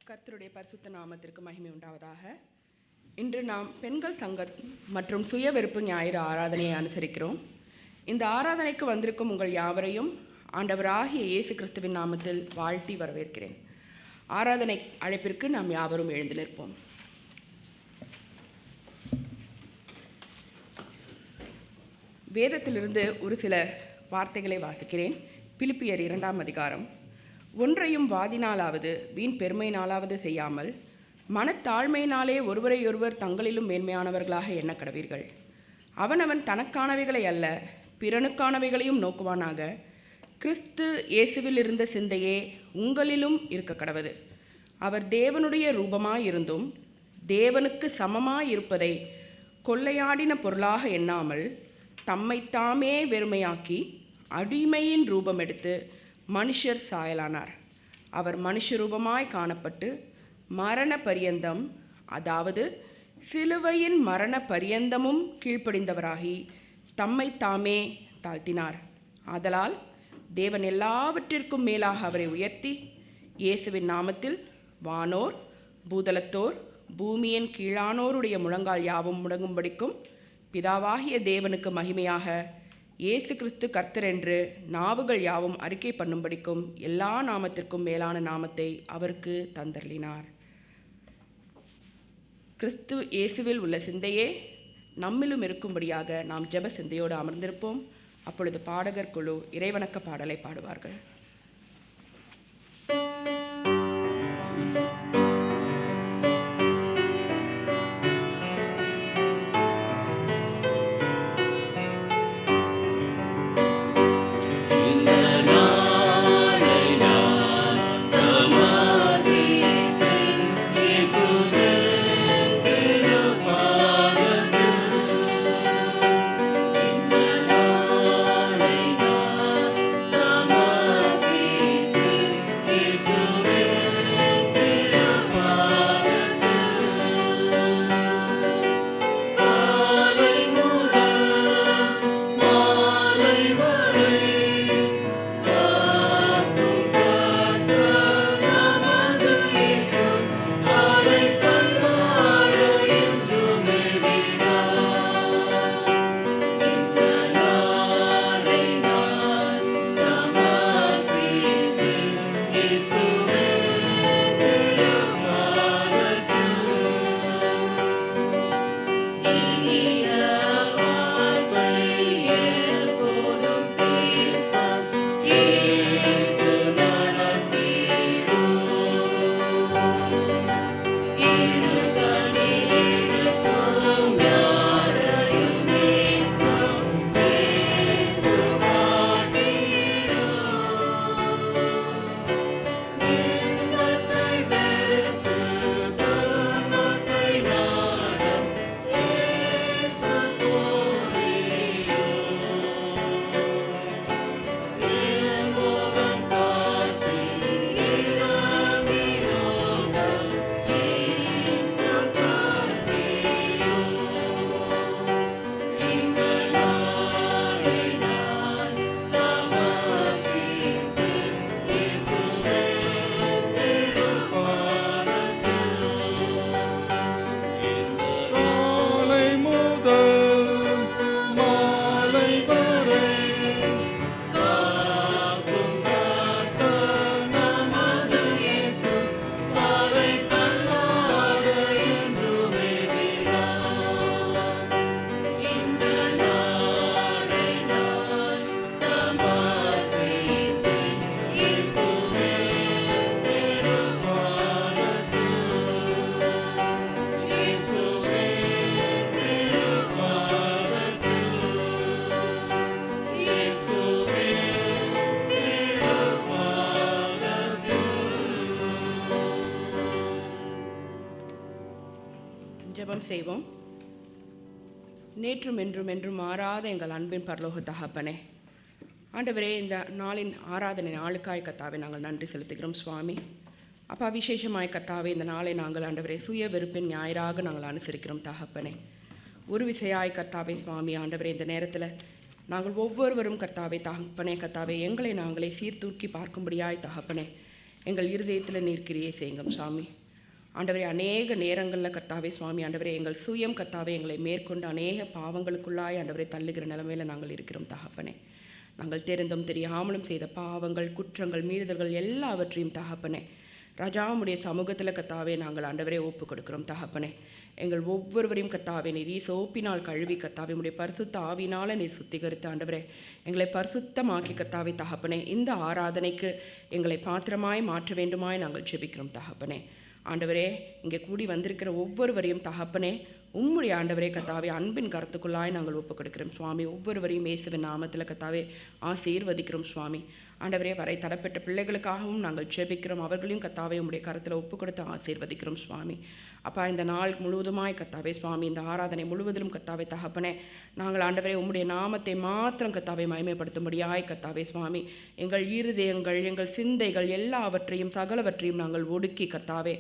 கர்த்தருடைய பரிசுத்த நாமத்திற்கு மகிமை உண்டாவதாக. இன்று நாம் பெண்கள் சங்கம் மற்றும் சுய வெறுப்பு ஞாயிறு ஆராதனையை அனுசரிக்கிறோம். இந்த ஆராதனைக்கு வந்திருக்கும் உங்கள் யாவரையும் ஆண்டவராகிய இயேசு கிறிஸ்துவின் நாமத்தில் வாழ்த்தி வரவேற்கிறேன். ஆராதனை அழைப்பிற்கு நாம் யாவரும் எழுந்து நிற்போம். வேதத்திலிருந்து ஒரு சில வார்த்தைகளை வாசிக்கிறேன். பிலிப்பியர் 2ஆம் அதிகாரம். ஒன்றையும் வாதினாலாவது வீண் பெருமையினாலாவது செய்யாமல் மனத்தாழ்மையினாலே ஒருவரையொருவர் தங்களிலும் மேன்மையானவர்களாக எண்ண கடவீர்கள். அவனவன் தனக்கானவைகளை அல்ல பிறனுக்கானவைகளையும் நோக்குவானாக. கிறிஸ்து இயேசுவில் இருந்த சிந்தையே உங்களிலும் இருக்க கடவது. அவர் தேவனுடைய ரூபமாயிருந்தும் தேவனுக்கு சமமாயிருப்பதை கொள்ளையாடின பொருளாக எண்ணாமல் தம்மைத்தாமே வெறுமையாக்கி அடிமையின் ரூபம் எடுத்து மனுஷர் சாயலானார். அவர் மனுஷ ரூபமாய் காணப்பட்டு மரண பரியந்தம், அதாவது சிலுவையின் மரண பரியந்தமும் கீழ்ப்படிந்தவராகி தம்மை தாமே தாழ்த்தினார். ஆதலால் தேவன் எல்லாவற்றிற்கும் மேலாக அவரை உயர்த்தி இயேசுவின் நாமத்தில் வானோர் பூதலத்தோர் பூமியின் கீழானோருடைய முழங்கால் யாவும் முடங்கும்படிக்கும் பிதாவாகிய தேவனுக்கு மகிமையாக இயேசு கிறிஸ்து கர்த்தர் என்று நாவுகள் யாவும் அறிக்கை பண்ணும்படிக்கும் எல்லா நாமத்திற்கும் மேலான நாமத்தை அவருக்கு தந்தருளினார். கிறிஸ்து இயேசுவில் உள்ள சிந்தையே நம்மிலும் இருக்கும்படியாக நாம் ஜெப சிந்தையோடு அமர்ந்திருப்போம். அப்பொழுது பாடகர் குழு இறைவணக்க பாடலை பாடுவார்கள். ஜெபம் செய்வோம். நேற்றும் என்றும் என்றும் மாறாத எங்கள் அன்பின் பரலோக தகப்பனே, ஆண்டவரே, இந்த நாளின் ஆராதனை நாளுக்காய் கத்தாவே நாங்கள் நன்றி செலுத்துகிறோம் சுவாமி. அப்பா, விசேஷமாய் கத்தாவே இந்த நாளை நாங்கள் ஆண்டவரே சுய வெறுப்பின் ஞாயிறாக நாங்கள் அனுசரிக்கிறோம் தகப்பனே. ஒரு விசையாய் கத்தாவே சுவாமி, ஆண்டவரே, இந்த நேரத்தில் நாங்கள் ஒவ்வொருவரும் கர்த்தாவே தகப்பனே, கர்த்தாவே எங்களை நாங்களே சீர்தூக்கி பார்க்கும்படியாய் தகப்பனே எங்கள் இருதயத்தில் நீர் கிரியை செய்யுங்க சுவாமி. ஆண்டவரே, அநேக நேரங்களில் கர்த்தாவே சுவாமி ஆண்டவரே, எங்கள் சுயம் கர்த்தாவே எங்களை மேற்கொண்டு அநேக பாவங்களுக்குள்ளாய் ஆண்டவரே தள்ளுகிற நிலைமையில் நாங்கள் இருக்கிறோம் தகப்பனே. நாங்கள் தெரிந்தும் தெரியாமலும் செய்த பாவங்கள், குற்றங்கள், மீறுதல்கள் எல்லாவற்றையும் தகப்பனே ராஜாவுடைய சமூகத்தில் கர்த்தாவே நாங்கள் ஆண்டவரே ஒப்பு கொடுக்கிறோம் தகப்பனே. எங்கள் ஒவ்வொருவரையும் கர்த்தாவே நீர் சோப்பினால் கழுவி கர்த்தாவே உடைய பரிசுத்த ஆவினால் நீர் சுத்திகரித்து ஆண்டவரே எங்களை பரிசுத்தமாக்கி கர்த்தாவே தகப்பனே இந்த ஆராதனைக்கு எங்களை பாத்திரமாய் மாற்ற வேண்டுமாய் நாங்கள் ஜெபிக்கிறோம் தகப்பனே. ஆண்டவரே, இங்கே கூடி வந்திருக்கிற ஒவ்வொருவரையும் தகப்பனே உம்முடைய ஆண்டவரே கர்த்தாவே அன்பின் கருத்துக்குள்ளாய் நாங்கள் ஒப்பு கொடுக்கிறோம் சுவாமி. ஒவ்வொருவரையும் இயேசுவின் நாமத்தில் கர்த்தாவே ஆசீர்வதிக்கிறோம் சுவாமி. ஆண்டவரே, வரை தடப்பட்ட பிள்ளைகளுக்காகவும் நாங்கள் ஜெபிக்கிறோம். அவர்களையும் கர்த்தாவே உம்முடைய கருத்தில் ஒப்பு கொடுத்து ஆசீர்வதிக்கிறோம் சுவாமி. அப்பா, இந்த நாள் முழுவதுமாய் கர்த்தாவே சுவாமி இந்த ஆராதனை முழுவதிலும் கர்த்தாவே தகப்பனே நாங்கள் ஆண்டவரே உம்முடைய நாமத்தை மாத்திரம் கர்த்தாவே மகிமைப்படுத்தும்படியாய் கர்த்தாவே சுவாமி எங்கள் இருதயங்கள், எங்கள் சிந்தைகள் எல்லாவற்றையும் சகலவற்றையும் நாங்கள் ஒடுக்கி கர்த்தாவே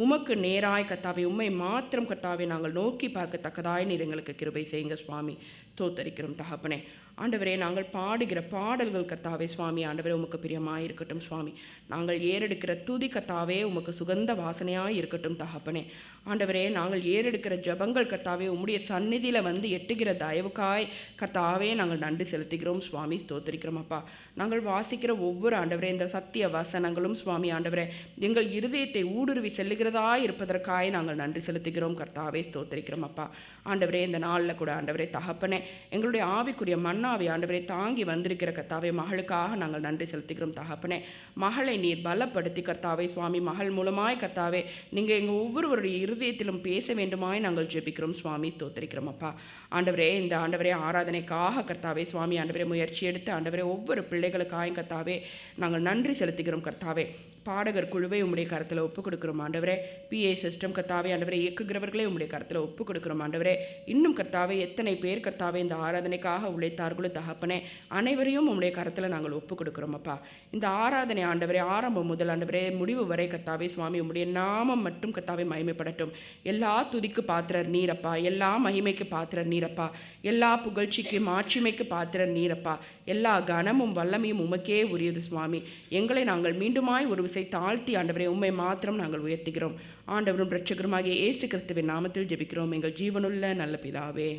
உமக்கு நேராய் கர்த்தாவே உம்மை மாத்திரம் கர்த்தாவே நாங்கள் நோக்கி பார்க்கத்தக்கதாய் நீர் எங்களுக்கு கிருபை செய்யுங்க சுவாமி. தோத்தரிக்கிறோம் தகப்பனே. ஆண்டவரே, நாங்கள் பாடுகிற பாடல்கள் கர்த்தாவே சுவாமி ஆண்டவரே உமக்கு பிரியமாய் இருக்கட்டும் சுவாமி. நாங்கள் ஏறெடுக்கிற துதி கர்த்தாவே உமக்கு சுகந்த வாசனையாய் இருக்கட்டும் தகப்பனே. ஆண்டவரே, நாங்கள் ஏறெடுக்கிற ஜபங்கள் கர்த்தாவே உம்முடைய சந்நிதியில் வந்து எட்டுகிற தயவுக்காய் கர்த்தாவே நாங்கள் நன்றி செலுத்துகிறோம் சுவாமி. ஸ்தோத்திரிக்கிறோம் அப்பா. நாங்கள் வாசிக்கிற ஒவ்வொரு ஆண்டவரே இந்த சத்திய வசனங்களும் சுவாமி ஆண்டவரே எங்கள் இருதயத்தை ஊடுருவி செல்லுகிறதாய் இருப்பதற்காய் நாங்கள் நன்றி செலுத்துகிறோம் கர்த்தாவே. ஸ்தோத்திரிக்கிறோம் அப்பா. ஆண்டவரே, இந்த நாளில் கூட ஆண்டவரே தகப்பனே எங்களுடைய ஆவிக்குரிய மன்னாவை ஆண்டவரை தாங்கி வந்திருக்கிற கர்த்தாவே மகளுக்காக நாங்கள் நன்றி செலுத்துகிறோம் தகப்பனே. மகளை நீர் பலப்படுத்தி கர்த்தாவே சுவாமி மகள் மூலமாய் கர்த்தாவே நீங்கள் எங்கள் ஒவ்வொருவருடைய இருதயத்திலும் பேச வேண்டுமாய் நாங்கள் ஜெபிக்கிறோம் சுவாமி. ஸ்தோத்திரிக்கிறோம் அப்பா. ஆண்டவரே, இந்த ஆண்டவரே ஆராதனைக்காக கர்த்தாவே சுவாமி ஆண்டவரே முயற்சி எடுத்து ஆண்டவரே ஒவ்வொரு பிள்ளைகளுக்காயும் கர்த்தாவே நாங்கள் நன்றி செலுத்துகிறோம் கர்த்தாவே. பாடகர் குழுவை உம்முடைய கருத்தில் ஒப்பு கொடுக்குறோம் ஆண்டவரே. PA சிஸ்டம் கர்த்தாவே ஆண்டவரே இயக்குகிறவர்களே உம்முடைய கருத்தில் ஒப்பு கொடுக்குறோம் ஆண்டவரே. இன்னும் கர்த்தாவே எத்தனை பேர் கர்த்தாவே இந்த ஆராதனைக்காக உழைத்தார்களோ தகப்பனே அனைவரையும் உம்முடைய கருத்தில் நாங்கள் ஒப்பு கொடுக்குறோம் அப்பா. இந்த ஆராதனை ஆண்டவரே ஆரம்பம் முதல் ஆண்டவரே முடிவு வரை கர்த்தாவே சுவாமி உம்முடைய நாமம் மட்டும் கர்த்தாவே மகிமைப்படட்டும். எல்லா துதிக்கு பாத்திரர் நீரப்பா, எல்லா மகிமைக்கு பாத்திரர் நீரப்பா, எல்லா புகழ்ச்சிக்கு மாட்சிமைக்கு பாத்திரர் நீரப்பா. எல்லா கனமும் வல்லமையும் உமக்கே உரியது சுவாமி. எங்களை நாங்கள் மீண்டுமாய் ஒரு தாழ்த்தி ஆண்டவரே உம்மை மாத்திரம் நாங்கள் உயர்த்துகிறோம். ஆண்டவரும் இரட்சகருமாகிய இயேசு கிறிஸ்துவின் நாமத்தில் ஜெபிக்கிறோம் எங்கள் ஜீவனுள்ள நல்ல பிதாவே.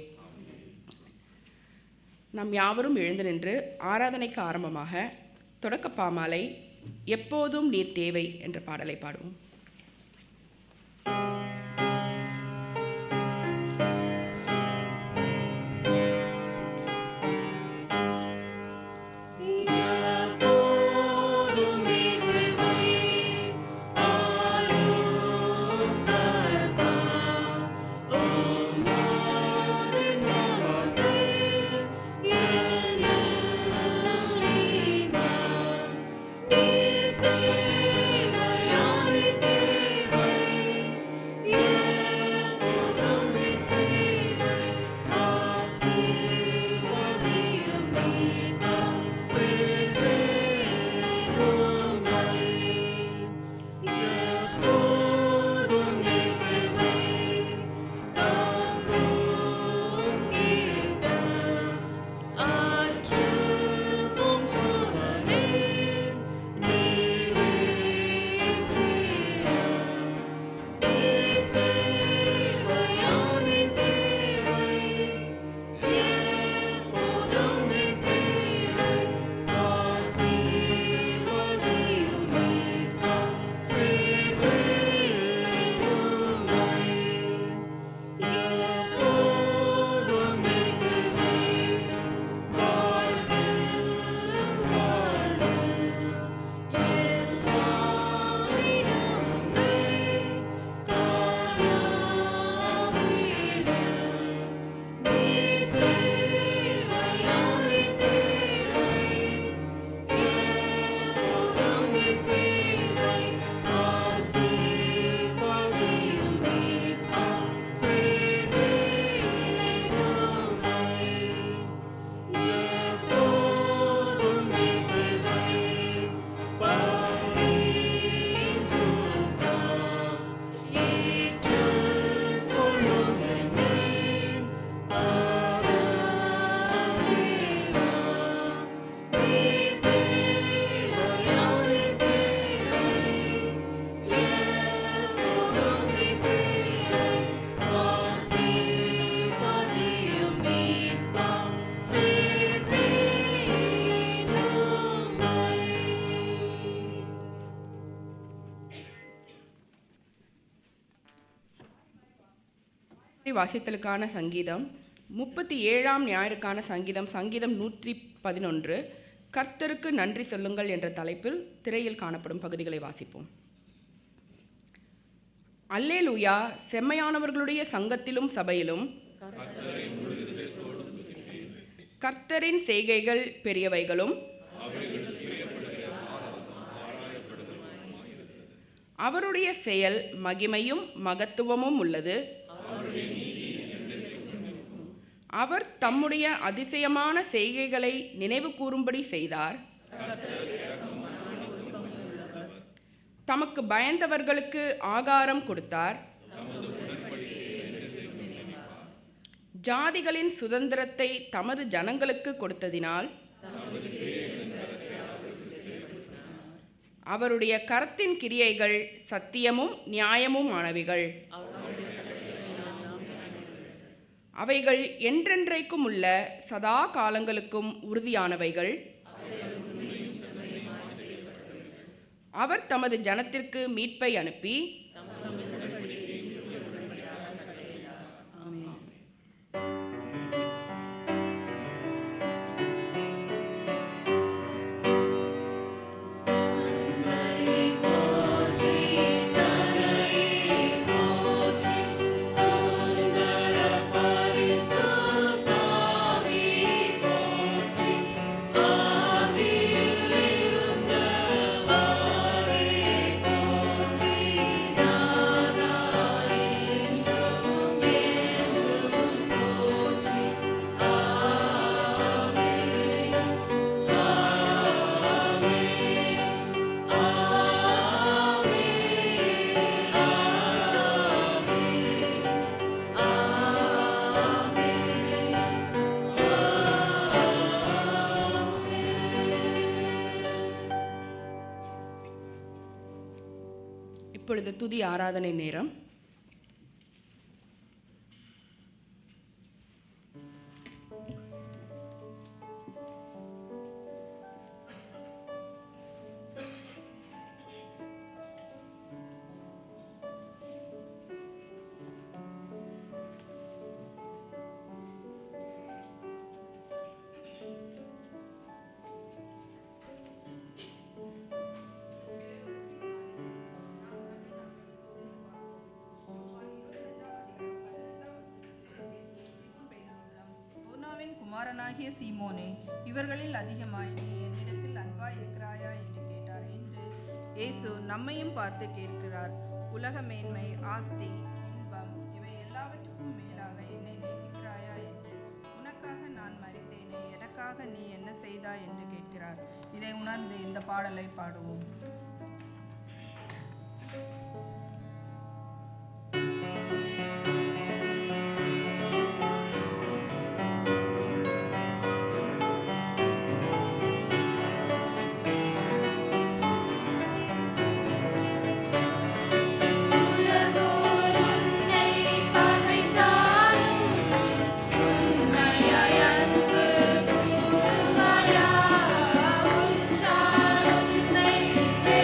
நாம் யாவரும் எழுந்து நின்று ஆராதனைக்கு ஆரம்பமாக தொடக்க பாமாலை எப்போதும் நீர் தேவை என்ற பாடலை பாடுவோம். Thank you. வாசித்தலுக்கான சங்கீதம் 37ஆம் ஞாயிறுக்கான சங்கீதம் 111 கர்த்தருக்கு நன்றி சொல்லுங்கள் என்ற தலைப்பில் திரையில் காணப்படும் பகுதிகளை வாசிப்போம். அல்லேலூயா, செம்மையானவர்களுடைய சங்கத்திலும் சபையிலும் கர்த்தரின் செய்கைகள் பெரியவைகளும் அவருடைய செயல் மகிமையும் மகத்துவமும் உள்ளது. அவர் தம்முடைய அதிசயமான செய்கைகளை நினைவு கூறும்படி செய்தார். தமக்கு பயந்தவர்களுக்கு ஆகாரம் கொடுத்தார். ஜாதிகளின் சுதந்திரத்தை தமது ஜனங்களுக்கு கொடுத்ததினால் அவருடைய கரத்தின் கிரியைகள் சத்தியமும் நியாயமும் ஆனவைகள். அவைகள் என்றென்றைக்கும் உள்ள சதா காலங்களுக்கும் உறுதியானவைகள். அவர் தமது ஜனத்திற்கு மீட்பை அனுப்பி இப்பொழுது துதி ஆராதனை நேரம். குமாரனாகிய சீமோனே, இவர்களில் அதிகமாய் நீ என்னிடத்தில் அன்பாய் இருக்கிறாயா என்று கேட்டார். என்று இயேசு நம்மையும் பார்த்து கேட்கிறார். உலக மேன்மை, ஆஸ்தி, இன்பம் இவை எல்லாவற்றுக்கும் மேலாக என்னை நேசிக்கிறாயா என்று. உனக்காக நான் மரித்தேனே, எனக்காக நீ என்ன செய்தாய் என்று கேட்கிறார். இதை உணர்ந்து இந்த பாடலை பாடுவோம். Hey!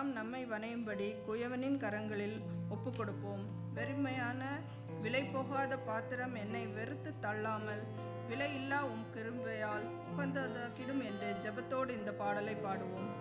நாம் நம்மை வணையும்படி குயவனின் கரங்களில் ஒப்பு கொடுப்போம். வெறுமையான விலை போகாத பாத்திரம் என்னை வெறுத்து தள்ளாமல் விலையில்லா உம் கிருபையால் உகந்ததாக்கிடும் என்று ஜெபத்தோடு இந்த பாடலை பாடுவோம்.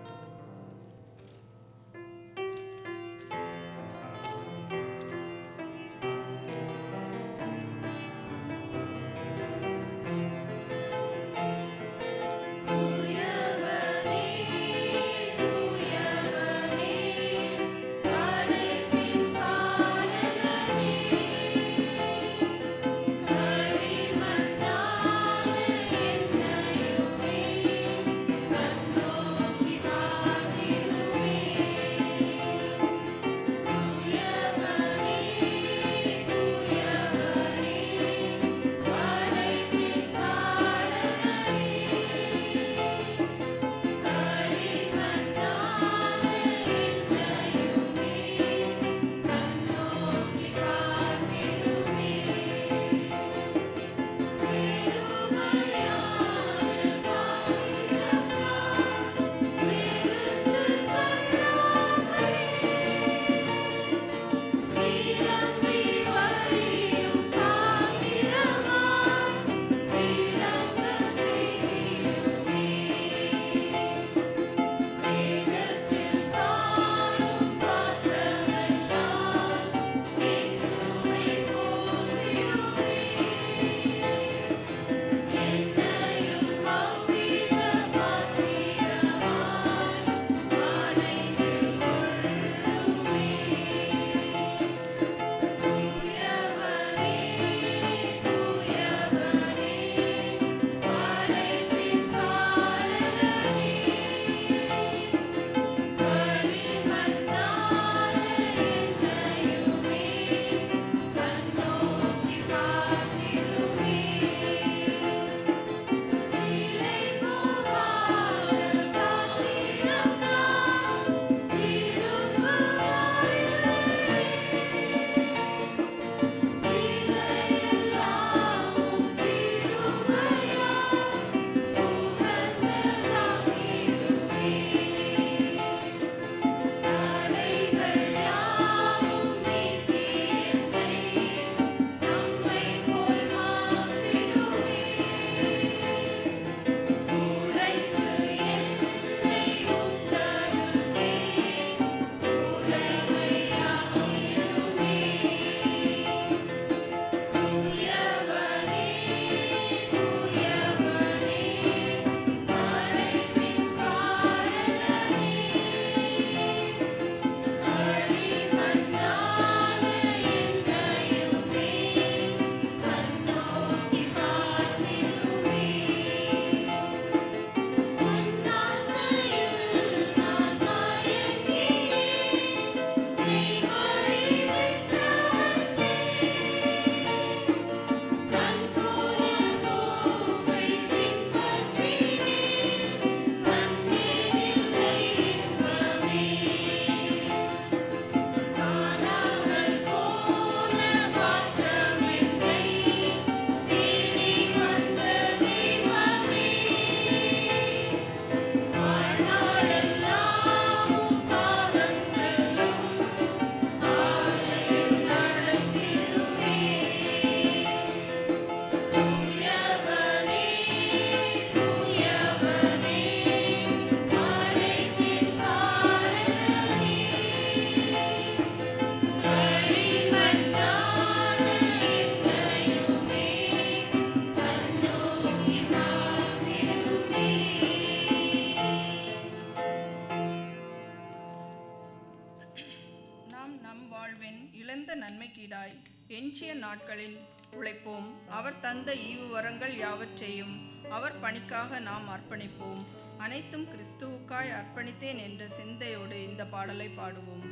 இழந்த நன்மைக்கீடாய் எஞ்சிய நாட்களில் உழைப்போம். அவர் தந்த ஈவு வரங்கள் யாவற்றையும் அவர் பணிக்காக நாம் அர்ப்பணிப்போம். அனைத்தும் கிறிஸ்துவுக்காய் அர்ப்பணித்தேன் என்ற சிந்தையோடு இந்த பாடலை பாடுவோம்.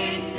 என்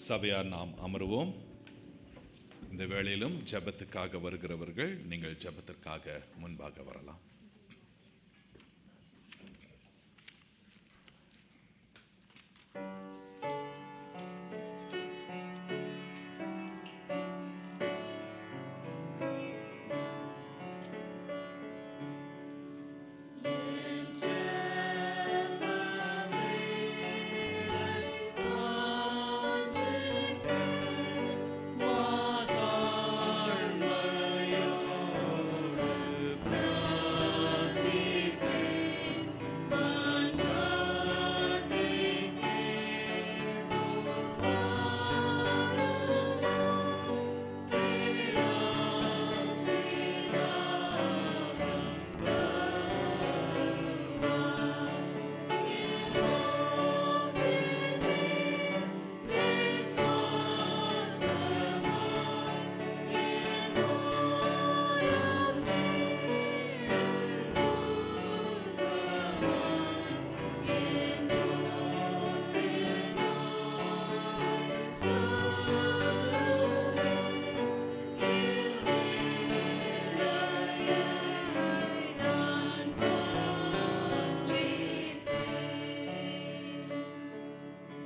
சபையார் நாம் அமருவோம். இந்த வேளையிலும் ஜெபத்துக்காக வருகிறவர்கள் நீங்கள் ஜெபத்திற்காக முன்பாக வரலாம்.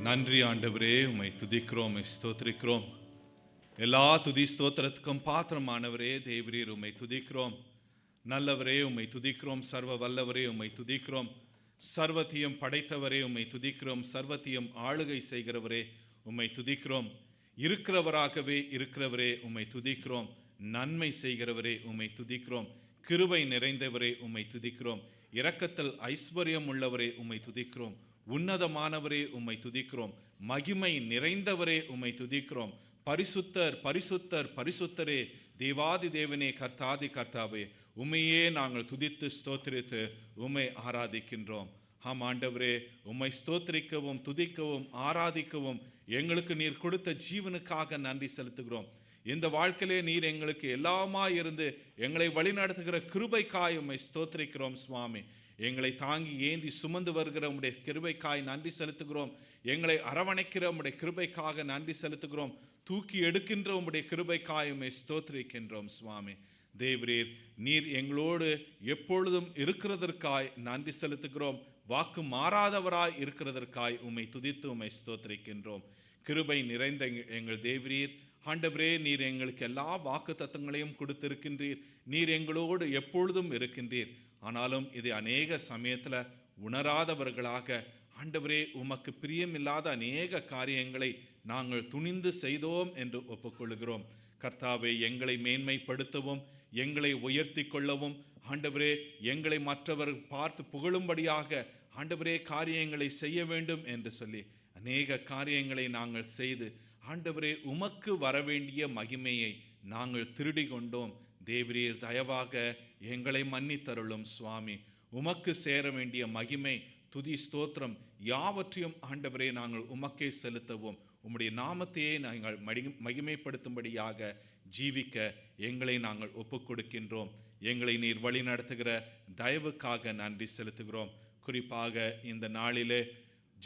நன்றி ஆண்டவரே, உம்மை துதிக்கிறோம், ஸ்தோத்திரிக்கிறோம். எல்லா துதி ஸ்தோத்திரத்துக்கும் பாத்திரமானவரே தேவரீர், உம்மை துதிக்கிறோம். நல்லவரே உம்மை துதிக்கிறோம். சர்வ வல்லவரே உம்மை துதிக்கிறோம். சர்வத்தையும் படைத்தவரே உம்மை துதிக்கிறோம். சர்வத்தையும் ஆளுகை செய்கிறவரே உம்மை துதிக்கிறோம். இருக்கிறவராகவே இருக்கிறவரே உம்மை துதிக்கிறோம். நன்மை செய்கிறவரே உம்மை துதிக்கிறோம். கிருபை நிறைந்தவரே உம்மை துதிக்கிறோம். இரக்கத்தில் ஐஸ்வர்யம் உள்ளவரே உம்மை துதிக்கிறோம். உன்னதமானவரே உம்மை துதிக்கிறோம். மகிமை நிறைந்தவரே உம்மை துதிக்கிறோம். பரிசுத்தர் பரிசுத்தர் பரிசுத்தரே, தேவாதி தேவனே, கர்த்தாதி கர்த்தாவே, உம்மையே நாங்கள் துதித்து ஸ்தோத்திரித்து உம்மை ஆராதிக்கின்றோம். ஆம் ஆண்டவரே, உம்மை ஸ்தோத்திரிக்கவும் துதிக்கவும் ஆராதிக்கவும் எங்களுக்கு நீர் கொடுத்த ஜீவனுக்காக நன்றி செலுத்துகிறோம். இந்த வாழ்க்கையிலே நீர் எங்களுக்கு எல்லாமா இருந்து எங்களை வழிநடத்துகிற கிருபைக்காய் உம்மை ஸ்தோத்திரிக்கிறோம் சுவாமி. எங்களை தாங்கி ஏந்தி சுமந்து வருகிற உம்முடைய கிருபைக்காய் நன்றி செலுத்துகிறோம். எங்களை அரவணைக்கிற உம்முடைய கிருபைக்காக நன்றி செலுத்துகிறோம். தூக்கி எடுக்கின்ற உம்முடைய கிருபைக்காய் உம்மை ஸ்தோத்திரிக்கின்றோம் சுவாமி. தேவரீர், நீர் எங்களோடு எப்பொழுதும் இருக்கிறதற்காய் நன்றி செலுத்துகிறோம். வாக்கு மாறாதவராய் இருக்கிறதற்காய் உம்மை துதித்து உம்மை ஸ்தோத்திரிக்கின்றோம். கிருபை நிறைந்த எங்கள் தேவரீர், ஆண்டவரே, நீர் எங்களுக்கு எல்லா வாக்கு தத்தங்களையும் கொடுத்திருக்கின்றீர். நீர் எங்களோடு எப்பொழுதும் இருக்கின்றீர். ஆனாலும் இது அநேக சமயத்தில் உணராதவர்களாக ஆண்டவரே, உமக்கு பிரியமில்லாத அநேக காரியங்களை நாங்கள் துணிந்து செய்தோம் என்று ஒப்புக்கொள்கிறோம். கர்த்தாவே, எங்களை மேன்மைப்படுத்தவும் எங்களை உயர்த்தி கொள்ளவும் ஆண்டவரே, எங்களை மற்றவர் பார்த்து புகழும்படியாக ஆண்டவரே காரியங்களை செய்ய வேண்டும் என்று சொல்லி அநேக காரியங்களை நாங்கள் செய்து ஆண்டவரே, உமக்கு வரவேண்டிய மகிமையை நாங்கள் திருடி கொண்டோம். தேவரீர், தயவாக எங்களை மன்னித்தருளும் சுவாமி. உமக்கு சேர வேண்டிய மகிமை, துதி, ஸ்தோத்திரம் யாவற்றையும் ஆண்டவரே நாங்கள் உமக்கே செலுத்தவும் உம்முடைய நாமத்தையே நாங்கள் மகிமைப்படுத்தும்படியாக ஜீவிக்க எங்களை நாங்கள் ஒப்புக்கொடுக்கின்றோம். எங்களை நீர் வழி நடத்துகிற தயவுக்காக நன்றி செலுத்துகிறோம். குறிப்பாக இந்த நாளிலே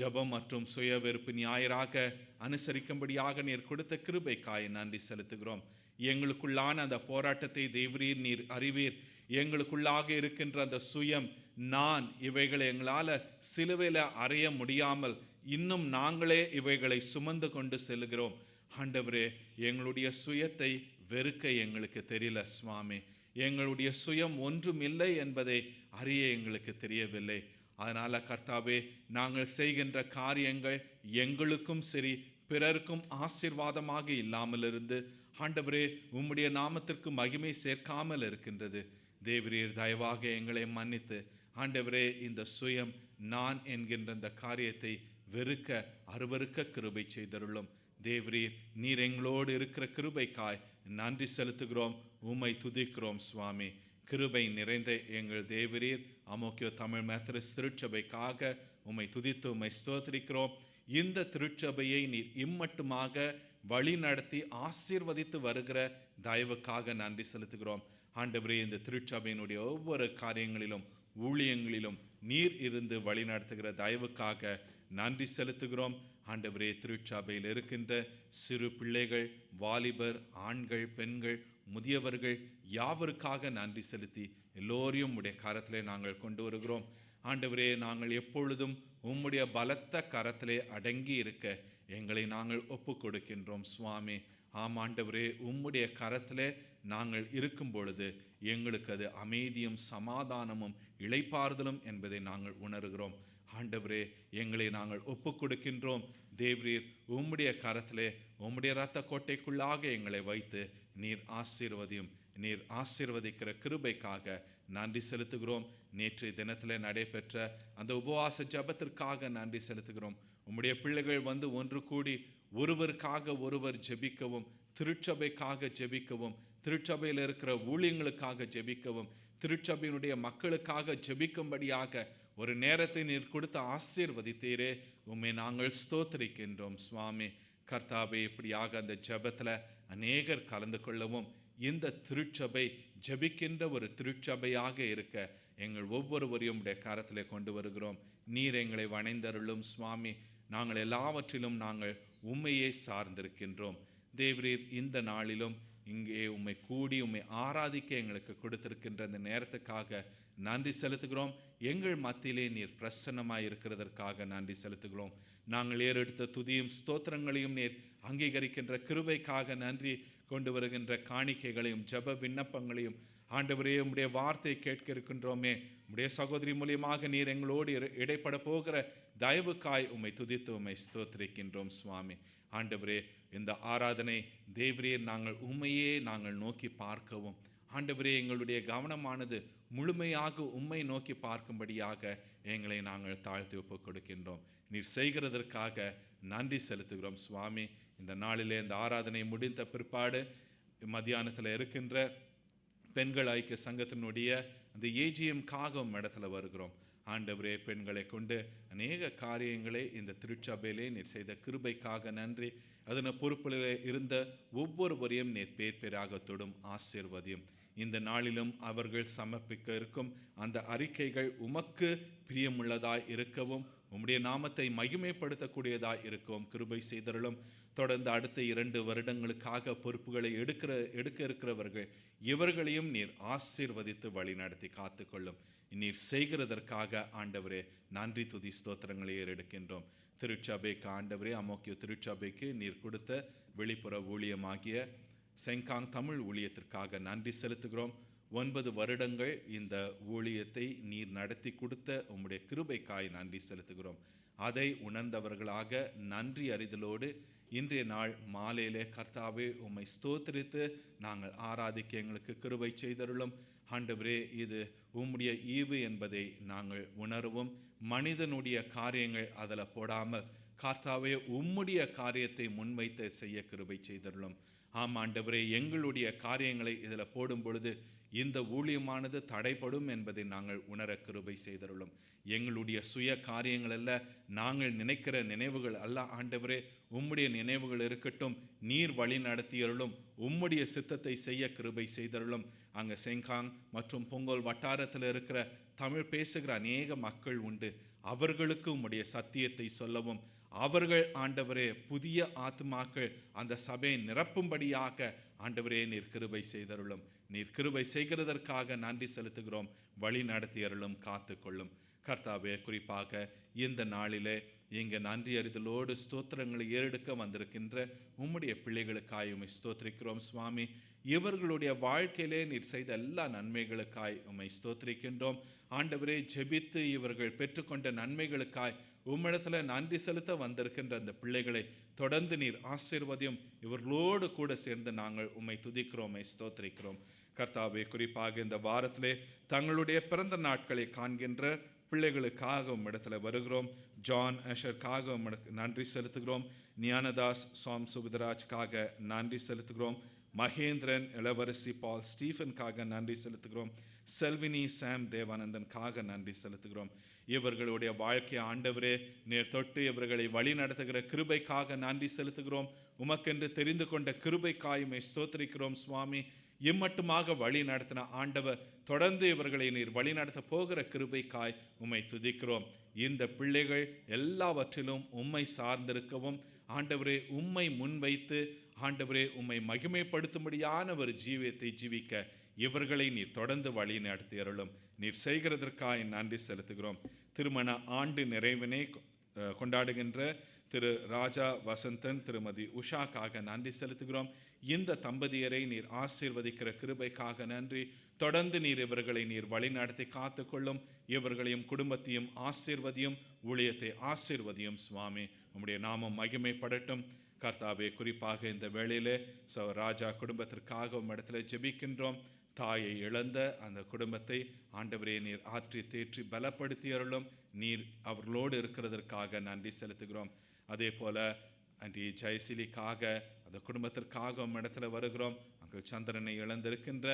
ஜபம் மற்றும் சுய வெறுப்பு ஞாயிறாக அனுசரிக்கும்படியாக நீர் கொடுத்த கிருபைக்காய் நன்றி செலுத்துகிறோம். எங்களுக்குள்ளான அந்த போராட்டத்தை தேவரீர் நீர் அறிவீர். எங்களுக்குள்ளாக இருக்கின்ற அந்த சுயம், நான், இவைகளை எங்களால் சிலுவையில் அறைய முடியாமல் இன்னும் நாங்களே இவைகளை சுமந்து கொண்டு செல்கிறோம். ஆண்டவரே, எங்களுடைய சுயத்தை வெறுக்க எங்களுக்கு தெரியல சுவாமி. எங்களுடைய சுயம் ஒன்றுமில்லை என்பதை அறிய எங்களுக்கு தெரியவில்லை. அதனால் கர்த்தாவே, நாங்கள் செய்கின்ற காரியங்கள் எங்களுக்கும் சரி பிறருக்கும் ஆசீர்வாதமாக இல்லாமல் இருந்து ஆண்டவரே, உம்முடைய நாமத்திற்கு மகிமை சேர்க்காமல் இருக்கின்றது. தேவரீர், தயவாக எங்களை மன்னித்து ஆண்டவரே, இந்த சுயம், நான் என்கின்ற இந்த காரியத்தை வெறுக்க அருவருக்க கிருபை செய்தருளும். தேவரீர், நீர் எங்களோடு இருக்கிற கிருபைக்காய் நன்றி செலுத்துகிறோம். உம்மை துதிக்கிறோம் சுவாமி. கிருபை நிறைந்த எங்கள் தேவரீர், அமோக்கியோ தமிழ் மெத்தடிஸ்ட் திருச்சபைக்காக உம்மை துதித்து உம்மை ஸ்தோத்திரிக்கிறோம். இந்த திருச்சபையை நீர் இம்மட்டுமாக வழி நடத்தி ஆசீர்வதித்து வருகிற தயவுக்காக நன்றி செலுத்துகிறோம். ஆண்டவரே, இந்த திருச்சபையினுடைய ஒவ்வொரு காரியங்களிலும் ஊழியங்களிலும் நீர் இருந்து வழி நடத்துகிற தயவுக்காக நன்றி செலுத்துகிறோம். ஆண்டவரே, திருச்சபையில் இருக்கின்ற சிறு பிள்ளைகள், வாலிபர், ஆண்கள், பெண்கள், முதியவர்கள் யாவருக்காக நன்றி செலுத்தி எல்லோரையும் உம்முடைய கரத்திலே நாங்கள் கொண்டு வருகிறோம். ஆண்டவரே, நாங்கள் எப்பொழுதும் உம்முடைய பலத்த கரத்திலே அடங்கி இருக்க எங்களை நாங்கள் ஒப்பு கொடுக்கின்றோம் சுவாமி. ஆம் ஆண்டவரே, உம்முடைய கரத்திலே நாங்கள் இருக்கும் பொழுது எங்களுக்கு அது அமைதியும் சமாதானமும் இளைப்பாறுதலும் என்பதை நாங்கள் உணர்கிறோம். ஆண்டவரே, எங்களை நாங்கள் ஒப்பு கொடுக்கின்றோம். தேவரீர் உம்முடைய கரத்திலே உம்முடைய இரத்த கோட்டைக்குள்ளாக எங்களை வைத்து நீர் ஆசீர்வதியும். நீர் ஆசீர்வதிக்கிற கிருபைக்காக நன்றி செலுத்துகிறோம். நேற்றைய தினத்தில் நடைபெற்ற அந்த உபவாச ஜபத்திற்காக நன்றி செலுத்துகிறோம். உம்முடைய பிள்ளைகள் வந்து ஒன்று கூடி ஒருவருக்காக ஒருவர் ஜெபிக்கவும், திருச்சபைக்காக ஜெபிக்கவும், திருச்சபையில் இருக்கிற ஊழியங்களுக்காக ஜெபிக்கவும், திருச்சபையினுடைய மக்களுக்காக ஜெபிக்கும்படியாக ஒரு நேரத்தை நீர் கொடுத்து ஆசீர்வதித்தீரே, உம்மை நாங்கள் ஸ்தோத்திரிக்கின்றோம் சுவாமி. கர்த்தாவே, இப்படியாக அந்த ஜெபத்தில் அநேகர் கலந்து கொள்ளவும், இந்த திருச்சபை ஜெபிக்கின்ற ஒரு திருச்சபையாக இருக்க எங்கள் ஒவ்வொருவரையும் உடைய கரத்திலே கொண்டு வருகிறோம். நீர் எங்களை வணைந்தருளும் சுவாமி. நாங்கள் எல்லாவற்றிலும் நாங்கள் உம்மையே சார்ந்திருக்கின்றோம். தேவரீர் இந்த நாளிலும் இங்கே உம்மை கூடி உம்மை ஆராதிக்க எங்களுக்கு கொடுத்திருக்கின்ற அந்த நேரத்துக்காக நன்றி செலுத்துகிறோம். எங்கள் மத்தியிலே நீர் பிரசன்னமாய் இருக்கிறதற்காக நன்றி செலுத்துகிறோம். நாங்கள் ஏறெடுத்த துதியும் ஸ்தோத்திரங்களையும் நீர் அங்கீகரிக்கின்ற கிருபைக்காக நன்றி. கொண்டு வருகின்ற காணிக்கைகளையும் ஜெப விண்ணப்பங்களையும் ஆண்டவரே, உம்முடைய வார்த்தை கேட்க இருக்கின்றோமே, உம்முடைய சகோதரி மூலியமாக நீர் எங்களோடு இடைப்பட போகிற தயவுக்காய் உம்மை துதித்து உம்மை ஸ்தோத்திரிக்கின்றோம் சுவாமி. ஆண்டவரே, இந்த ஆராதனை தேவரீர் நாங்கள் உம்மையே நாங்கள் நோக்கி பார்க்கவும், ஆண்டவரே எங்களுடைய கவனமானது முழுமையாக உம்மை நோக்கி பார்க்கும்படியாக எங்களை நாங்கள் தாழ்த்தி ஒப்பு கொடுக்கின்றோம். நீர் செய்கிறதற்காக நன்றி செலுத்துகிறோம் சுவாமி. இந்த நாளிலே இந்த ஆராதனை முடிந்த பிற்பாடு மத்தியானத்தில் இருக்கின்ற பெண்கள் ஐக்கிய சங்கத்தினுடைய அந்த ஏஜிஎம்காக இடத்துல வருகிறோம். ஆண்டவரே, பெண்களை கொண்டு அநேக காரியங்களை இந்த திருச்சபையிலே நீர் செய்த கிருபைக்காக நன்றி. அதன் பொறுப்பில் இருந்த ஒவ்வொருவரையும் நீர் பேர் பேராக தொடும் ஆசீர்வதியும். இந்த நாளிலும் அவர்கள் சமர்ப்பிக்க இருக்கும் அந்த அறிக்கைகள் உமக்கு பிரியமுள்ளதாய் இருக்கவும், உம்முடைய நாமத்தை மகிமைப்படுத்தக்கூடியதாய் இருக்கவும் கிருபை செய்தருளும். தொடர்ந்து அடுத்த 2 வருடங்களுக்காக பொறுப்புகளை எடுக்க இருக்கிறவர்கள் இவர்களையும் நீர் ஆசீர்வதித்து வழி நடத்தி காத்துக்கொள்ளும். நீர் செய்கிறதற்காக ஆண்டவரே நன்றி துதி ஸ்தோத்திரங்களை ஏறெடுக்கின்றோம். திருச்சபைக்கு ஆண்டவரே, அமோக்கிய திருச்சபைக்கு நீர் கொடுத்த வெளிப்புற ஊழியமாகிய செங்காங் தமிழ் ஊழியத்திற்காக நன்றி செலுத்துகிறோம். 9 வருடங்கள் இந்த ஊழியத்தை நீர் நடத்தி கொடுத்த உம்முடைய கிருபைக்காய் நன்றி செலுத்துகிறோம். அதை உணர்ந்தவர்களாக நன்றி அறிதலோடு இன்றைய நாள் மாலையிலே கர்த்தாவே உம்மை ஸ்தோத்திரித்து நாங்கள் ஆராதிக்க எங்களுக்கு கிருபை செய்தருளும். ஆண்டவரே, இது உம்முடைய ஈவு என்பதை நாங்கள் உணர்வும், மனிதனுடைய காரியங்கள் அதில் போடாமல் கர்த்தாவே உம்முடைய காரியத்தை முன்வைத்து செய்ய கிருபை செய்தருளும். ஆம் ஆண்டவரே, எங்களுடைய காரியங்களை இதில் போடும் பொழுது இந்த ஊழியமானது தடைப்படும் என்பதை நாங்கள் உணர கிருபை செய்தருளும். எங்களுடைய சுய காரியங்கள் அல்ல, நாங்கள் நினைக்கிற நினைவுகள் அல்ல ஆண்டவரே, உம்முடைய நினைவுகள் இருக்கட்டும். நீர் வழி நடத்தியருளும், உம்முடைய சித்தத்தை செய்ய கிருபை செய்தருளும். அங்கே செங்காங் மற்றும் பொங்கல் வட்டாரத்தில் இருக்கிற தமிழ் பேசுகிற அநேக மக்கள் உண்டு. அவர்களுக்கு உம்முடைய சத்தியத்தை சொல்லவும், அவர்கள் ஆண்டவரே புதிய ஆத்மாக்கள் அந்த சபையை நிரப்பும்படியாக ஆண்டவரே நீர் கிருபை செய்தருளும். நீர் கிருபை செய்கிறதற்காக நன்றி செலுத்துகிறோம். வழி நடத்தியருளும், காத்துக்கொள்ளும். கர்த்தாவே, குறிப்பாக இந்த நாளிலே இங்கே நன்றி அறிதலோடு ஸ்தோத்திரங்களை ஏறெடுக்க வந்திருக்கின்ற உம்முடைய பிள்ளைகளுக்காய் உம்மை ஸ்தோத்திரிக்கிறோம் சுவாமி. இவர்களுடைய வாழ்க்கையிலே நீர் செய்த எல்லா நன்மைகளுக்காய் உம்மை ஸ்தோத்திரிக்கின்றோம். ஆண்டவரே, ஜெபித்து இவர்கள் பெற்றுக்கொண்ட நன்மைகளுக்காய் உம்மிடத்தில் நன்றி செலுத்த வந்திருக்கின்ற அந்த பிள்ளைகளை தொடர்ந்து நீர் ஆசீர்வதியும். இவர்களோடு கூட சேர்ந்து நாங்கள் உம்மை துதிக்கிறோம், உம்மை ஸ்தோத்திரிக்கிறோம். கர்த்தாவே, குறிப்பாக இந்த வாரத்திலே தங்களுடைய பிறந்த நாட்களை காண்கின்ற பிள்ளைகளுக்காக உம்மிடத்தில் வருகிறோம். ஜான் அஷருக்காக உம்மிடக்கு நன்றி செலுத்துகிறோம். ஞானதாஸ் சாம் சுபதராஜ்காக நன்றி செலுத்துகிறோம். மகேந்திரன் இளவரசி பால் ஸ்டீஃபனுக்காக நன்றி செலுத்துகிறோம். செல்வினி சாம் தேவானந்தனுக்காக நன்றி செலுத்துகிறோம். இவர்களுடைய வாழ்க்கை ஆண்டவரே நேர் தொட்டு இவர்களை வழி நடத்துகிற கிருபைக்காக நன்றி செலுத்துகிறோம். உமக்கென்று தெரிந்து கொண்ட கிருபைக்காய் உம்மை ஸ்தோத்திரிக்கிறோம் சுவாமி. இம்மட்டுமாக வழி நடத்தின ஆண்டவர் தொடர்ந்து இவர்களை நீர் வழி நடத்த போகிற கிருபைக்காய் உம்மை துதிக்கிறோம். இந்த பிள்ளைகள் எல்லாவற்றிலும் உம்மை சார்ந்திருக்கவும் ஆண்டவரே உம்மை முன்வைத்து ஆண்டவரே உம்மை மகிமைப்படுத்தும்படியான ஒரு ஜீவியத்தை ஜீவிக்க இவர்களை நீர் தொடர்ந்து வழி நடத்தி அருளும். நீர் செய்கிறதற்காக நன்றி செலுத்துகிறோம். திருமண ஆண்டு நிறைவினை கொண்டாடுகின்ற திரு ராஜா வசந்தன், திருமதி உஷாக்காக நன்றி செலுத்துகிறோம். இந்த தம்பதியரை நீர் ஆசீர்வதிக்கிற கிருபைக்காக நன்றி. தொடர்ந்து நீர் இவர்களை நீர் வழி நடத்தி காத்துக்கொள்ளும். இவர்களையும் குடும்பத்தையும் ஆசீர்வதியும், ஊழியத்தை ஆசீர்வதியும் சுவாமி. உம்முடைய நாமம் மகிமைப்படட்டும் கர்த்தாவே. குறிப்பாக இந்த வேளையிலே ராஜா குடும்பத்திற்காக உம்மிடத்துல ஜெபிக்கின்றோம். தாயை இழந்த அந்த குடும்பத்தை ஆண்டவரே நீர் ஆற்றி தேற்றி பலப்படுத்தி அருளும். நீர் அவர்களோடு இருக்கிறதற்காக நன்றி செலுத்துகிறோம். அதே போல ஆண்டி ஜெயசிலிக்காக அந்த குடும்பத்திற்காக இடத்துல வருகிறோம். அங்கு சந்திரனை இழந்திருக்கின்ற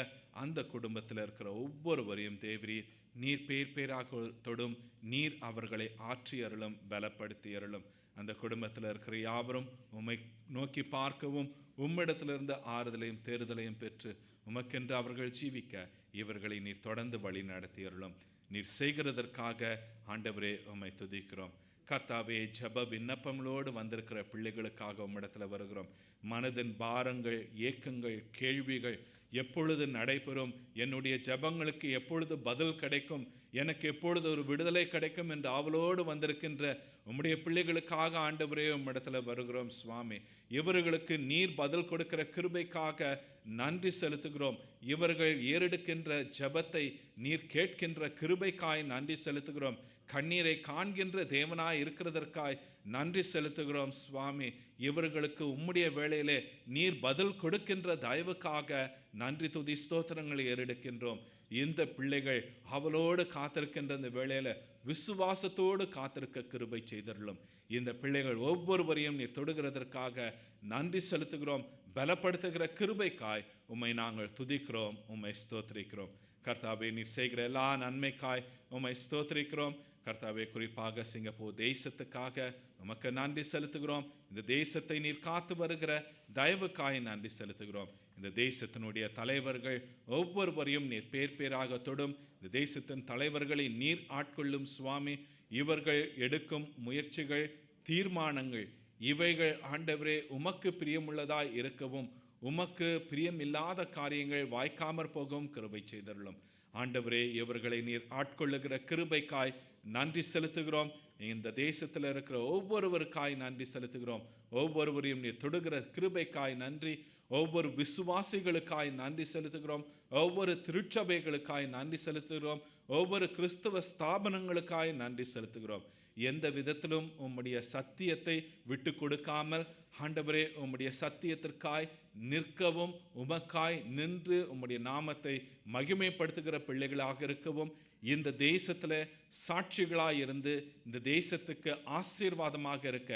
அந்த குடும்பத்தில் இருக்கிற ஒவ்வொருவரையும் தேவரீர் நீர் பேராக தொடும். நீர் அவர்களை ஆற்றி அருளும், பலப்படுத்தி அருளும். அந்த குடும்பத்தில் இருக்கிற யாவரும் உம்மை நோக்கி பார்க்கவும் உம்மிடத்திலிருந்து ஆறுதலையும் தேறுதலையும் பெற்று உமக்கென்று அவர்கள் ஜீவிக்க இவர்களை நீர் தொடர்ந்து வழி நடத்தி அருளும். நீர் செய்கிறதற்காக ஆண்டவரே உம்மை துதிக்கிறோம். கர்த்தாவே, ஜப விண்ணப்பங்களோடு வந்திருக்கிற பிள்ளைகளுக்காக உம்மிடத்துல வருகிறோம். மனதின் பாரங்கள், ஏக்கங்கள், கேள்விகள் எப்பொழுது நடைபெறும், என்னுடைய ஜபங்களுக்கு எப்பொழுது பதில் கிடைக்கும், எனக்கு எப்பொழுது ஒரு விடுதலை கிடைக்கும் என்று ஆவலோடு வந்திருக்கின்ற உம்முடைய பிள்ளைகளுக்காக ஆண்டவரே உம்மிடத்துல வருகிறோம் சுவாமி. இவர்களுக்கு நீர் பதில் கொடுக்கிற கிருபைக்காக நன்றி செலுத்துகிறோம். இவர்கள் ஏறெடுக்கின்ற ஜபத்தை நீர் கேட்கின்ற கிருபைக்காய் நன்றி செலுத்துகிறோம். கண்ணீரை காண்கின்ற தேவனாய் இருக்கிறதற்காய் நன்றி செலுத்துகிறோம் சுவாமி. இவர்களுக்கு உம்முடைய வேளையிலே நீர் பதில் கொடுக்கின்ற தயவுக்காக நன்றி துதி ஸ்தோத்திரங்களை ஏறெடுக்கின்றோம். இந்த பிள்ளைகள் அவளோடு காத்திருக்கின்ற இந்த வேளையில விசுவாசத்தோடு காத்திருக்க கிருபை செய்தருளும். இந்த பிள்ளைகள் ஒவ்வொருவரையும் நீர் தொடுகிறதற்காக நன்றி செலுத்துகிறோம். பலப்படுத்துகிற கிருபைக்காய் உம்மை நாங்கள் துதிக்கிறோம், உம்மை ஸ்தோத்திரிக்கிறோம். கர்த்தாவே, நீர் செய்கிற எல்லா நன்மைக்காய் உம்மை ஸ்தோத்திரிக்கிறோம். கர்த்தாவே, குறிப்பாக சிங்கப்பூர் தேசத்துக்காக உமக்கு நன்றி செலுத்துகிறோம். இந்த தேசத்தை நீர் காத்து வருகிற தயவுக்காய் நன்றி செலுத்துகிறோம். இந்த தேசத்தினுடைய தலைவர்கள் ஒவ்வொருவரையும் நீர் பேராக தொடும். இந்த தேசத்தின் தலைவர்களை நீர் ஆட்கொள்ளும் சுவாமி. இவர்கள் எடுக்கும் முயற்சிகள், தீர்மானங்கள் இவைகள் ஆண்டவரே உமக்கு பிரியமுள்ளதாய் இருக்கவும், உமக்கு பிரியமில்லாத காரியங்கள் வாய்க்காமற் போகவும் கிருபை செய்தருளும். ஆண்டவரே, இவர்களை நீர் ஆட்கொள்ளுகிற கிருபைக்காய் நன்றி செலுத்துகிறோம். இந்த தேசத்தில் இருக்கிற ஒவ்வொருவருக்காய் நன்றி செலுத்துகிறோம். ஒவ்வொருவரையும் நீர் தொடுகிற கிருபைக்காய் நன்றி. ஒவ்வொரு விசுவாசிகளுக்காய் நன்றி செலுத்துகிறோம். ஒவ்வொரு திருச்சபைகளுக்காய் நன்றி செலுத்துகிறோம். ஒவ்வொரு கிறிஸ்தவ ஸ்தாபனங்களுக்காய் நன்றி செலுத்துகிறோம். எந்த விதத்திலும் உம்முடைய சத்தியத்தை விட்டு கொடுக்காமல் ஆண்டவரே உம்முடைய சத்தியத்திற்காய் நிற்கவும், உமக்காய் நின்று உம்முடைய நாமத்தை மகிமைப்படுத்துகிற பிள்ளைகளாக இருக்கவும், இந்த தேசத்தில் சாட்சிகளாய் இருந்து இந்த தேசத்துக்கு ஆசீர்வாதமாக இருக்க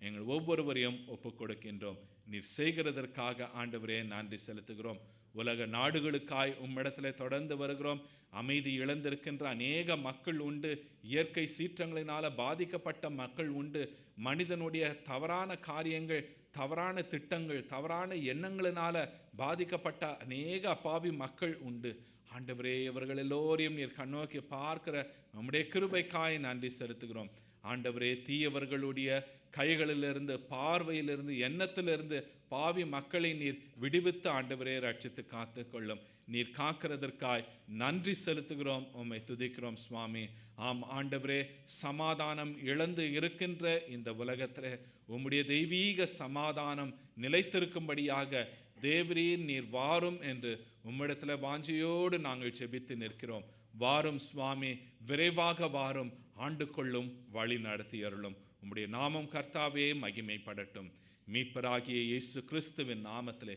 எங்கள் ஒவ்வொருவரையும் ஒப்புக் கொடுக்கின்றோம். நீர் செய்கிறதற்காக ஆண்டவரே நன்றி செலுத்துகிறோம். உலக நாடுகளுக்காய் உம்மிடத்தில் தொடர்ந்து வருகிறோம். அமைதி இழந்திருக்கின்ற அநேக மக்கள் உண்டு. இயற்கை சீற்றங்களினால பாதிக்கப்பட்ட மக்கள் உண்டு. மனிதனுடைய தவறான காரியங்கள், தவறான திட்டங்கள், தவறான எண்ணங்களினால பாதிக்கப்பட்ட அநேக அப்பாவி மக்கள் உண்டு. ஆண்டவரே, இவர்கள் எல்லோரையும் நீர் கண்ணோக்கி பார்க்கிற நம்முடைய கிருபைக்காய் நன்றி செலுத்துகிறோம். ஆண்டவரே, தீயவர்களுடைய கைகளிலிருந்து, பார்வையிலிருந்து, எண்ணத்திலிருந்து பாவி மக்களை நீர் விடுவித்து ஆண்டவரே ரட்சித்து காத்து கொள்ளும். நீர் காக்கிறதற்காய் நன்றி செலுத்துகிறோம், உம்மை துதிக்கிறோம் சுவாமி. ஆம் ஆண்டவரே, சமாதானம் இழந்து இருக்கின்ற இந்த உலகத்தில் உம்முடைய தெய்வீக சமாதானம் நிலைத்திருக்கும்படியாக தேவரீர் நீர் வாரும் என்று உம்மிடத்தில் வாஞ்சியோடு நாங்கள் செபித்து நிற்கிறோம். வாரும் சுவாமி, விரைவாக வாரும், ஆண்டு கொள்ளும், வழி நடத்தி அருளும். உம்முடைய நாமம் கர்த்தாவே மகிமைப்படட்டும். மீட்பராகிய இயேசு கிறிஸ்துவின் நாமத்திலே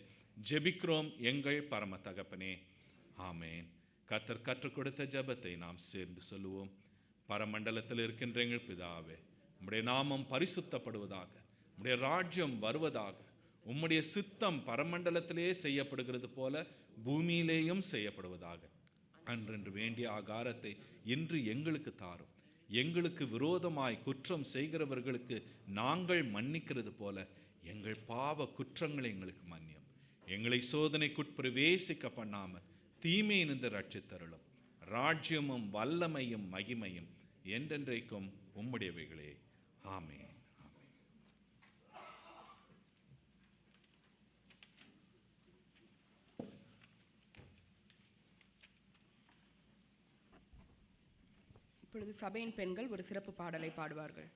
ஜெபிக்கிறோம் எங்கள் பரம தகப்பனே, ஆமேன். கர்த்தர் கற்றுக் கொடுத்த ஜெபத்தை நாம் சேர்ந்து சொல்லுவோம். பரமண்டலத்தில் இருக்கின்ற எங்கள் பிதாவே, உம்முடைய நாமம் பரிசுத்தப்படுவதாக, உம்முடைய ராஜ்யம் வருவதாக, உம்முடைய சித்தம் பரமண்டலத்திலே செய்யப்படுகிறது போல பூமியிலேயும் செய்யப்படுவதாக. அன்றென்று வேண்டிய ஆகாரத்தை இன்று எங்களுக்கு தாரும். எங்களுக்கு விரோதமாய் குற்றம் செய்கிறவர்களுக்கு நாங்கள் மன்னிக்கிறது போல எங்கள் பாவ குற்றங்களை எங்களுக்கு மன்னியும். எங்களை சோதனைக்குட்பிரவேசிக்க பண்ணாமல் தீமையினின்று ரட்சித்தருளும். ராஜ்யமும் வல்லமையும் மகிமையும் என்றென்றைக்கும் உம்முடையவைகளே. ஆமென். இப்பொழுது சபையின் பெண்கள் ஒரு சிறப்பு பாடலை பாடுவார்கள்.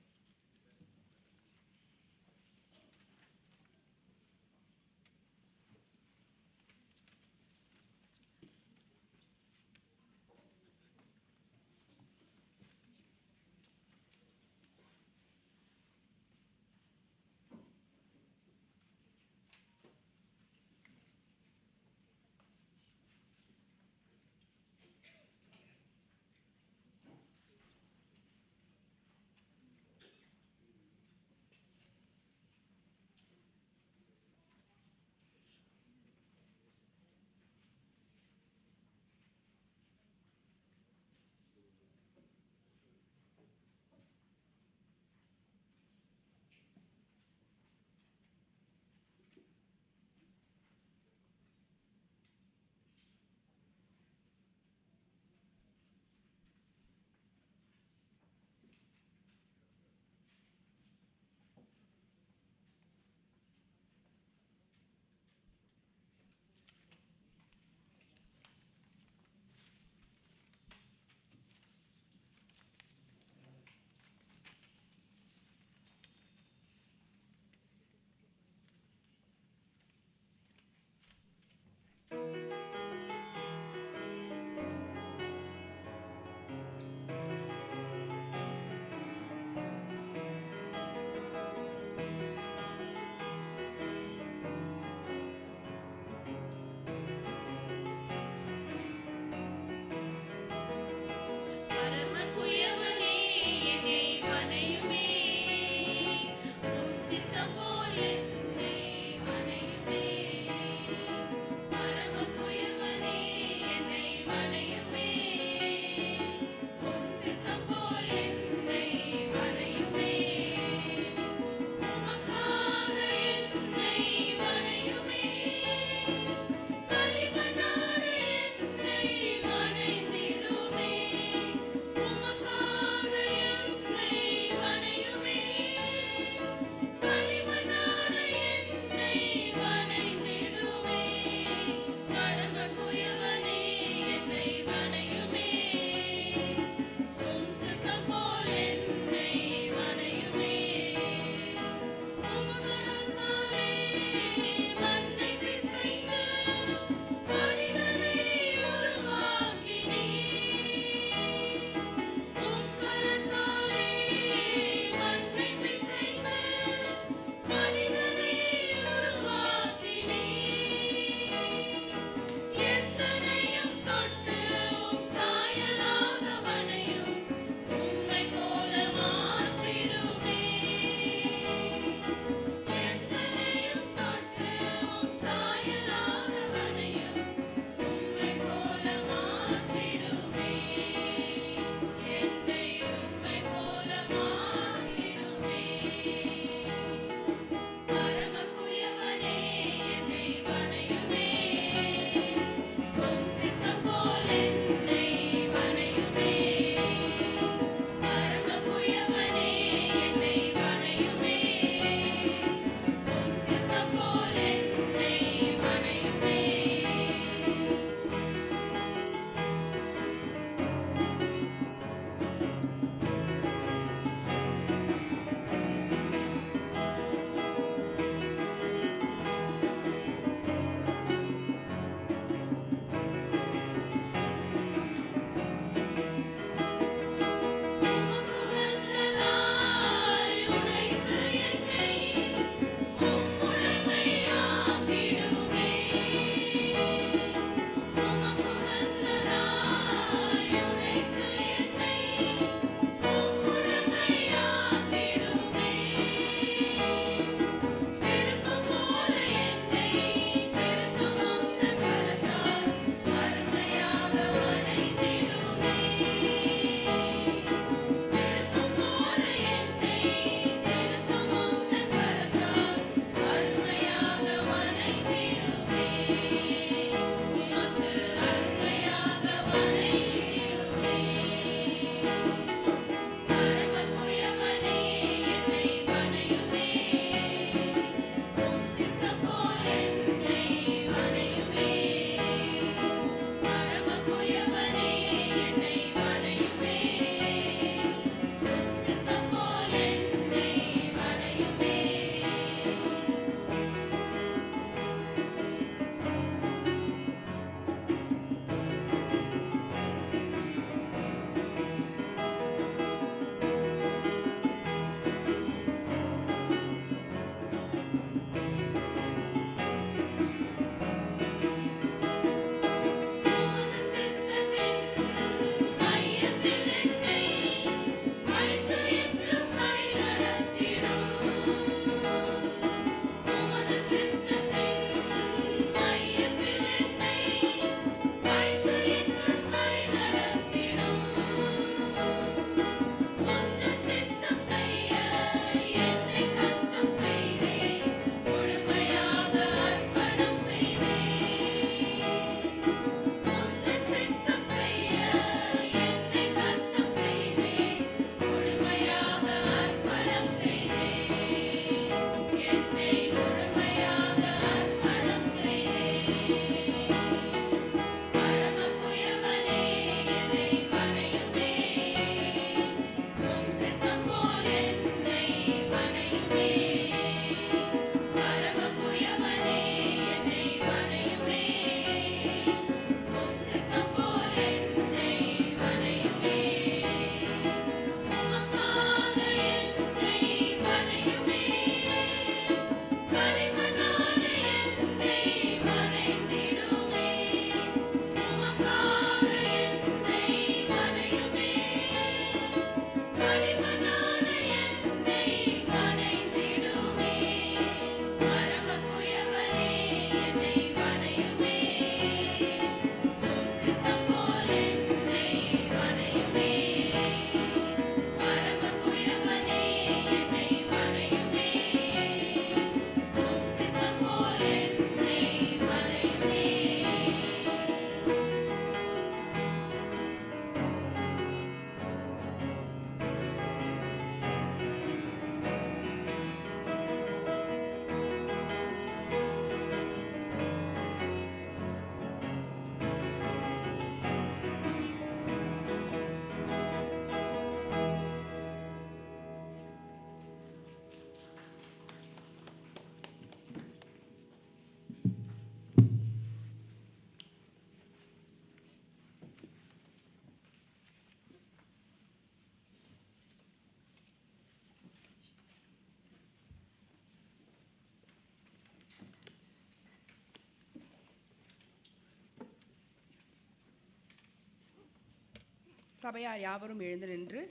சபையார் யாவரும் எழுந்து நின்று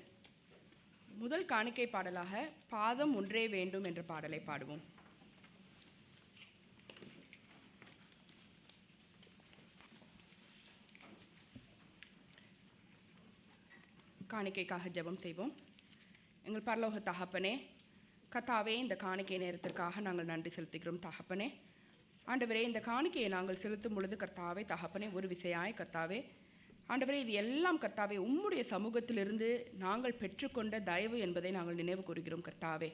முதல் காணிக்கை பாடலாக பாதம் ஒன்றே வேண்டும் என்ற பாடலை பாடுவோம். காணிக்கைக்காக ஜெபம் செய்வோம். எங்கள் பரலோக தகப்பனே, கர்த்தாவே, இந்த காணிக்கை நேரத்திற்காக நாங்கள் நன்றி செலுத்துகிறோம் தகப்பனே. ஆண்டவரே, இந்த காணிக்கையை நாங்கள் செலுத்தும் பொழுது கர்த்தாவே தகப்பனே, ஒரு விசையாய் கர்த்தாவே ஆண்டவரே, இது எல்லாம் கர்த்தாவே உம்முடைய சமூகத்திலிருந்து நாங்கள் பெற்றுக்கொண்ட தயவு என்பதை நாங்கள் நினைவு கூறுகிறோம் கர்த்தாவே.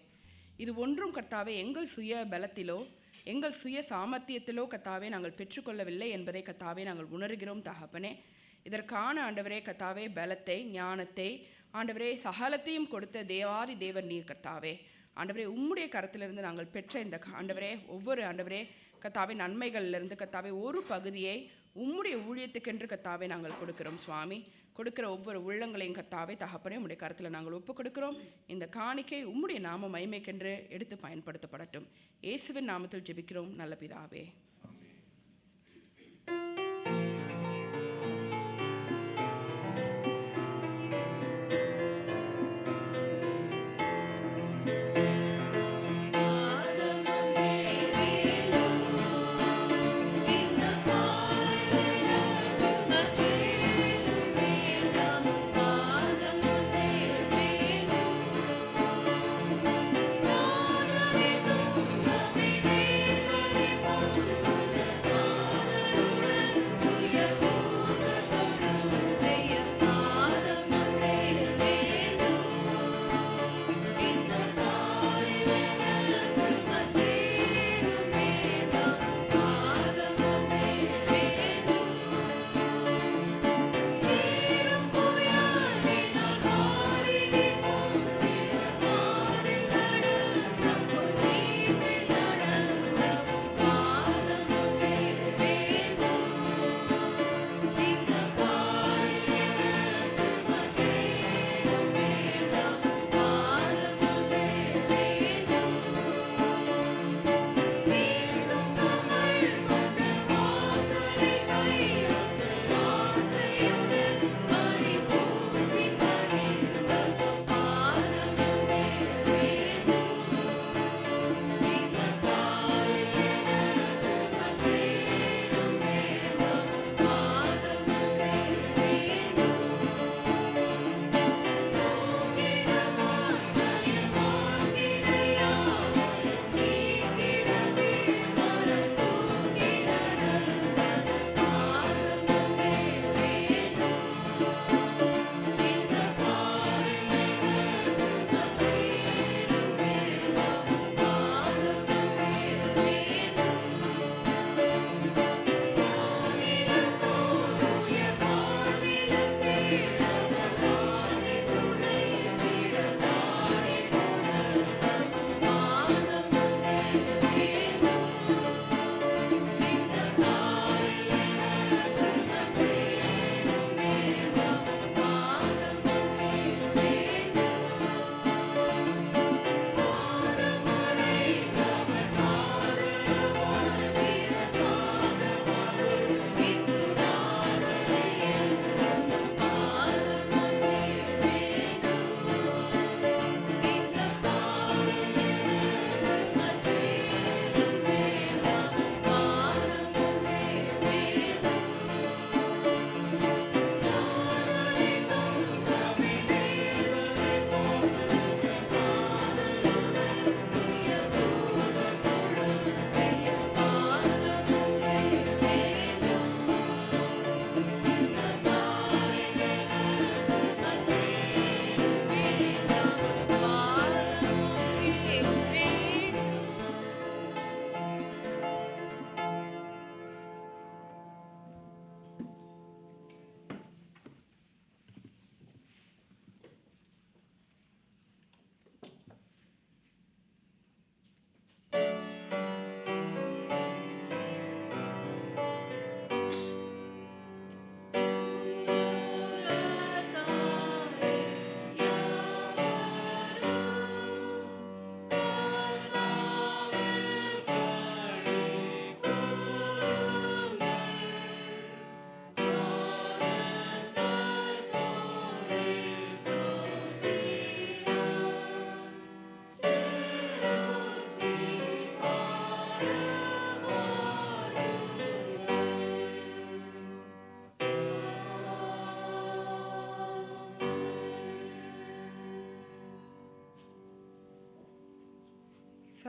இது ஒன்றும் கர்த்தாவே எங்கள் சுய பலத்திலோ எங்கள் சுய சாமர்த்தியத்திலோ கர்த்தாவே நாங்கள் பெற்றுக்கொள்ளவில்லை என்பதை கர்த்தாவே நாங்கள் உணர்கிறோம் தகப்பனே. இதற்கான ஆண்டவரே கர்த்தாவே பலத்தை, ஞானத்தை ஆண்டவரே சகலத்தையும் கொடுத்த தேவாதி தேவன் நீர் கர்த்தாவே. ஆண்டவரே, உம்முடைய கரத்திலிருந்து நாங்கள் பெற்ற இந்த ஆண்டவரே ஒவ்வொரு ஆண்டவரே கர்த்தாவே நன்மைகளிலிருந்து கர்த்தாவே ஒரு பகுதியை உம்முடைய ஊழியத்துக்கென்று கர்த்தாவே நாங்கள் கொடுக்கிறோம் சுவாமி. கொடுக்கிற ஒவ்வொரு உள்ளங்களையும் கர்த்தாவே தகப்பனே உம்முடைய கரத்தில் நாங்கள் ஒப்பு கொடுக்கிறோம். இந்த காணிக்கை உம்முடைய நாம மகிமைக்கென்று எடுத்து பயன்படுத்தப்படட்டும். இயேசுவின் நாமத்தில் ஜெபிக்கிறோம் நல்ல பிதாவே. Thank you.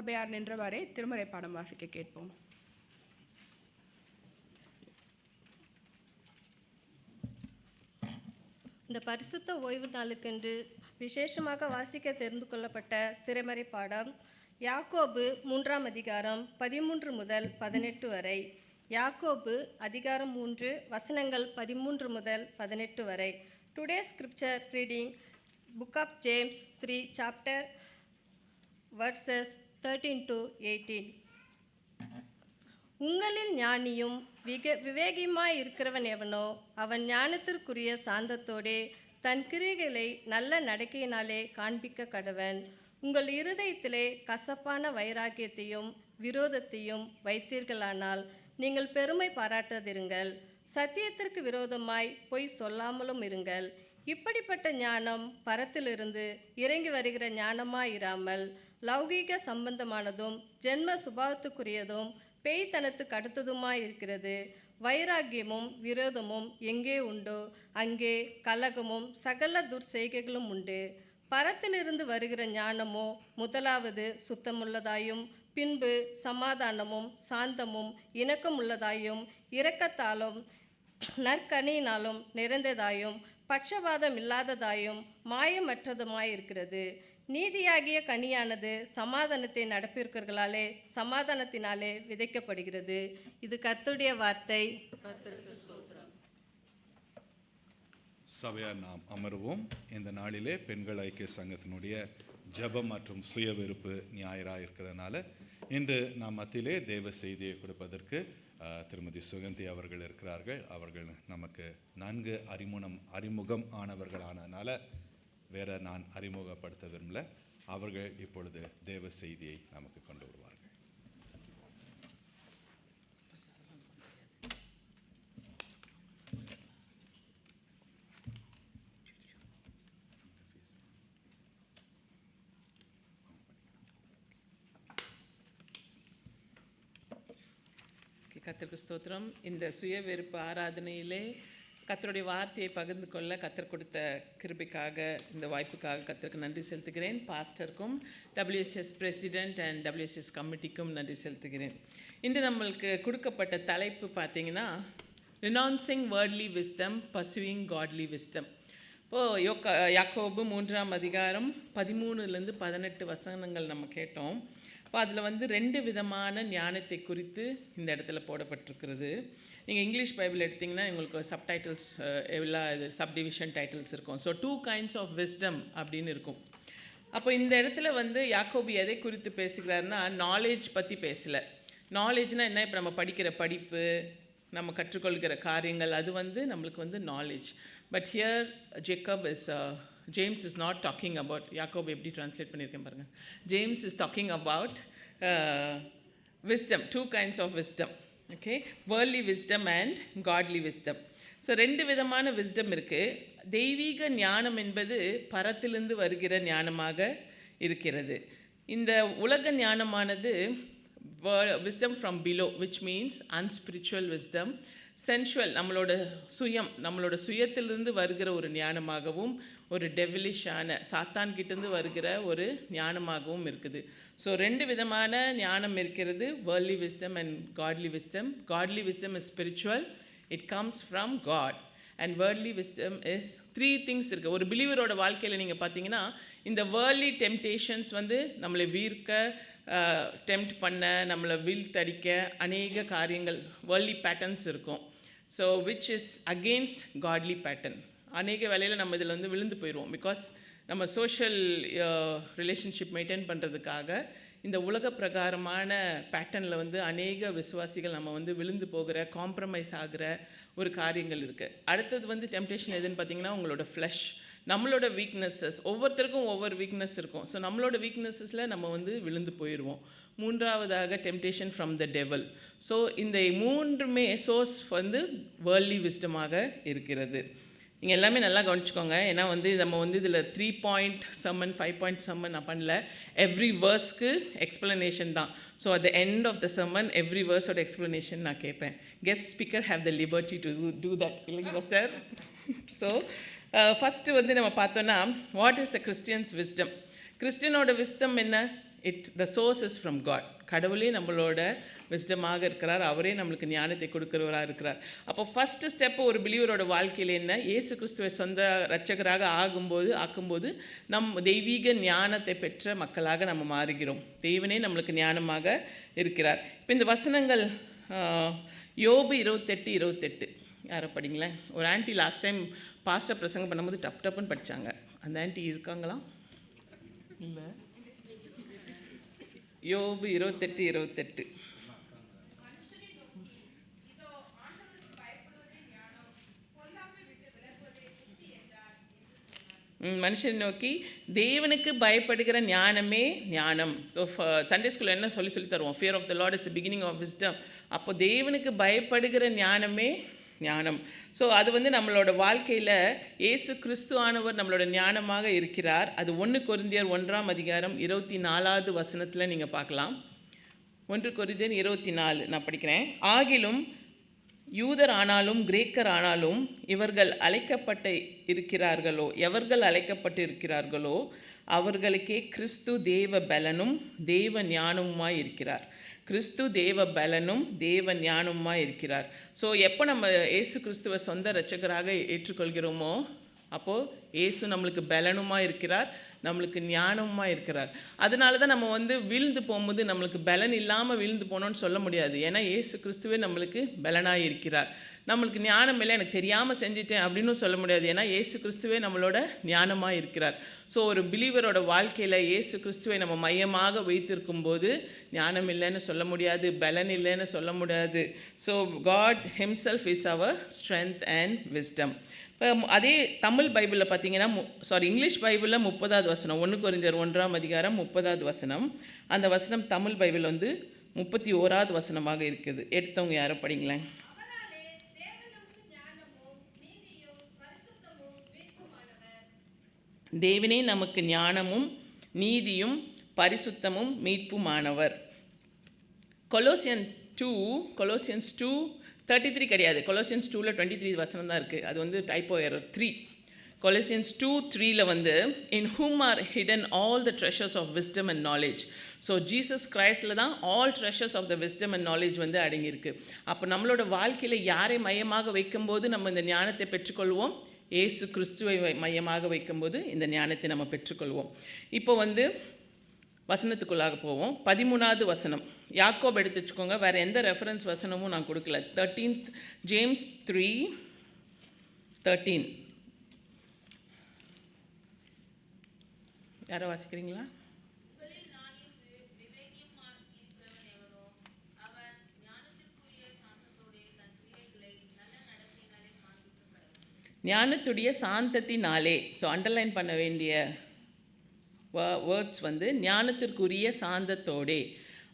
சபையார் நின்றவாறே திருமறை பாடம் வாசிக்க கேட்போம். இந்த பரிசுத்த ஓய்வு நாளுக்கென்று விசேஷமாக வாசிக்க தெரிந்து கொள்ளப்பட்ட திரைமறை பாடம் யாக்கோபு 3 அதிகாரம் 13 முதல் 18 வரை. யாக்கோபு அதிகாரம் 3 வசனங்கள் 13 முதல் 18 வரை. Today scripture reading book of James 3 chapter verses 13 to 18. உங்களில் ஞானியும் விவேகியுமாய் இருக்கிறவன் எவனோ அவன் ஞானத்திற்குரிய சாந்தத்தோடே தன் கிரியைகளை நல்ல நடக்கையினாலே காண்பிக்க கடவன். உங்கள் இருதயத்திலே கசப்பான வைராக்கியத்தையும் விரோதத்தையும் வைத்தீர்களானால் நீங்கள் பெருமை பாராட்டாதிருங்கள். சத்தியத்திற்கு விரோதமாய் பொய் சொல்லாமலும் இருங்கள். இப்படிப்பட்ட ஞானம் பரத்திலிருந்து இறங்கி வருகிற ஞானமாயிராமல் லௌகீக சம்பந்தமானதும் ஜென்ம சுபாவத்துக்குரியதும் பேய்த்தனத்துக்கு அடுத்ததுமாயிருக்கிறது. வைராக்கியமும் விரோதமும் எங்கே உண்டோ அங்கே கலகமும் சகல துர்செய்கைகளும் உண்டு. பரத்திலிருந்து வருகிற ஞானமோ முதலாவது சுத்தமுள்ளதாயும் பின்பு சமாதானமும் சாந்தமும் இணக்கமுள்ளதாயும் இரக்கத்தாலும் நற்கனியினாலும் நிறைந்ததாயும் பட்சபாதம் இல்லாததாயும் மாயமற்றதுமாயிருக்கிறது. நீதியாகிய கனியானது சமாதானத்தை நடப்பிற்கர்களாலே சமாதானத்தினாலே விதைக்கப்படுகிறது. இது கர்த்தருடைய வார்த்தை. சபையார் நாம் அமர்வோம். இந்த நாளிலே பெண்கள் ஐக்கிய சங்கத்தினுடைய ஜெபம் மற்றும் சுயவிருப்பு ஞாயிறாக இருக்கிறதுனால இன்று நாம் மத்தியிலே தேவ செய்தியை கொடுப்பதற்கு திருமதி சுகந்தி அவர்கள் இருக்கிறார்கள். அவர்கள் நமக்கு நன்கு அறிமுகம் ஆனவர்கள் ஆனதுனால வேற நான் அறிமுகப்படுத்த விரும்பல. அவர்கள் இப்பொழுது தேவ செய்தியை நமக்கு கொண்டு வருவார்கள். கர்த்தருக்கு ஸ்தோத்திரம். இந்த சுய வெறுப்பு ஆராதனையிலே கர்த்தருடைய வார்த்தையை பகிர்ந்து கொள்ள கர்த்தர் கொடுத்த கிருபைக்காக, இந்த வாய்ப்புக்காக கர்த்தருக்கு நன்றி செலுத்துகிறேன். பாஸ்டருக்கும் WSS பிரசிடென்ட் அண்ட் WSS கமிட்டிக்கும் நன்றி செலுத்துகிறேன். இன்று நம்மளுக்கு கொடுக்கப்பட்ட தலைப்பு பார்த்தீங்கன்னா ரினான்சிங் வேர்ட்லி விஸ்டம் பர்சூயிங் காட்லி விஸ்டம். இப்போது யாக்கோபு 3 அதிகாரம் 13 to 18 வசனங்கள் நம்ம கேட்டோம். இப்போ அதில் 2 விதமான ஞானத்தை குறித்து இந்த இடத்துல போடப்பட்டிருக்கிறது. நீங்கள் இங்கிலீஷ் பைபிள் எடுத்திங்கன்னா உங்களுக்கு சப்டைட்டில்ஸ் எல்லா சப்டிவிஷன் டைட்டில்ஸ் இருக்கும். ஸோ 2 kinds of wisdom அப்படின்னு இருக்கும். அப்போ இந்த இடத்துல யாக்கோபு எதை குறித்து பேசுகிறாருன்னா நாலேஜ் பற்றி பேசலை. நாலேஜ்னால் என்ன? இப்போ நம்ம படிக்கிற படிப்பு, நம்ம கற்றுக்கொள்கிற காரியங்கள், அது நம்மளுக்கு knowledge. But here James is not talking about, யாக்கோபு எப்படி ட்ரான்ஸ்லேட் பண்ணியிருக்கேன் பாருங்கள். James is talking about wisdom, 2 kinds of wisdom. Okay, worldly wisdom and godly wisdom. So 2 விதமான விஸ்டம் இருக்குது. தெய்வீக ஞானம் என்பது பரத்திலிருந்து வருகிற ஞானமாக இருக்கிறது. இந்த உலக ஞானமானது wisdom from below, which means unspiritual wisdom. Sensual, நம்மளோட சுயத்திலிருந்து வருகிற ஒரு ஞானமாகவும் ஒரு டெவிலிஷான சாத்தான்கிட்டேருந்து வருகிற ஒரு ஞானமாகவும் இருக்குது. ஸோ 2 விதமான ஞானம் இருக்கிறது, worldly wisdom and godly wisdom. Godly wisdom is spiritual, it comes from God. And worldly wisdom is 3 things இருக்குது. ஒரு பிலீவரோட வாழ்க்கையில் நீங்கள் பார்த்தீங்கன்னா இந்த வேர்ல்ட்லி டெம்டேஷன்ஸ் நம்மளை வீர்க்க, டெம்ப்ட் பண்ண, நம்மளை வீழ்த்தடிக்க அநேக காரியங்கள், வேர்ல்ட்லி பேட்டர்ன்ஸ் இருக்கும். So which is against godly pattern. அநேக வேலையில் நம்ம இதில் விழுந்து போயிடுவோம். பிகாஸ் நம்ம சோஷியல் ரிலேஷன்ஷிப் மெயின்டைன் பண்ணுறதுக்காக இந்த உலக பிரகாரமான பேட்டர்னில் அநேக விசுவாசிகள் நம்ம விழுந்து போகிற, காம்ப்ரமைஸ் ஆகிற ஒரு காரியங்கள் இருக்குது. அடுத்தது டெம்டேஷன் எதுன்னு பார்த்தீங்கன்னா உங்களோட ஃப்ளஷ், நம்மளோட வீக்னஸஸ். ஒவ்வொருத்தருக்கும் ஒவ்வொரு வீக்னஸ் இருக்கும். ஸோ நம்மளோட வீக்னஸஸில் நம்ம விழுந்து போயிடுவோம். 3வதாக டெம்டேஷன் ஃப்ரம் த டெவல். ஸோ இந்த 3மே சோர்ஸ் வேர்ல்ட்லி விஸ்டமாக இருக்கிறது. நீங்கள் எல்லாமே நல்லா கவனிச்சுக்கோங்க. ஏன்னா நம்ம இதில் 3 point sermon 5 point sermon நான் பண்ணல. எவ்ரி வேர்ஸ்க்கு எக்ஸ்ப்ளனேஷன் தான். So at the end of the sermon every வேர்ஸோட எக்ஸ்ப்ளனேஷன் நான் கேட்பேன். Guest speaker have the liberty to do that, இல்லைங்க மாஸ்டர்? ஸோ ஃபஸ்ட்டு நம்ம பார்த்தோன்னா what is the Christians wisdom. கிறிஸ்டியனோட விஸ்டம் என்ன? The source is from God. கடவுளே நம்மளோட விஸ்டமாக இருக்கிறார், அவரே நம்மளுக்கு ஞானத்தை கொடுக்கிறவராக இருக்கிறார். அப்போ ஃபஸ்ட்டு ஸ்டெப்பு ஒரு பிலீவரோட வாழ்க்கையில் என்ன, இயேசு கிறிஸ்துவை சொந்த இரட்சகராக ஆக்கும்போது தெய்வீக ஞானத்தை பெற்ற மக்களாக நம்ம மாறுகிறோம். தேவனே நம்மளுக்கு ஞானமாக இருக்கிறார். இப்போ இந்த வசனங்கள் யோபு 28:28 யாரை படிங்களேன். ஒரு ஆன்ட்டி லாஸ்ட் டைம் பாஸ்டர் பிரசங்கம் பண்ணும்போது டப்புன்னு படித்தாங்க. அந்த ஆன்ட்டி இருக்காங்களா? இல்லை. யோபு 28:28. மனுஷனை நோக்கி தேவனுக்கு பயப்படுகிற ஞானமே ஞானம். ஸோ சண்டே ஸ்கூலில் என்ன சொல்லி தருவோம், fear of the lord is the beginning of wisdom. அப்போ தேவனுக்கு பயப்படுகிற ஞானமே ஞானம். ஸோ அது நம்மளோட வாழ்க்கையில் இயேசு கிறிஸ்துவானவர் நம்மளோட ஞானமாக இருக்கிறார். அது 1 கொரிந்தியர் 1:24 நீங்கள் பார்க்கலாம். 1 கொரிந்தியர் 24 நான் படிக்கிறேன். ஆகிலும் யூதர் ஆனாலும் கிரேக்கர் ஆனாலும் எவர்கள் அழைக்கப்பட்டு இருக்கிறார்களோ அவர்களுக்கே கிறிஸ்து தேவ பலனும் தேவ ஞானமுமாய் இருக்கிறார். கிறிஸ்து தேவ பலனும் தேவ ஞானமுமாய் இருக்கிறார். ஸோ எப்போ நம்ம இயேசு கிறிஸ்துவை சொந்த இரட்சகராக ஏற்றுக்கொள்கிறோமோ அப்போது இயேசு நம்மளுக்கு பலனுமாக இருக்கிறார், நம்மளுக்கு ஞானமாக இருக்கிறார். அதனால தான் நம்ம விழுந்து போகும்போது நம்மளுக்கு பலன் இல்லாமல் விழுந்து போனோன்னு சொல்ல முடியாது. ஏன்னா இயேசு கிறிஸ்துவே நம்மளுக்கு பலனாக இருக்கிறார். நம்மளுக்கு ஞானம் இல்லை, எனக்கு தெரியாமல் செஞ்சிட்டேன் அப்படின்னு சொல்ல முடியாது. ஏன்னா இயேசு கிறிஸ்துவே நம்மளோட ஞானமாக இருக்கிறார். ஸோ ஒரு பிலீவரோட வாழ்க்கையில் இயேசு கிறிஸ்துவை நம்ம மையமாக வைத்திருக்கும் போது ஞானம் இல்லைன்னு சொல்ல முடியாது, பலன் இல்லைன்னு சொல்ல முடியாது. So God himself is our strength and wisdom. இப்போ அதே தமிழ் பைபிளில் பார்த்தீங்கன்னா இங்கிலீஷ் பைபிளில் 30வது வசனம், 1 கொரிந்தியர் 1:30 வசனம். அந்த வசனம் தமிழ் பைபிள் 31வது வசனமாக இருக்குது. எடுத்தவங்க யாரை படிங்களேன். தேவனே நமக்கு ஞானமும் நீதியும் பரிசுத்தமும் மீட்புமானவர். கொலோசியன்ஸ் 2:33 கிடையாது, கொலோசியன்ஸ் 2ல் 23 வசனம் தான் இருக்குது. அது டைப்போ error 3. Colossians 2:3 in whom are hidden all the treasures of wisdom and knowledge. So Jesus கிரைஸ்டில் தான் all treasures of the wisdom and knowledge அடங்கியிருக்கு. அப்போ நம்மளோட வாழ்க்கையில் யாரை மையமாக வைக்கும்போது நம்ம இந்த ஞானத்தை பெற்றுக்கொள்வோம், இயேசு கிறிஸ்துவை மையமாக வைக்கும்போது இந்த ஞானத்தை நம்ம பெற்றுக்கொள்வோம். இப்போ வசனத்துக்குள்ளாக போவோம். 13வது வசனம் யாக்கோப் எடுத்து வச்சுக்கோங்க, வேறு எந்த ரெஃபரன்ஸ் வசனமும் நான் கொடுக்கல. 13th ஜேம்ஸ் 3:13 யாரை வாசிக்கிறீங்களா? ஞானத்துடைய சாந்தத்தினாலே. ஸோ அண்டர்லைன் பண்ண வேண்டிய வேர்ட்ஸ் ஞானத்திற்குரிய சாந்தத்தோடே.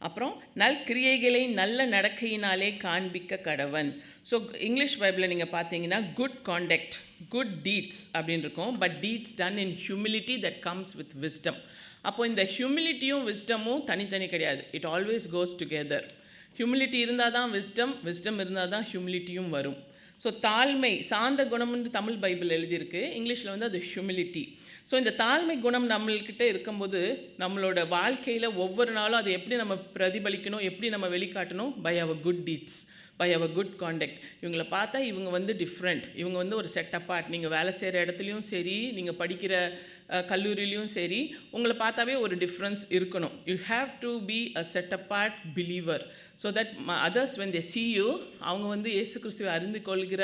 அப்புறம் நல்கிரியைகளை நல்ல நடக்கையினாலே காண்பிக்க கடவன். ஸோ இங்கிலீஷ் பைபிளில் நீங்கள் பார்த்தீங்கன்னா குட் காண்டக்ட், குட் டீட்ஸ் அப்படின்னு இருக்கும். But deeds done in humility that comes with wisdom. அப்போது இந்த ஹியூமிலிட்டியும் விஸ்டமும் தனித்தனி கிடையாது, it always cos together. Humility இருந்தால் தான் விஸ்டம், விஸ்டம் இருந்தால் தான் ஹியூமிலிட்டியும் வரும். ஸோ தாழ்மை, சாந்த குணம்னு தமிழ் பைபிள் எழுதியிருக்கு, இங்கிலீஷில் அது ஹியூமிலிட்டி. ஸோ இந்த தாழ்மை குணம் நம்மள்கிட்ட இருக்கும்போது நம்மளோட வாழ்க்கையில் ஒவ்வொரு நாளும் அதை எப்படி நம்ம பிரதிபலிக்கணும், எப்படி நம்ம வெளிக்காட்டணும், by our good deeds, by our good conduct. இவங்களை பார்த்தா இவங்க டிஃப்ரெண்ட், இவங்க ஒரு செட் அப்பார்ட். நீங்கள் வேலை செய்கிற இடத்துலையும் சரி, நீங்கள் படிக்கிற கல்லூரிலையும் சரி, உங்களை பார்த்தாவே ஒரு டிஃப்ரென்ஸ் இருக்கணும். You have to be a set apart believer so that others when they see you, அவங்க இயேசு கிறிஸ்துவை அறிந்து கொள்கிற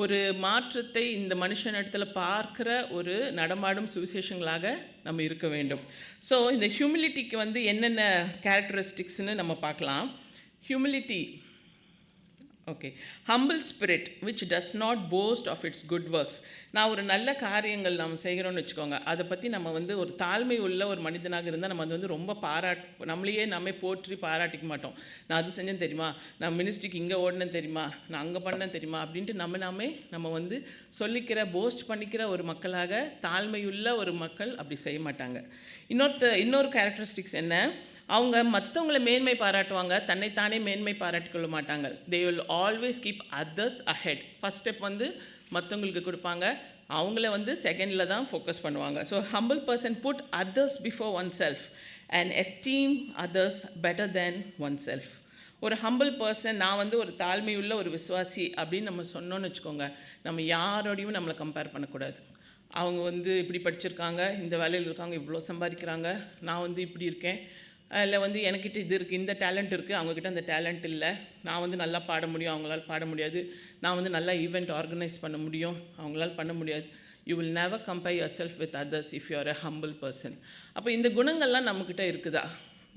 ஒரு மாற்றத்தை இந்த மனுஷனிடத்தில் பார்க்குற ஒரு நடமாடும் சுவிசேஷங்களாக நம்ம இருக்க வேண்டும். ஸோ இந்த ஹியூமிலிட்டிக்கு என்னென்ன கேரக்டரிஸ்டிக்ஸ்னு நம்ம பார்க்கலாம். Humility, okay, humble spirit which does not boast of its good works. நான் ஒரு நல்ல காரியங்கள் நம்ம செய்கிறோன்னு வச்சுக்கோங்க, அதை பற்றி நம்ம ஒரு தாழ்மை உள்ள ஒரு மனிதனாக இருந்தால் நம்ம ரொம்ப நம்மளையே நம்ம போற்றி பாராட்டிக்க மாட்டோம். நான் அது செஞ்சேன் தெரியுமா, நான் மினிஸ்ட்ரிக்கு இங்கே ஓடினேன் தெரியுமா, நான் அங்கே பண்ணேன் தெரியுமா அப்படின்ட்டு நம்ம சொல்லிக்கிற போஸ்ட் பண்ணிக்கிற ஒரு மக்களாக, தாழ்மையுள்ள ஒரு மக்கள் அப்படி செய்ய மாட்டாங்க. இன்னொரு கேரக்டரிஸ்டிக்ஸ் என்ன, அவங்க மற்றவங்களை மேன்மை பாராட்டுவாங்க, தன்னைத்தானே மேன்மை பாராட்டிக்கொள்ள மாட்டாங்க. They will always keep others ahead. First step மற்றவங்களுக்கு கொடுப்பாங்க, அவங்கள செகண்டில் தான் ஃபோக்கஸ் பண்ணுவாங்க. So humble person put others before oneself and esteem others better than oneself. ஒரு ஹம்பிள் பர்சன், நான் வந்து ஒரு தாழ்மையுள்ள ஒரு விசுவாசி அப்படின்னு நம்ம சொன்னோன்னு வச்சுக்கோங்க, நம்ம யாரோடையும் நம்மளை கம்பேர் பண்ணக்கூடாது. அவங்க வந்து இப்படி படிச்சிருக்காங்க, இந்த வேலையில் இருக்காங்க, இவ்வளோ சம்பாதிக்கிறாங்க, நான் வந்து இப்படி இருக்கேன், இல்லை வந்து எனக்கிட்ட இது இருக்குது, இந்த டேலண்ட் இருக்குது, அவங்கக்கிட்ட அந்த டேலண்ட் இல்லை, நான் வந்து நல்லா பாட முடியும், அவங்களால பாட முடியாது, நான் வந்து நல்லா ஈவெண்ட் ஆர்கனைஸ் பண்ண முடியும், அவங்களால பண்ண முடியாது. You will never compare yourself with others if you are a humble person. அப்போ இந்த குணங்கள்லாம் நம்மக்கிட்ட இருக்குதா?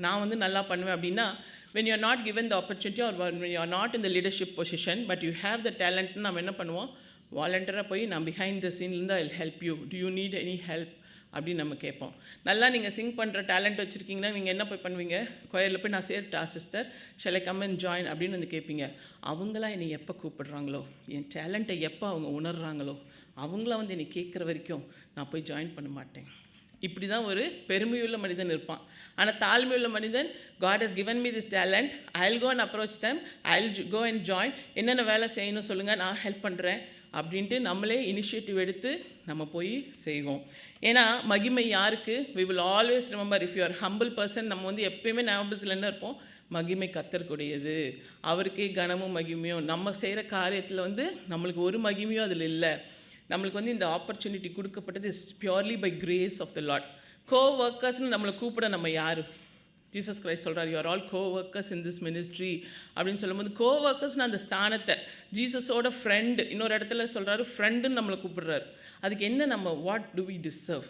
நான் வந்து நல்லா பண்ணுவேன் அப்படின்னா, when you are not given the opportunity or when you are not in the leadership position but you have the talent, நம்ம என்ன பண்ணுவோம், வாலண்டியராக போய் நான் பிஹைண்ட் த சீன்லேருந்து I help you, do you need any help அப்படின்னு நம்ம கேட்போம். நல்லா நீங்கள் சிங் பண்ணுற டேலண்ட் வச்சுருக்கீங்கன்னா நீங்கள் என்ன போய் பண்ணுவீங்க, கொயரில் போய் நான் சேர்ட்டா sister, shall I come and join அப்படின்னு வந்து கேட்பீங்க. அவங்களாம் என்னை எப்போ கூப்பிடுறாங்களோ, என் டேலண்ட்டை எப்போ அவங்க உணர்றாங்களோ, அவங்களாம் வந்து என்னை கேட்குற வரைக்கும் நான் போய் ஜாயின் பண்ண மாட்டேன். இப்படி தான் ஒரு பெருமையுள்ள மனிதன் இருப்பான். ஆனால் தாழ்மையுள்ள மனிதன், God has given me this talent, I'll go and approach them, I'll go and join, என்னென்ன வேலை செய்யணும் சொல்லுங்கள், நான் ஹெல்ப் பண்ணுறேன் அப்படின்ட்டு நம்மளே இனிஷியேட்டிவ் எடுத்து நம்ம போய் செய்வோம். ஏன்னா மகிமை யாருக்கு? we will always remember, if you are humble person, நம்ம வந்து எப்பயுமே ஞாபகத்தில் என்ன இருப்போம், மகிமை கர்த்தருடையது, அவருக்கே கனமும் மகிமையும். நம்ம செய்கிற காரியத்தில் வந்து நம்மளுக்கு ஒரு மகிமையும் அதில் இல்லை. நம்மளுக்கு வந்து இந்த ஆப்பர்ச்சுனிட்டி கொடுக்கப்பட்டது is purely by grace of the Lord. கோ-ஒர்க்கர்ஸ்னு நம்மளை கூப்பிட நம்ம யார்? ஜீசஸ் கிரைஸ்ட் சொல்கிறார், you are all co-workers in this ministry அப்படின்னு சொல்லும்போது, கோ-ஒர்க்கர்ஸ்னு அந்த ஸ்தானத்தை ஜீசஸோட ஃப்ரெண்டு, இன்னொரு இடத்துல சொல்கிறாரு ஃப்ரெண்டுன்னு நம்மளை கூப்பிடுறாரு. அதுக்கு என்ன நம்ம, what do we deserve?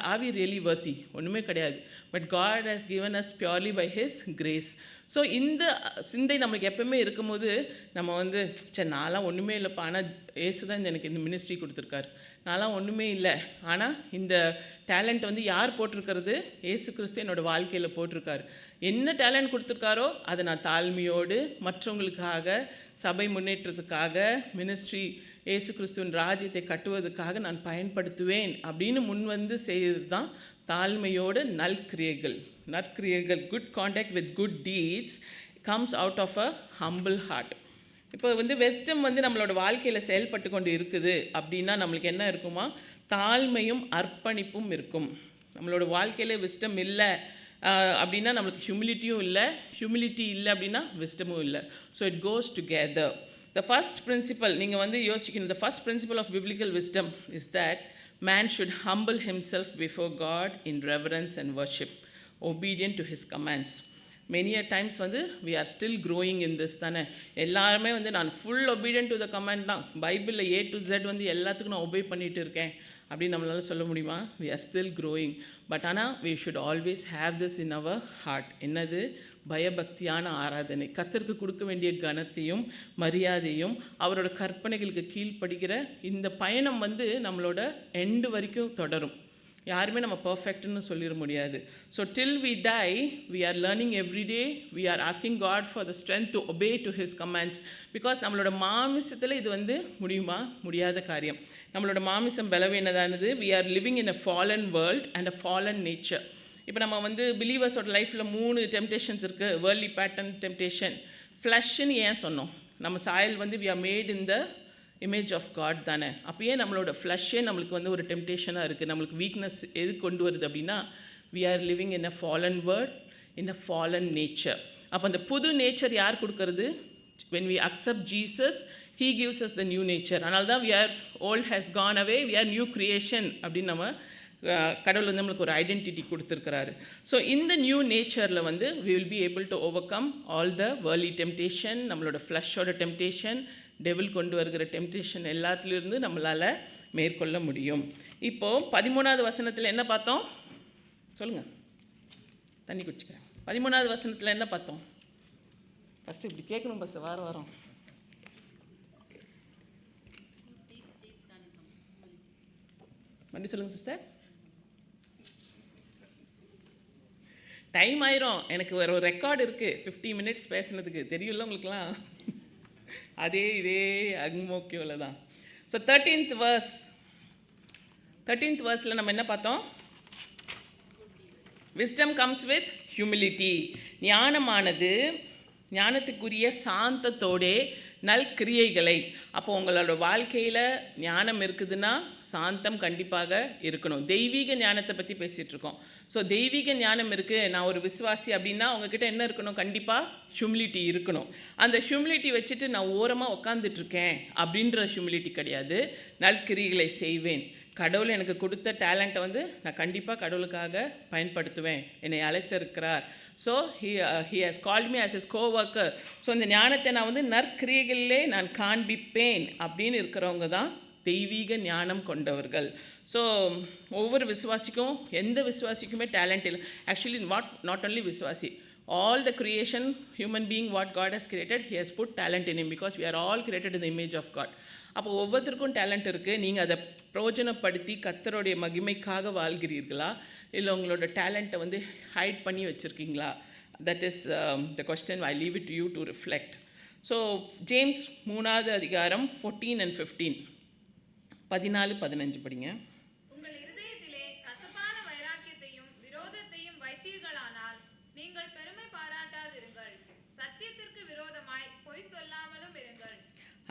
Are we really worthy? ஒன்றுமே கிடையாது. But God has given us purely by His grace. So இந்த சிந்தை நம்மளுக்கு எப்பவுமே இருக்கும்போது நம்ம வந்து, சரி நான்லாம் ஒன்றுமே இல்லைப்பா, ஆனால் ஏசு தான் எனக்கு இந்த மினிஸ்ட்ரி கொடுத்துருக்காரு, நான்லாம் ஒன்றுமே இல்லை, ஆனால் இந்த டேலண்ட் வந்து யார் போட்டிருக்கிறது? ஏசு கிறிஸ்து என்னோடய வாழ்க்கையில் போட்டிருக்காரு. என்ன டேலண்ட் கொடுத்துருக்காரோ அதை நான் தாழ்மையோடு மற்றவங்களுக்காக, சபை முன்னேற்றத்துக்காக, மினிஸ்ட்ரி ஏசு கிறிஸ்துவின் ராஜ்யத்தை கட்டுவதற்காக நான் பயன்படுத்துவேன் அப்படின்னு முன் வந்து செய்கிறது தான் தாழ்மையோட நற்கிரியைகள். Good contact with good deeds comes out of a humble heart. இப்போ வந்து வெஸ்டம் வந்து நம்மளோட வாழ்க்கையில் செயல்பட்டு கொண்டு இருக்குது அப்படின்னா நம்மளுக்கு என்ன இருக்குமா, தாழ்மையும் அர்ப்பணிப்பும் இருக்கும். நம்மளோட வாழ்க்கையில் விஸ்டம் இல்லை அப்படின்னா நம்மளுக்கு ஹியூமிலிட்டியும் இல்லை, ஹியூமிலிட்டி இல்லை அப்படின்னா விஸ்டமும் இல்லை. So it goes together. The first principle, நீங்கள் வந்து யோசிக்கணும், the first principle of biblical wisdom is that man should humble himself before God in reverence and worship, obedient to his commands. Many a times வந்து we are still growing in this தானே. எல்லாருமே வந்து நான் full obedient to the command தான், பைபிளில் A to Z வந்து எல்லாத்துக்கும் நான் ஒபே பண்ணிகிட்டு இருக்கேன் அப்படின்னு நம்மளால சொல்ல முடியுமா? we are still growing. But ஆனால் we should always have this in our heart. என்னது? பயபக்தியான ஆராதனை, கர்த்தருக்கு கொடுக்க வேண்டிய கனத்தையும் மரியாதையும் அவரோட கற்பனைகளுக்கு கீழ்ப்படுகிற இந்த பயணம் வந்து நம்மளோட எண்டு வரைக்கும் தொடரும். யாருமே நம்ம பர்ஃபெக்ட்னு சொல்லிட முடியாது. So till we die we are learning every day, we are asking God for the strength to obey to his commands. Because நம்மளோட மாமிசத்தில் இது வந்து முடியுமா? முடியாத காரியம். நம்மளோட மாமிசம் பலவீனதானது. We are living in a fallen world and a fallen nature. இப்போ நம்ம வந்து பிலீவர்ஸோட லைஃப்பில் 3 டெம்டேஷன்ஸ் இருக்குது. வேர்ல்ட்லி பேட்டர்ன் டெம்டேஷன், ஃப்ளஷ்ன்னு ஏன் சொன்னோம்? நம்ம சாயல் வந்து we are made in the image of God தானே. அப்போயே நம்மளோட ஃப்ளஷ்ஷே நம்மளுக்கு வந்து ஒரு டெம்டேஷனாக இருக்குது. நம்மளுக்கு வீக்னஸ் எது கொண்டு வருது அப்படின்னா, we are living in a fallen world, in a fallen nature. அப்போ அந்த புது நேச்சர் யார் கொடுக்கறது? when we accept Jesus, he gives us the new nature. அதனால தான் we are old has gone away, we are new creation அப்படின்னு நம்ம கடவுள் வந்து நம்மளுக்கு ஒரு ஐடென்டிட்டி கொடுத்துருக்கிறாரு. ஸோ இந்த நியூ நேச்சரில் வந்து we will be able to overcome all the worldly temptation, நம்மளோட ஃப்ளஷோட டெம்டேஷன், டெவில் கொண்டு வருகிற டெம்டேஷன் எல்லாத்துலேருந்து நம்மளால் மேற்கொள்ள முடியும். இப்போது 13வது வசனத்தில் என்ன பார்த்தோம்? சொல்லுங்கள், தண்ணி குடிச்சுக்கிறேன். 13வது வசனத்தில் என்ன பார்த்தோம்? ஃபஸ்ட்டு இப்படி கேட்கணும், ஃபஸ்ட்டு வாரம் மறுபடி சொல்லுங்கள் சிஸ்டர். டைம் ஆயிரும். எனக்கு ஒரு ரெக்கார்டு இருக்குது 50 மினிட்ஸ் பேசுனதுக்கு, தெரியும்ல உங்களுக்குலாம். இதே அக்மோக்கியோவில் தான். ஸோ 13th verse நம்ம என்ன பார்த்தோம்? wisdom comes with humility. ஞானமானது ஞானத்துக்குரிய சாந்தத்தோடே நல்கிரியைகளை. அப்போ உங்களோட வாழ்க்கையில் ஞானம் இருக்குதுன்னா சாந்தம் கண்டிப்பாக இருக்கணும். தெய்வீக ஞானத்தை பற்றி பேசிகிட்டு இருக்கோம். ஸோ தெய்வீக ஞானம் இருக்குது, நான் ஒரு விசுவாசி அப்படின்னா உங்ககிட்ட என்ன இருக்கணும்? கண்டிப்பாக ஹியூமிலிட்டி இருக்கணும். அந்த ஹியூமிலிட்டி வச்சுட்டு நான் ஓரமாக உட்காந்துட்ருக்கேன் அப்படின்ற ஹியூமிலிட்டி கிடையாது. நல்கிரியைகளை செய்வேன், கடவுள் எனக்கு கொடுத்த டேலண்ட்டை வந்து நான் கண்டிப்பாக கடவுளுக்காக பயன்படுத்துவேன், என்னை அழைத்திருக்கிறார். So he has called me as his co-worker. So இந்த ஞானத்தை நான் வந்து நற்கிரியைகளிலே நான் காண்பிப்பேன் அப்படின்னு இருக்கிறவங்க தான் தெய்வீக ஞானம் கொண்டவர்கள். ஸோ ஒவ்வொரு விசுவாசிக்கும், எந்த விசுவாசிக்குமே டேலண்ட் இல்லை. ஆக்சுவலி நாட் only விசுவாசி, all the creation, human being, what God has created, he has put talent in him, because we are all created in the image of God. அப்போ ஒவ்வொருத்தருக்கும் டேலண்ட் இருக்குது. நீங்கள் அதை பிரயோஜனப்படுத்தி கர்த்தருடைய மகிமைக்காக வாழ்கிறீர்களா, இல்லை உங்களோட டேலண்ட்டை வந்து ஹைட் பண்ணி வச்சுருக்கீங்களா? That is the question. I leave it to you to reflect. So James 3வது அதிகாரம் 14 and 15, 14-15 படிங்க. உங்கள் இருதயத்திலே கசப்பான வைராக்கியத்தையும் விரோதத்தையும் வைத்தீர்களானால் நீங்கள் பெருமை பாராட்டாதிருங்கள், சத்தியத்திற்கு விரோதமாய் பொய் சொல்லாமலும் இருங்கள்.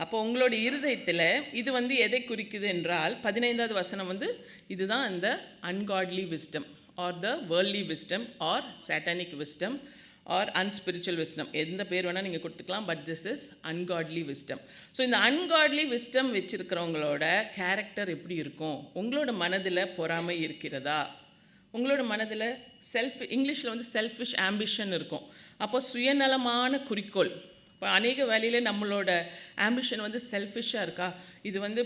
அப்போ உங்களோட இருதயத்தில் இது வந்து எதை குறிக்குது என்றால், 15வது வசனம் வந்து இதுதான் இந்த ungodly wisdom or the worldly wisdom or satanic wisdom or unspiritual wisdom, எந்த பேர் வேணால் நீங்கள் கொடுத்துக்கலாம். But this is ungodly wisdom. So இந்த அன்காட்லி விஸ்டம் வச்சுருக்கிறவங்களோட கேரக்டர் எப்படி இருக்கும்? உங்களோட மனதில் பொறாமை இருக்கிறதா? உங்களோட மனதில் இங்கிலீஷில் வந்து செல்ஃபிஷ் ஆம்பிஷன் இருக்கும். அப்போ சுயநலமான குறிக்கோள். இப்போ அநேக வேலையில் நம்மளோட ஆம்பிஷன் வந்து செல்ஃபிஷாக இருக்கா? இது வந்து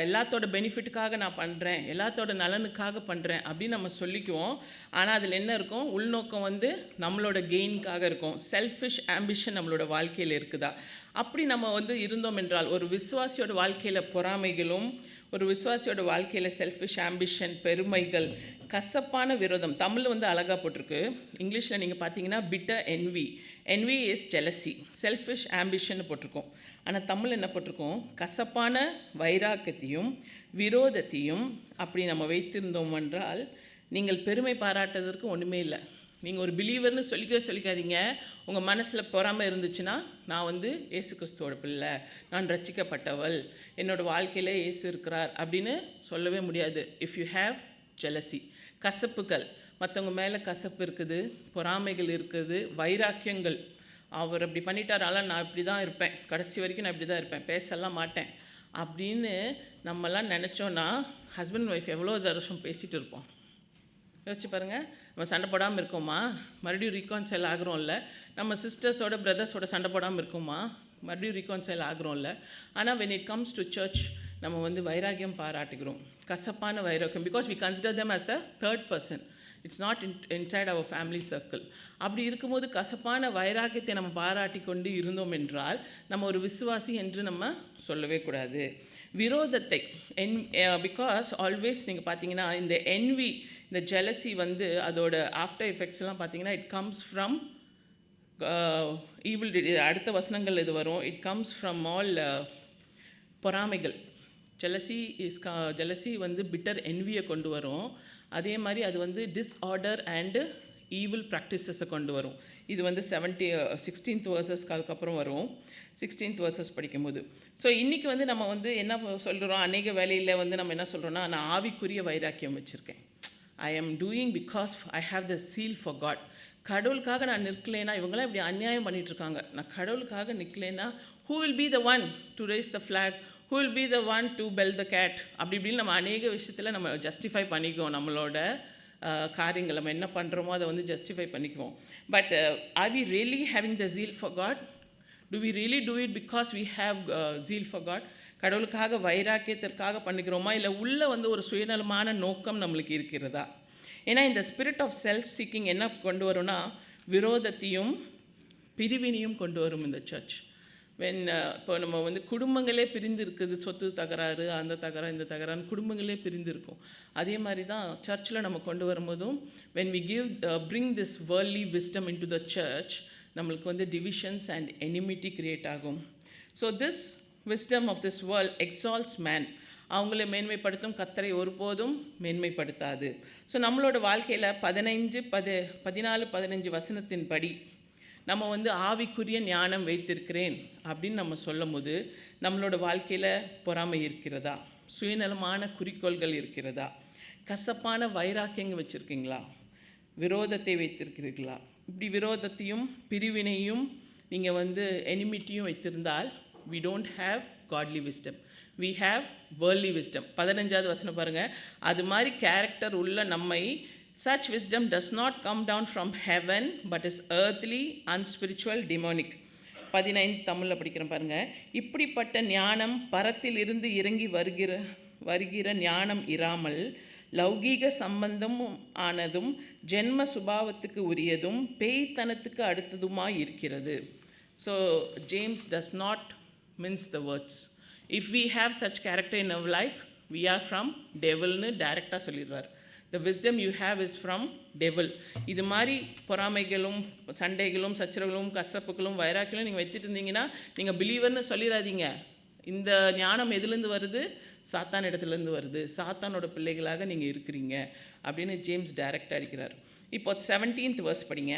எல்லாத்தோட பெனிஃபிட்டுக்காக நான் பண்ணுறேன், எல்லாத்தோட நலனுக்காக பண்ணுறேன் அப்படின்னு நம்ம சொல்லிக்குவோம். ஆனால் அதில் என்ன இருக்கும்? உள்நோக்கம் வந்து நம்மளோட கெயினுக்காக இருக்கும். செல்ஃபிஷ் ஆம்பிஷன் நம்மளோட வாழ்க்கையில் இருக்குதா? அப்படி நம்ம வந்து இருந்தோம் என்றால், ஒரு விசுவாசியோட வாழ்க்கையில் பொறாமைகளும், ஒரு விசுவாசியோட வாழ்க்கையில் செல்ஃபிஷ் ஆம்பிஷன், பெருமைகள், கசப்பான விரோதம், தமிழில் வந்து அழகாக போட்டிருக்கு. இங்கிலீஷில் நீங்கள் பார்த்தீங்கன்னா bitter envy. Envy is jealousy. Selfish ambition போட்டிருக்கோம். ஆனால் தமிழ் என்ன போட்டிருக்கோம்? கசப்பான வைராக்கியத்தையும் விரோதத்தையும் அப்படி நம்ம வைத்திருந்தோம் என்றால் நீங்கள் பெருமை பாராட்டுவதற்கு ஒன்றுமே இல்லை. நீங்கள் ஒரு பிலீவர்னு சொல்லிக்காதீங்க. உங்கள் மனசில் பொறாமை இருந்துச்சுன்னா, நான் வந்து இயேசு கிறிஸ்துவோட பிள்ளை, நான் ரட்சிக்கப்பட்டவள், என்னோடய வாழ்க்கையில் இயேசு இருக்கிறார் அப்படின்னு சொல்லவே முடியாது. இஃப் யூ ஹேவ் ஜெலசி, கசப்புகள், மற்றவங்க மேலே கசப்பு இருக்குது, பொறாமைகள் இருக்குது, வைராக்கியங்கள், அவர் அப்படி பண்ணிட்டாரால நான் இப்படி தான் இருப்பேன், கடைசி வரைக்கும் நான் இப்படி தான் இருப்பேன், பேசலாம் மாட்டேன் அப்படின்னு நம்மலாம் நினச்சோன்னா, ஹஸ்பண்ட் ஒய்ஃப் எவ்வளோ வருஷம் பேசிகிட்டு இருப்போம்? யோசிச்சு பாருங்கள். நம்ம சண்டை போடாமல் இருக்கோமா? மறுபடியும் ரீகான்சைல் ஆகிறோம்ல. நம்ம சிஸ்டர்ஸோட பிரதர்ஸோட சண்டை போடாமல் இருக்கோமா? மறுபடியும் ரீகான்சைல் ஆகிறோம்ல. ஆனால் when it comes to church, நம்ம வந்து வைராக்கியம் பாராட்டுகிறோம், கசப்பான வைராக்கியம், because we consider them as the third person. It's not inside our family circle. அப்படி இருக்கும்போது கசப்பான வைராக்கியத்தை நம்ம பாராட்டி கொண்டு இருந்தோம் என்றால் நம்ம ஒரு விசுவாசி என்று நம்ம சொல்லவே கூடாது. விரோதத்தை பிகாஸ் ஆல்வேஸ் நீங்கள் பார்த்தீங்கன்னா இந்த என்வி, இந்த ஜெலசி வந்து அதோட ஆஃப்டர் எஃபெக்ட்ஸ்லாம் பார்த்தீங்கன்னா இட் கம்ஸ் ஃப்ரம் ஈவில். அடுத்த வசனங்கள் இது வரும். இட் கம்ஸ் ஃப்ரம் ஆல் பொறாமைகள். ஜெலசி வந்து பிட்டர் என்வியை கொண்டு வரும். அதே மாதிரி அது வந்து டிஸ்ஆர்டர் அண்டு ஈவில் ப்ராக்டிசஸை கொண்டு வரும். இது வந்து 16th வேர்சஸ்க்கு அதுக்கப்புறம் வரும். 16th வேர்சஸ் படிக்கும்போது. ஸோ இன்றைக்கி வந்து நம்ம வந்து என்ன சொல்கிறோம்? அநேக வேலையில் வந்து நம்ம என்ன சொல்கிறோன்னா, நான் ஆவிக்குரிய வைராக்கியம் வச்சுருக்கேன். I am doing because I have the zeal for God. கடவுளுக்காக நான் நிற்கலைன்னா, இவங்களாம் இப்படி அநியாயம் பண்ணிகிட்ருக்காங்க, நான் கடவுளுக்காக நிற்கலைன்னா who will be the one to raise the flag, who will be the one to bell the cat, அப்படி இப்படின்னு நம்ம அநேக விஷயத்தில் நம்ம ஜஸ்டிஃபை பண்ணிக்குவோம். நம்மளோட காரியங்கள் நம்ம என்ன பண்ணுறோமோ அதை வந்து ஜஸ்டிஃபை பண்ணிக்குவோம். But are we really having the zeal for God? Do we really do it because we have zeal for God? கடவுளுக்காக வைராக்கியத்திற்காக பண்ணிக்கிறோமா, இல்லை உள்ளே வந்து ஒரு சுயநலமான நோக்கம் நம்மளுக்கு இருக்கிறதா? ஏன்னா இந்த ஸ்பிரிட் ஆஃப் செல்ஃப் சீக்கிங் என்ன கொண்டு வரும்னா, விரோதத்தையும் பிரிவினையும் கொண்டு வரும் இந்த சர்ச். இப்போ நம்ம வந்து குடும்பங்களே பிரிந்து இருக்குது, சொத்து தகராறு, அந்த தகராறு, இந்த தகராறு, குடும்பங்களே பிரிந்து இருக்கும். அதே மாதிரி தான் சர்ச்சில் நம்ம கொண்டு வரும்போதும் when we bring this worldly wisdom into the church, நம்மளுக்கு வந்து divisions and enmity create ஆகும். So this wisdom of this world exalts man. அவங்கள மேன்மைப்படுத்தும், கர்த்தரை ஒருபோதும் மேன்மைப்படுத்தாது. ஸோ நம்மளோட வாழ்க்கையில் 14-15 வசனத்தின்படி நம்ம வந்து ஆவிக்குரிய ஞானம் வைத்திருக்கிறேன் அப்படின்னு நம்ம சொல்லும் போது நம்மளோட வாழ்க்கையில் பொறாமை இருக்கிறதா, சுயநலமான குறிக்கோள்கள் இருக்கிறதா, கசப்பான வைராக்கியங்கள் வச்சுருக்கீங்களா, விரோதத்தை வைத்திருக்கிறீர்களா? இப்படி விரோதத்தையும் பிரிவினையும் நீங்கள் வந்து எனிமிட்டியும் வைத்திருந்தால் we don't have godly wisdom, we have worldly wisdom. 15வது வசனம் பாருங்கள். அது மாதிரி கேரக்டர் உள்ள நம்மை such wisdom does not come down from heaven but is earthly, unspiritual, demonic. 15 தமிழில் படிக்கிறேன் பாருங்கள். இப்படிப்பட்ட ஞானம் பரத்தில் இருந்து இறங்கி வருகிற ஞானம் இராமல் லௌகீக சம்பந்தமும் ஆனதும் ஜென்ம சுபாவத்துக்கு உரியதும் பேய்த்தனத்துக்கு அடுத்ததுமாய் இருக்கிறது. So James does not mince the words. If we have such character in our life, we are from devilன்னு டைரெக்டாக சொல்லிடுறார். The wisdom you have is from devil. இது மாதிரி பொறாமைகளும் சண்டைகளும் சச்சரவுகளும் கசப்புகளும் வைராக்கியங்களும் நீங்கள் வைத்துட்டு இருந்தீங்கன்னா நீங்கள் பிலீவர்னு சொல்லிடாதீங்க. இந்த ஞானம் எதுலேருந்து வருது? சாத்தான் இடத்துலேருந்து வருது. சாத்தானோட பிள்ளைகளாக நீங்கள் இருக்கிறீங்க அப்படின்னு ஜேம்ஸ் டைரக்டாக அடிக்கிறார். இப்போ 17th verse படிங்க.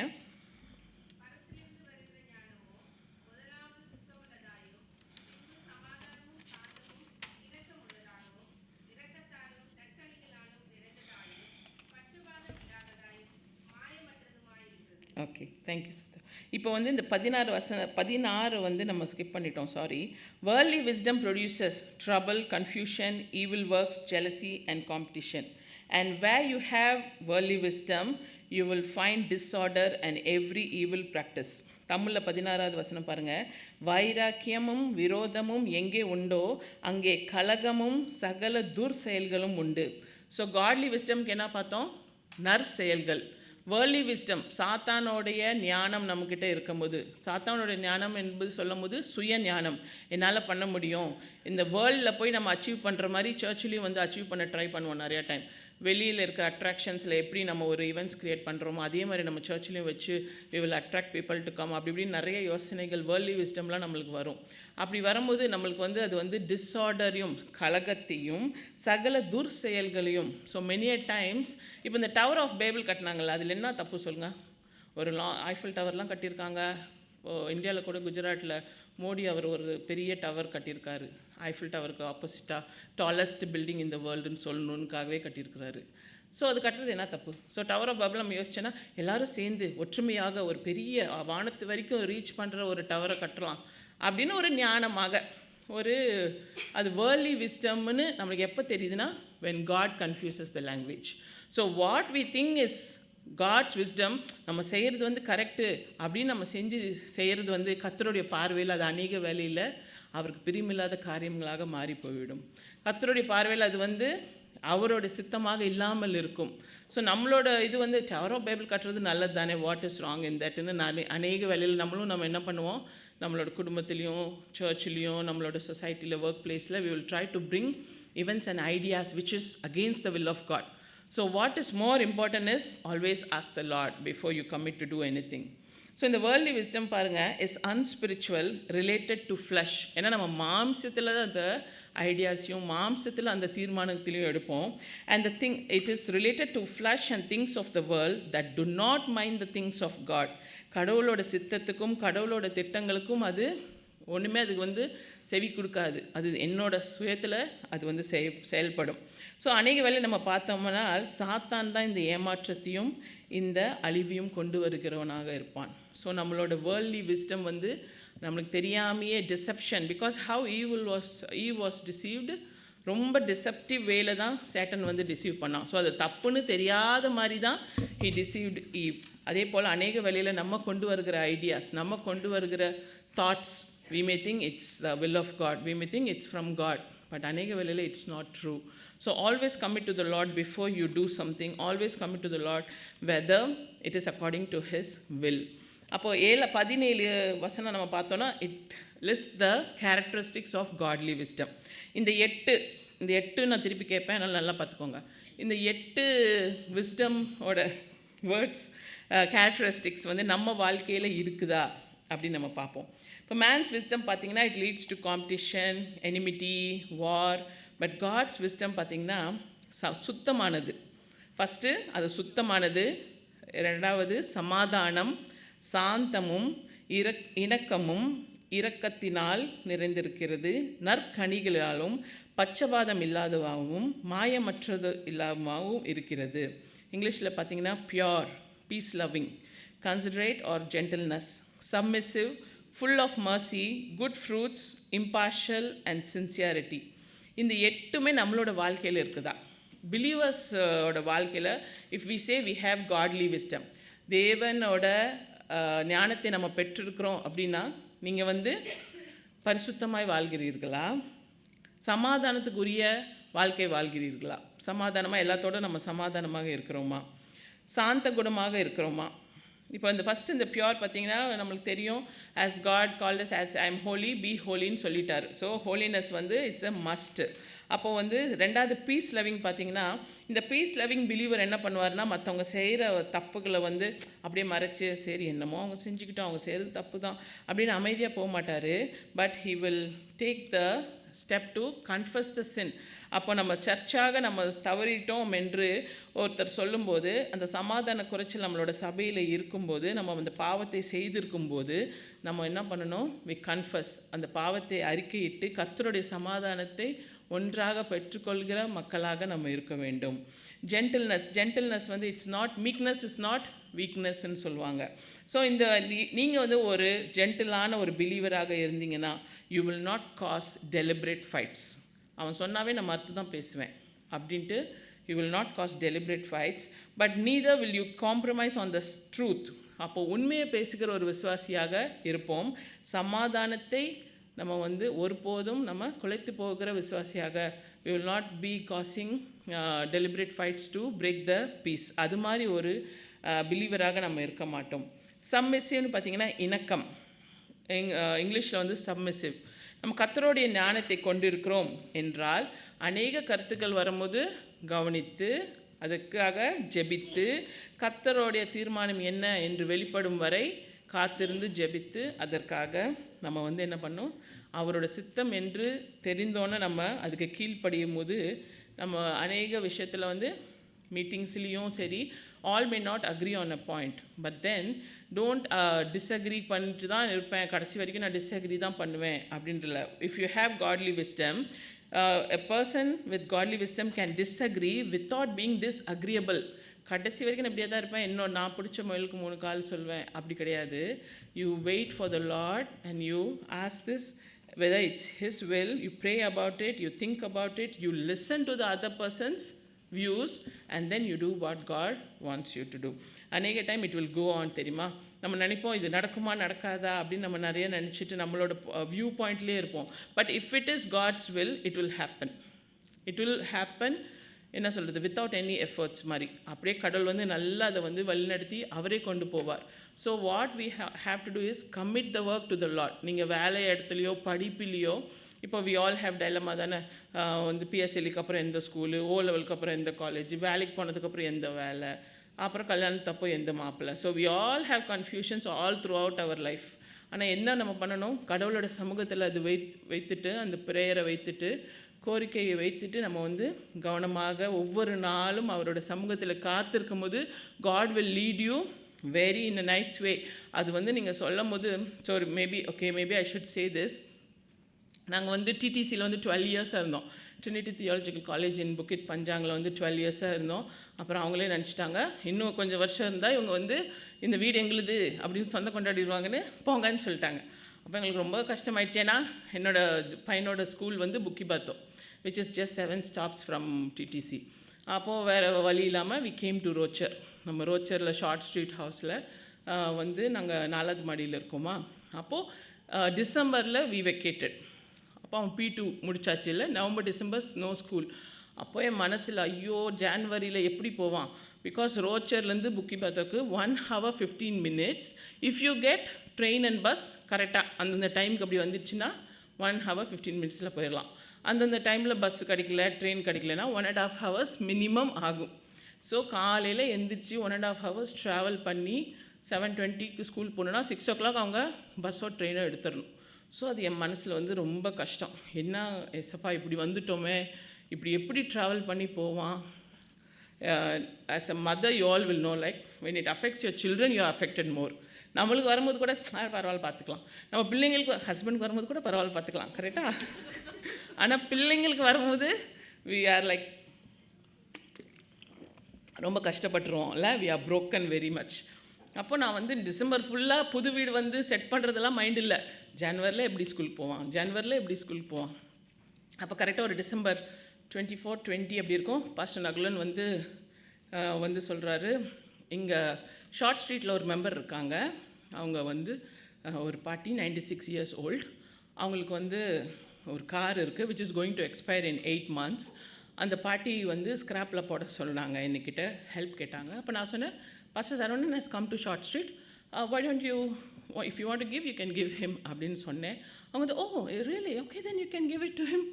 Okay, thank you sister. இப்போ வந்து இந்த 16 வந்து நம்ம ஸ்கிப் பண்ணிட்டோம், sorry. Worldly wisdom produces trouble, confusion, evil works, jealousy and competition. And where you have worldly wisdom you will find disorder and every evil practice. தமிழில் 16வது வசனம் பாருங்கள். வைராக்கியமும் விரோதமும் எங்கே உண்டோ அங்கே கலகமும் சகல துர் செயல்களும் உண்டு. ஸோ காட்லி விஸ்டம்க்கு என்ன பார்த்தோம்? நற்செயல்கள். வேர்ல்ட்லி விஸ்டம் சாத்தானோடைய ஞானம் நம்மக்கிட்ட இருக்கும்போது, சாத்தானோடைய ஞானம் என்பது சொல்லும் போது சுய ஞானம், என்னால் பண்ண முடியும், இந்த வேர்ல்டில் போய் நம்ம அச்சீவ் பண்ணுற மாதிரி சர்ச்சிலையும் வந்து அச்சீவ் பண்ண ட்ரை பண்ணுவோம் நிறையா டைம். வெளியில் இருக்கிற அட்ராக்ஷன்ஸில் எப்படி நம்ம ஒரு ஈவெண்ட்ஸ் க்ரியேட் பண்ணுறோமோ அதே மாதிரி நம்ம சர்ச்சிலையும் வச்சு we will attract people to come, அப்படி இப்படின்னு நிறைய யோசனைகள் வேர்ல்ட்லி விஸ்டம்லாம் நம்மளுக்கு வரும். அப்படி வரும்போது நம்மளுக்கு வந்து அது வந்து டிஸார்டரையும் கலகத்தையும் சகல துர் செயல்களையும். ஸோ மெனி டைம்ஸ் இப்போ இந்த டவர் ஆஃப் பேபிள் கட்டினாங்கல்ல, அதில் என்ன தப்பு சொல்லுங்கள்? ஒரு ஐஃபில் டவர்லாம் கட்டியிருக்காங்க. இப்போது இந்தியாவில் கூட குஜராத்தில் மோடி அவர் ஒரு பெரிய டவர் கட்டியிருக்காரு. ஐஃபில் டவருக்கு ஆப்போசிட்டாக டாலஸ்ட் பில்டிங் இந்த வேர்ல்டுன்னு சொல்லணுன்னுக்காகவே கட்டியிருக்கிறாரு. ஸோ அது கட்டுறது என்ன தப்பு? ஸோ டவர் ஆஃப் பேபிள் நம்ம யோசிச்சோன்னா எல்லோரும் சேர்ந்து ஒற்றுமையாக ஒரு பெரிய வானத்து வரைக்கும் ரீச் பண்ணுற ஒரு டவரை கட்டலாம் அப்படின்னு ஒரு ஞானமாக ஒரு அது வேர்ல்ட்லி விஸ்டம்னு நம்மளுக்கு எப்போ தெரியுதுன்னா when God confuses the language. So what we think is God's wisdom, நம்ம செய்கிறது வந்து கரெக்டு அப்படின்னு நம்ம செய்கிறது வந்து கர்த்தருடைய பார்வையில் அது அநேக வேலையில் அவருக்கு பிரியமில்லாத காரியங்களாக மாறி போய்விடும். கர்த்தருடைய பார்வையில் அது வந்து அவரோட சித்தமாக இல்லாமல் இருக்கும். ஸோ நம்மளோட இது வந்து டவர் ஆஃப் பைபிள் கட்டுறது நல்லது தானே, வாட் இஸ் ராங் இன் தட்னு அநேக வேலையில் நம்ம என்ன பண்ணுவோம், நம்மளோட குடும்பத்துலேயும் சர்ச்லேயும் நம்மளோட சொசைட்டியில் ஒர்க் பிளேஸில் we will try to bring events and ideas which is against the will of God. So what is more important is always ask the Lord before you commit to do anything. So இந்த worldly wisdom பாருங்கள் is unspiritual related to flesh. ஏன்னா நம்ம மாம்சத்தில் அந்த ஐடியாஸையும் மாம்சத்தில் அந்த தீர்மானத்திலையும் எடுப்போம். And the thing it is related to flesh and things of the world that do not mind the things of God. கடவுளோட சித்தத்துக்கும் கடவுளோட திட்டங்களுக்கும் அது ஒன்றுமே அதுக்கு வந்து செவி கொடுக்காது. அது என்னோட சுயத்தில் அது வந்து செயல்படும். ஸோ அநேக வேலை நம்ம பார்த்தோம்னா சாத்தான் தான் இந்த ஏமாற்றத்தையும் இந்த அழிவையும் கொண்டு வருகிறவனாக இருப்பான். ஸோ நம்மளோட வேர்ல்ட்லி விஸ்டம் வந்து நம்மளுக்கு தெரியாமையே deception, because how Eve was deceived, ரொம்ப டிசெப்டிவ் வேல தான் சேட்டன் வந்து டிசீவ் பண்ணான். ஸோ அது தப்புன்னு தெரியாத மாதிரி தான் ஹி டிசீவ்டு ஈவ். அதே போல் அநேக வேலையில் நம்ம கொண்டு வருகிற ஐடியாஸ், நம்ம கொண்டு வருகிற thoughts, we may think it's the will of God, we may think it's from God, but அநேக வேலையில் it's not true. So always commit to the Lord before you do something. Always commit to the Lord whether it is according to His will. அப்போது 17 வசனம் நம்ம பார்த்தோன்னா it list the characteristics of godly wisdom. இந்த 8 நான் திருப்பி கேட்பேன், அதனால் நல்லா பார்த்துக்கோங்க. இந்த 8 விஸ்டமோட வேர்ட்ஸ் கேரக்டரிஸ்டிக்ஸ் வந்து நம்ம வாழ்க்கையில் இருக்குதா அப்படின்னு நம்ம பார்ப்போம். இப்போ மேன்ஸ் விஸ்டம் பார்த்தீங்கன்னா it leads to competition, enmity, war. But God's wisdom பார்த்திங்கன்னா சுத்தமானது. ஃபஸ்ட்டு அது சுத்தமானது, ரெண்டாவது சமாதானம், சாந்தமும் இணக்கமும் இரக்கத்தினால் நிறைந்திருக்கிறது. நற்கனிகளாலும் பட்சபாதம் இல்லாதவாகவும் மாயமற்றது இல்லாதவாகவும் இருக்கிறது. இங்கிலீஷில் பார்த்தீங்கன்னா pure, peace loving, considerate or gentleness, submissive, full of mercy, good fruits, impartial and sincerity. இந்த 8மே நம்மளோட வாழ்க்கையில் இருக்குதா? பிலீவர்ஸோட வாழ்க்கையில் if we say we have godly wisdom, தேவனோட ஞானத்தை நம்ம பெற்றிருக்கிறோம் அப்படின்னா நீங்கள் பரிசுத்தமாய் வாழ்கிறீர்களா? சமாதானத்துக்குரிய வாழ்க்கை வாழ்கிறீர்களா? சமாதானமாக எல்லாத்தோட நம்ம சமாதானமாக இருக்கிறோமா? சாந்த குணமாக இருக்கிறோமா? இப்போ ஃபஸ்ட்டு இந்த பியோர் பார்த்தீங்கன்னா நம்மளுக்கு தெரியும், as God called us as I am holy be ஹோலின்னு சொல்லிட்டார். So holiness it's a must. அப்போது ரெண்டாவது பீஸ் லவ்விங் பார்த்தீங்கன்னா, இந்த பீஸ் லவ்விங் பிலீவர் என்ன பண்ணுவார்னா, மற்றவங்க செய்கிற தப்புகளை அப்படியே மறைச்சி சரி என்னமோ அவங்க செஞ்சுக்கிட்டோம், அவங்க செய்கிறது தப்பு தான் அப்படின்னு அமைதியாக போக மாட்டார். But he will take the step to confess the sin. அப்போ நம்ம சர்ச்சாக நம்ம தவறிட்டோம் என்று ஒருத்தர் சொல்லும்போது, அந்த சமாதான குறைச்சல் நம்மளோட சபையில் இருக்கும்போது, நம்ம அந்த பாவத்தை செய்திருக்கும்போது நம்ம என்ன பண்ணணும்? வி கன்ஃபஸ், அந்த பாவத்தை அறிக்கையிட்டு கர்த்தருடைய சமாதானத்தை ஒன்றாக பெற்றுக்கொள்கிற மக்களாக நம்ம இருக்க வேண்டும். Gentleness it's not, meekness is not வீக்னஸ்ன்னு சொல்லுவாங்க. ஸோ நீங்கள் ஒரு ஜென்டிலான ஒரு பிலீவராக இருந்தீங்கன்னா you will not cause deliberate fights. அவன் சொன்னாவே நம்ம அர்த்தம் தான் பேசுவேன் அப்படின்ட்டு you will not cause deliberate fights, but neither will you compromise on the truth. அப்போது உண்மையை பேசுகிற ஒரு விசுவாசியாக இருப்போம். சமாதானத்தை நம்ம ஒருபோதும் நம்ம குலைத்து போகிற விசுவாசியாக, we will not be causing deliberate fights to break the peace. அது மாதிரி ஒரு பிலீவராக நம்ம இருக்க மாட்டோம். சப்மிசிவ்னு பார்த்தீங்கன்னா இணக்கம், இங்கிலீஷில் சப்மிசிவ். நம்ம கர்த்தருடைய ஞானத்தை கொண்டிருக்கிறோம் என்றால் அநேக கருத்துக்கள் வரும்போது கவனித்து அதுக்காக ஜெபித்து கர்த்தருடைய தீர்மானம் என்ன என்று வெளிப்படும் வரை காத்திருந்து ஜெபித்து அதற்காக நம்ம என்ன பண்ணோம், அவரோட சித்தம் என்று தெரிந்தோன்னே நம்ம அதுக்கு கீழ்ப்படியும் போது நம்ம அநேக விஷயத்தில் மீட்டிங்ஸ்லேயும் சரி, all may not agree on a point, but then don't disagree பண்ணிட்டு தான் இருப்பேன், கடைசி வரைக்கும் நான் டிஸ்அக்ரி தான் பண்ணுவேன் அப்படின்றல. If you have godly wisdom, a person with godly wisdom can disagree without being disagreeable. கடைசி வரைக்கும் நான் இப்படியே தான் இருப்பேன், இன்னும் நான் பிடிச்ச முயலுக்கு 3 கால் சொல்வேன் அப்படி கிடையாது. You wait for the lord and you ask this whether it's his will, you pray about it, you think about it, you listen to the other person's views and then you do what God wants you to do. அநேக time it will go on. தெரியுமா, நம்ம நினைப்போம் இது நடக்குமா நடக்காதா அப்படின்னு நம்ம நிறைய நினச்சிட்டு நம்மளோட வியூ பாயிண்ட்லேயே இருப்போம். But if it is God's will it will happen. என்ன சொல்கிறது, வித்தவுட் எனி எஃபர்ட்ஸ் மாதிரி அப்படியே கடவுள் நல்லா அதை வழிநடத்தி அவரே கொண்டு போவார். So what we have to do is commit the work to the lord. நீங்கள் வேலை இடத்துலையோ படிப்புலையோ, இப்போ வி ஆல் ஹேவ் டைலமா தானே, பிஎஸ்எல்லிக்கு அப்புறம் எந்த ஸ்கூலு, ஓ லெவலுக்கு அப்புறம் எந்த காலேஜ், வேலைக்கு போனதுக்கப்புறம் எந்த வேலை, அப்புறம் கல்யாணத்தப்போ எந்த மாப்பிள்ளை. So we all have confusions all throughout our life. ஆனால் என்ன நம்ம பண்ணணும், கடவுளோட சமூகத்தில் அது வைத்துட்டு அந்த ப்ரேயரை வைத்துட்டு கோரிக்கையை வைத்துட்டு நம்ம கவனமாக ஒவ்வொரு நாளும் அவரோட சமூகத்தில் காத்திருக்கும் போது God will lead you very in a nice way. அது நீங்கள் சொல்லும் போது, so maybe I should say this. நாங்கள் டிடிசியில் 12 இயர்ஸாக இருந்தோம். Trinity Theological College in Bukit பஞ்சாங்கில் 12 இயர்ஸாக இருந்தோம். அப்புறம் அவங்களே நினச்சிட்டாங்க இன்னும் கொஞ்சம் வருஷம் இருந்தால் இவங்க இந்த வீடு எங்களுது அப்படின்னு சொந்த கொண்டாடிடுவாங்கன்னு போங்கன்னு சொல்லிட்டாங்க. அப்போ எங்களுக்கு ரொம்ப கஷ்டமாயிடுச்சு. ஏன்னா என்னோடய பையனோட ஸ்கூல் புக்கி பாத்தோ, which is just 7 stops from TTC. அப்போது வேறு வழி இல்லாமல் we came to ரோச்சர். நம்ம ரோச்சரில் ஷார்ட் ஸ்ட்ரீட் ஹவுஸில் நாங்கள் 4வது மாடியில் இருக்கோமா. அப்போது டிசம்பரில் we vacated. அப்போ அவன் P2 முடிச்சாச்சு இல்லை, நவம்பர் டிசம்பர் நோ ஸ்கூல். அப்போ என் மனசில் ஐயோ ஜான்வரியில் எப்படி போவான், பிகாஸ் ரோச்சர்லேருந்து புக்கி பாத்தோக்கு 1 hour 15 minutes. If you get train and bus கரெக்டாக அந்தந்த டைமுக்கு அப்படி வந்துடுச்சுன்னா 1 hour 15 minutes போயிடலாம். அந்தந்த டைமில் பஸ் கிடைக்கல, ட்ரெயின் கிடைக்கலனா 1.5 hours மினிமம் ஆகும். ஸோ காலையில் எந்திரிச்சு 1.5 hours ட்ராவல் பண்ணி 7:20க்கு ஸ்கூல் போகணுன்னா 6 o'clock அவங்க பஸ்ஸோ ட்ரெயினோ எடுத்துடணும். ஸோ அது என் மனசில் ரொம்ப கஷ்டம். என்ன எசப்பா இப்படி வந்துட்டோமே, இப்படி எப்படி ட்ராவல் பண்ணி போவான். As a mother you all will know, like when it affects your children you are affected more. நம்மளுக்கு வரும்போது கூட பரவாயில்ல பார்த்துக்கலாம், நம்ம பிள்ளைங்களுக்கு ஹஸ்பண்டுக்கு வரும்போது கூட பரவாயில்ல பார்த்துக்கலாம், கரெக்டாக. ஆனால் பிள்ளைங்களுக்கு வரும்போது வி ஆர் லைக் ரொம்ப கஷ்டப்பட்டுருவோம்ல, we are broken very much. அப்போ நான் வந்து டிசம்பர் ஃபுல்லாக புது வீடு வந்து செட் பண்ணுறதெல்லாம் மைண்ட் இல்லை. ஜனவரியில் எப்படி ஸ்கூலுக்கு போவான். அப்போ கரெக்டாக ஒரு டிசம்பர் 24, 20 அப்படி இருக்கும். பாஸ்டர் நகுலன் வந்து சொல்கிறாரு, இங்கே ஷார்ட் ஸ்ட்ரீட்டில் ஒரு மெம்பர் இருக்காங்க, அவங்க வந்து ஒரு பாட்டி 96 years old. அவங்களுக்கு வந்து ஒரு கார் இருக்குது which is going to expire in 8 months. அந்த பாட்டி வந்து ஸ்க்ராப்பில் போட சொன்னாங்க, என்கிட்ட ஹெல்ப் கேட்டாங்க. அப்போ நான் சொன்னேன், pastor Saravanan has come to short street, why don't you, if you want to give you can give him அப்படின்னு சொன்னேன். அவங்க வந்து really okay then you can give it to him.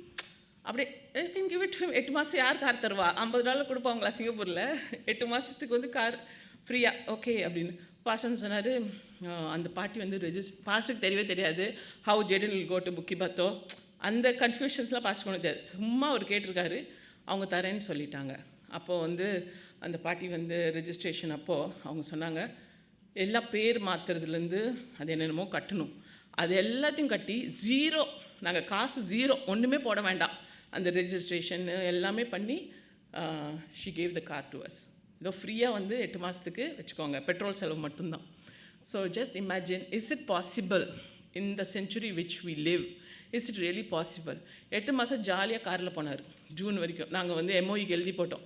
அப்படியே you can give it to him. 8 மாதம் யார் car தருவா? $50 கொடுப்பாங்களா சிங்கப்பூரில்? 8 மாதத்துக்கு வந்து கார் ஃப்ரீயாக ஓகே அப்படின்னு பாஸ்டர் சொன்னார். அந்த பாட்டி வந்து பாஸ்டருக்கு தெரியவே தெரியாது how Jaden will go to Bukit Batok, அந்த கன்ஃபியூஷன்ஸ்லாம் பாஸ்டர் தெரியாது. சும்மா அவர் கேட்டிருக்காரு, அவங்க தரேன்னு சொல்லிட்டாங்க. அப்போது வந்து அந்த பாட்டி வந்து ரெஜிஸ்ட்ரேஷன் அப்போது அவங்க சொன்னாங்க, எல்லா பேர் மாற்றுறதுலேருந்து அது என்னென்னமோ கட்டணும், அது எல்லாத்தையும் கட்டி 0, நாங்கள் காசு 0 ஒன்றுமே போட வேண்டாம், அந்த ரெஜிஸ்ட்ரேஷன் எல்லாமே பண்ணி she gave the car to us. இதோ ஃப்ரீயாக வந்து 8 மாதத்துக்கு வச்சுக்கோங்க, பெட்ரோல் செலவு மட்டும்தான். So just imagine, is it possible in the century which we live? Is it really possible? 8 மாதம் ஜாலியாக காரில் போனார், ஜூன் வரைக்கும். நாங்கள் வந்து எம்ஓஇக்கு எழுதி போட்டோம்,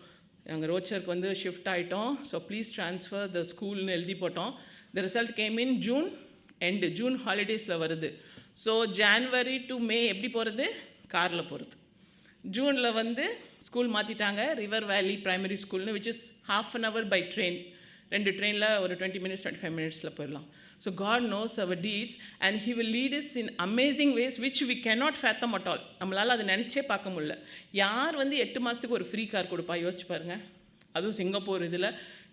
நாங்கள் ரோச்சருக்கு வந்து ஷிஃப்ட் ஆகிட்டோம், ஸோ ப்ளீஸ் ட்ரான்ஸ்ஃபர் த ஸ்கூல்னு எழுதி போட்டோம். The result came in June end, June ஹாலிடேஸில் வருது. ஸோ ஜான்வரி டு மே எப்படி போகிறது? காரில் போகிறது. ஜூனில் வந்து ஸ்கூல் மாற்றிட்டாங்க, ரிவர் வேலி பிரைமரி ஸ்கூல்னு, which is ½ an hour by train. 2 ட்ரெயினில் ஒரு 20 minutes 25 minutesல போயிடலாம். So God knows our needs and he will lead us in amazing ways which we cannot fathom at all. நம்மளால் அதை நினச்சே பார்க்க முடியல. யார் வந்து 8 மாதத்துக்கு ஒரு ஃப்ரீ கார் கொடுப்பா? யோசிச்சு பாருங்கள். அதுவும் சிங்கப்பூர் இதில்